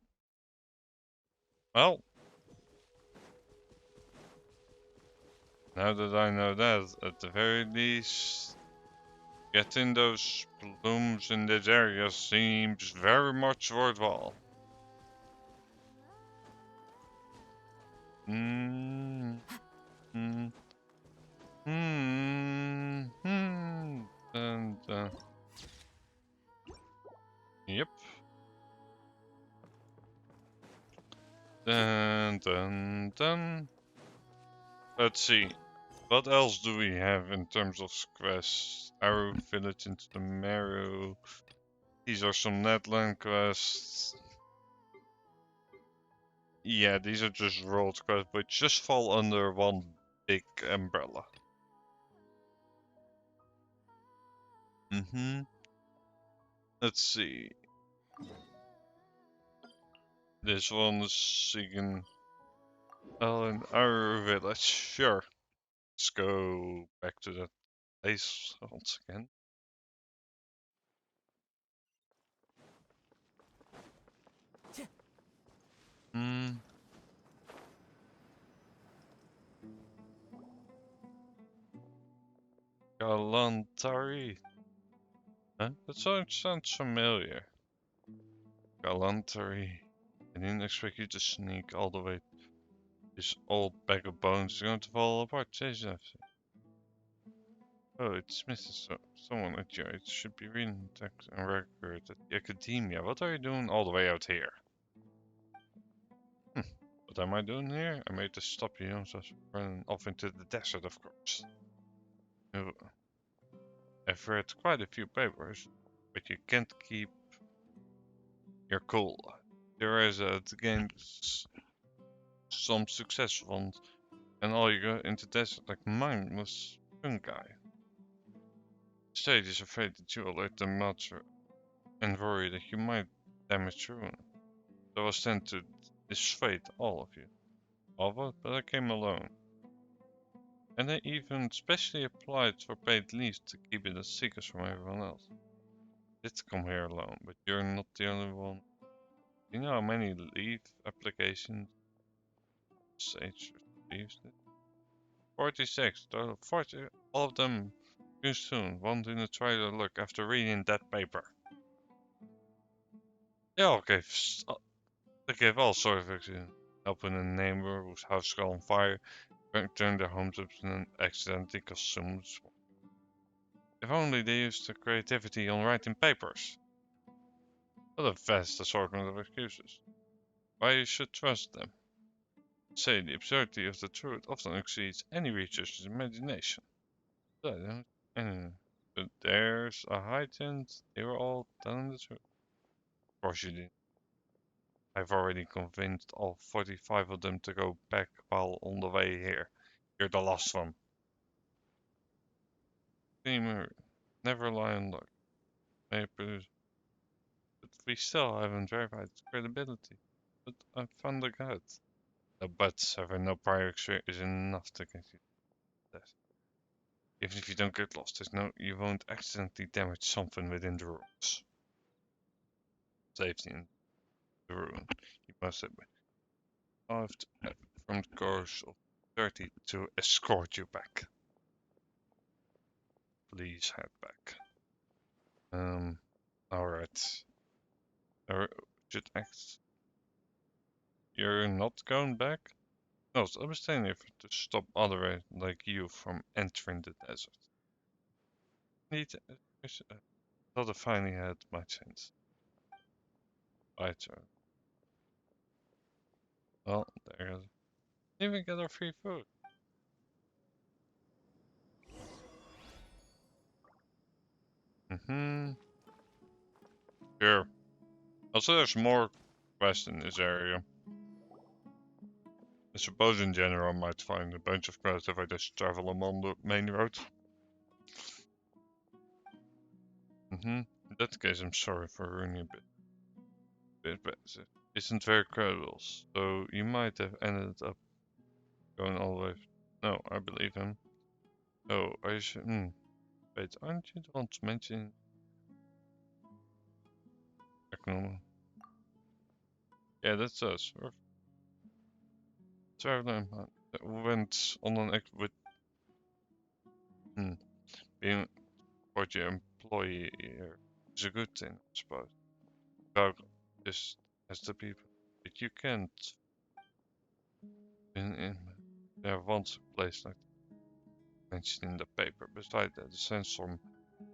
Well. Now that I know that, at the very least, getting those blooms in this area seems very much worthwhile. Hmm. Hmm. Hmm. Hmm. And yep. Dun. Let's see. What else do we have in terms of quests? Arrow Village into the Marrow. These are some Netland quests. Yeah, these are just road quests, but just fall under one big umbrella. Let's see. This one is seeking in Arrow Village. Sure. Let's go back to that place once again. Galantari. Huh? That sounds familiar. Galantari. I didn't expect you to sneak all the way. This old bag of bones is going to fall apart. Jason. Oh, it's Mr. Someone at your age should be reading text and record at the academia. What are you doing all the way out here? What am I doing here? I made to stop you so running off into the desert, of course. Oh, I've read quite a few papers, but you can't keep your cool. There is gains some success ones, and all you go into desert like mine was fungi. State is afraid that you will let them mature and worry that you might damage ruin. So I was sent to dissuade all of you. Of it, but I came alone. And I even specially applied for paid leave to keep it a secret from everyone else. I did come here alone, but you're not the only one. Do you know how many leave applications Sage received? 46, 40, all of them too soon, wanting to try to look after reading that paper. They gave all sorts of accidents, helping a neighbor whose house got on fire, turned their homes up and accidentally consumed. If only they used their creativity on writing papers. What a vast assortment of excuses. Why you should trust them. Say the absurdity of the truth often exceeds any researcher's imagination. But there's a high chance they were all telling the truth. Of course you did. I've already convinced all 45 of them to go back while on the way here. You're the last one. Dreamer, never lie on luck. May produce. But we still haven't verified its credibility. But I found the guide. The buts having no prior experience is enough to get you death. Even if you don't get lost, you won't accidentally damage something within the ruins. Safety in the ruin. You must have moved from the course of 30 to escort you back. Please head back. Alright. Should act. You're not going back? No, I was staying here to stop others like you from entering the desert. Thought I finally had my chance. My turn. Well, there it is. Even get our free food. Sure. Also, there's more quests in this area. I suppose in general I might find a bunch of quests if I just travel along the main road. In that case, I'm sorry for ruining a bit, but it isn't very credible, so you might have ended up going all the way. No, I believe him. Oh, I should. Wait, aren't you the one to mention? Yeah, that's us. We're traveling. Went on an act with being what your employee here is a good thing, I suppose. About just as the people, but you can't. There once a place like mentioned in the paper. Besides that, the sandstorm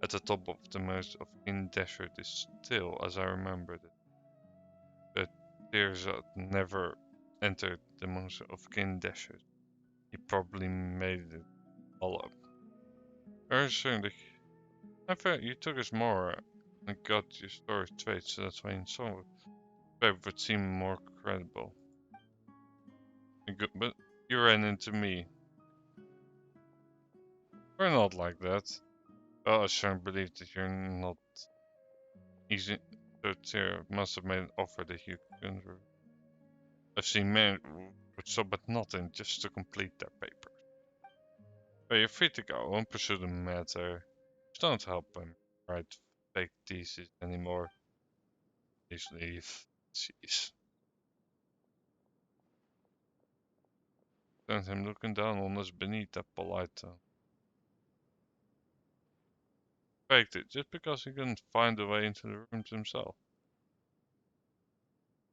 at the top of the mouth of King Desert is still, as I remembered it. But Tearsat never entered the mouth of King Desert. He probably made it all up. Very soon, I felt you took us more and got your story straight, so that's why in some of it would seem more credible. But you ran into me. We're not like that. Well, I certainly believe that you're not easy. So must have made an offer that you couldn't. I've seen men would stop at nothing just to complete their paper. But you're free to go and pursue the matter. Just don't help him write fake theses anymore. Please leave. Jeez. And him looking down on us beneath that polite tone. Faked it just because he couldn't find the way into the rooms himself.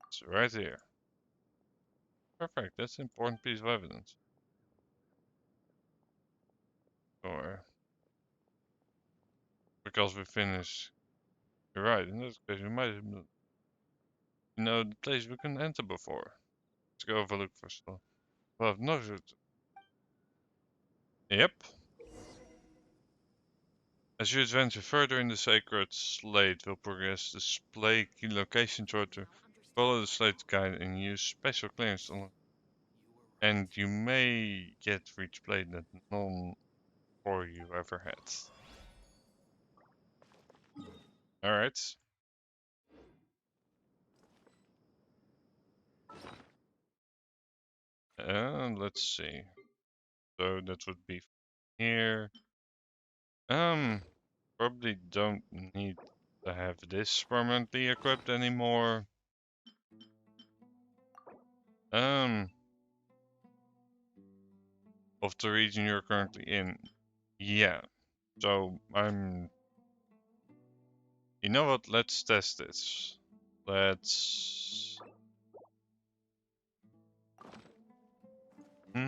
It's right here. Perfect, that's an important piece of evidence. Or because we finished. You're right, in this case we might have the place we couldn't enter before. Let's go have a look for stuff. Well, I've noticed. Yep. As you adventure further in the sacred slate, will progress display key location to follow the slate guide and use special clearance on, and you may get reach plate that none before you ever had. Alright. Let's see. So that would be here. Probably don't need to have this permanently equipped anymore. Of the region you're currently in. Yeah. So you know what? Let's test this. Let's Do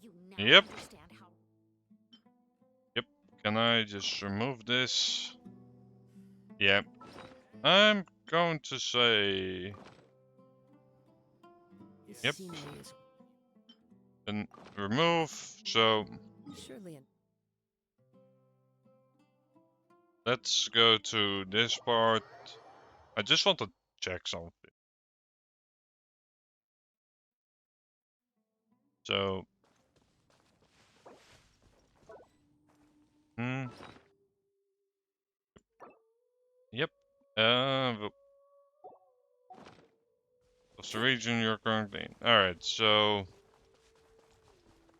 you now Yep. understand how Yep. Can I just remove this? Yep. I'm going to say yep. And remove. So surely let's go to this part. I just want to check something. So Yep. What's the region you're currently in? Alright, so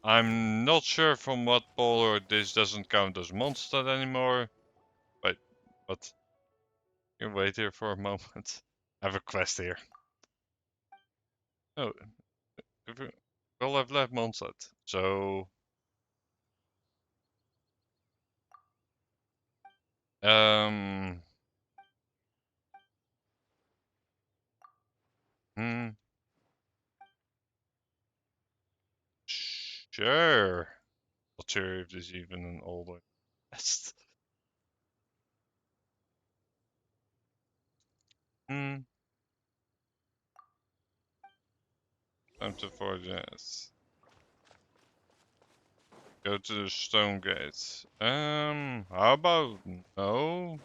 I'm not sure from what polar this doesn't count as Mondstadt anymore. But you wait here for a moment. I have a quest here. Oh, well, I've left Mondstadt, so sure. Not sure if there's even an older quest. Time to forge this. Go to the stone gate. How about no?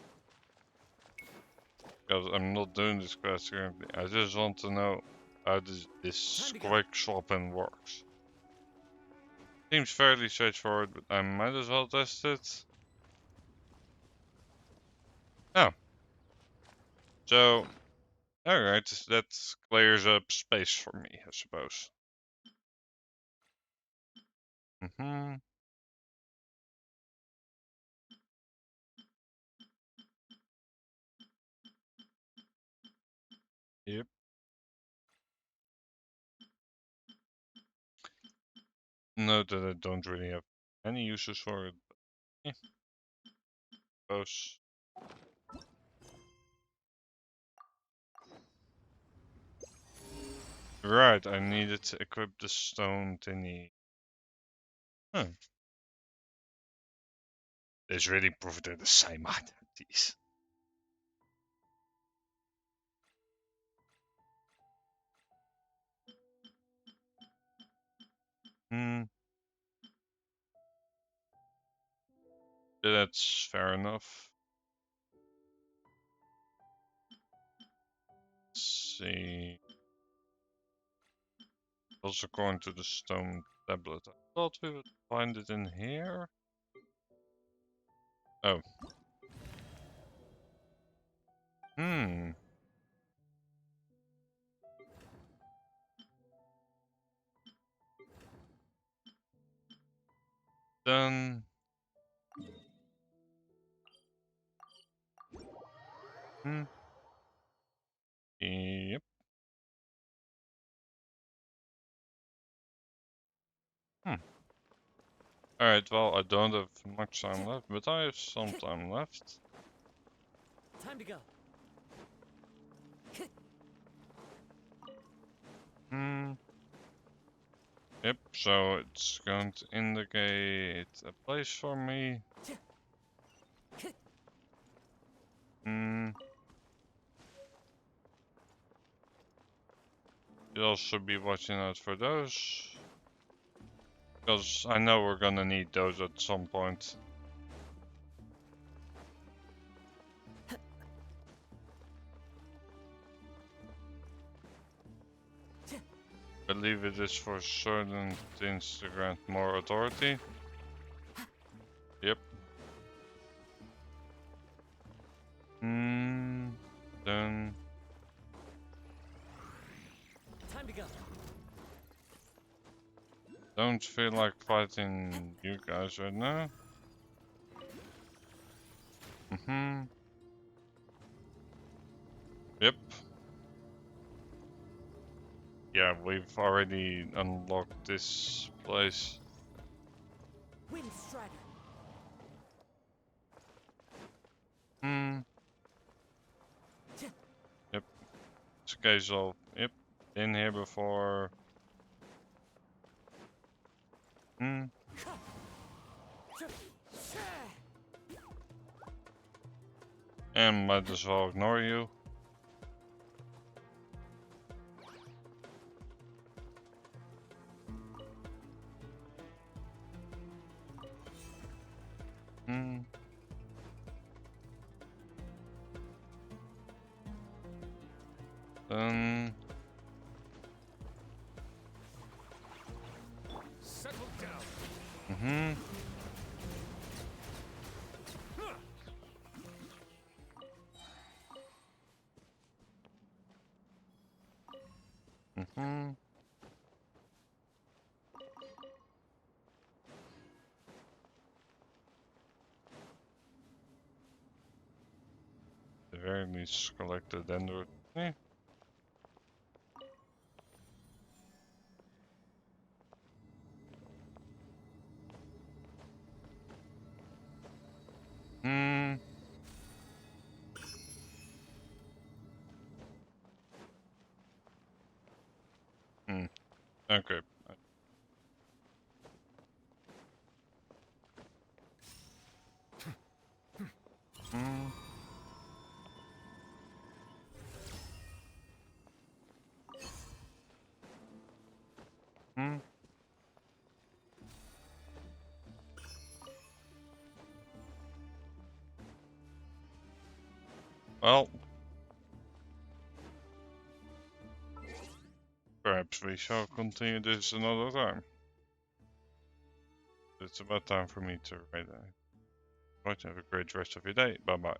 Because I'm not doing this quest currently. I just want to know how this quick swapping works. Seems fairly straightforward, but I might as well test it. Oh. So, alright, that clears up space for me, I suppose. Yep. note that I don't really have any uses for it. But, yeah. Suppose. Right, I needed to equip the stone thingy. Huh. It's really proved they're the same identities. Hmm. Yeah, that's fair enough. Let's see. Also according to the stone tablet. I thought we would find it in here. Oh. Hmm. Then. Hmm. Yep. Hmm. Alright, well, I don't have much time left, but I have some time left. Time to go. Hmm. Yep, so it's going to indicate a place for me. Hmm. You also be watching out for those. Because I know we're gonna need those at some point. I believe it is for certain things to grant more authority. Yep. Then. Time to go. Don't feel like fighting you guys right now. Yep. Yeah, we've already unlocked this place. Wind Strider. Yep. It's a case of, yep, been here before. And might as well ignore you. Then. Settle down. The very least collect the dendro. Okay. Well, perhaps we shall continue this another time. It's about time for me to write. Have a great rest of your day. Bye bye.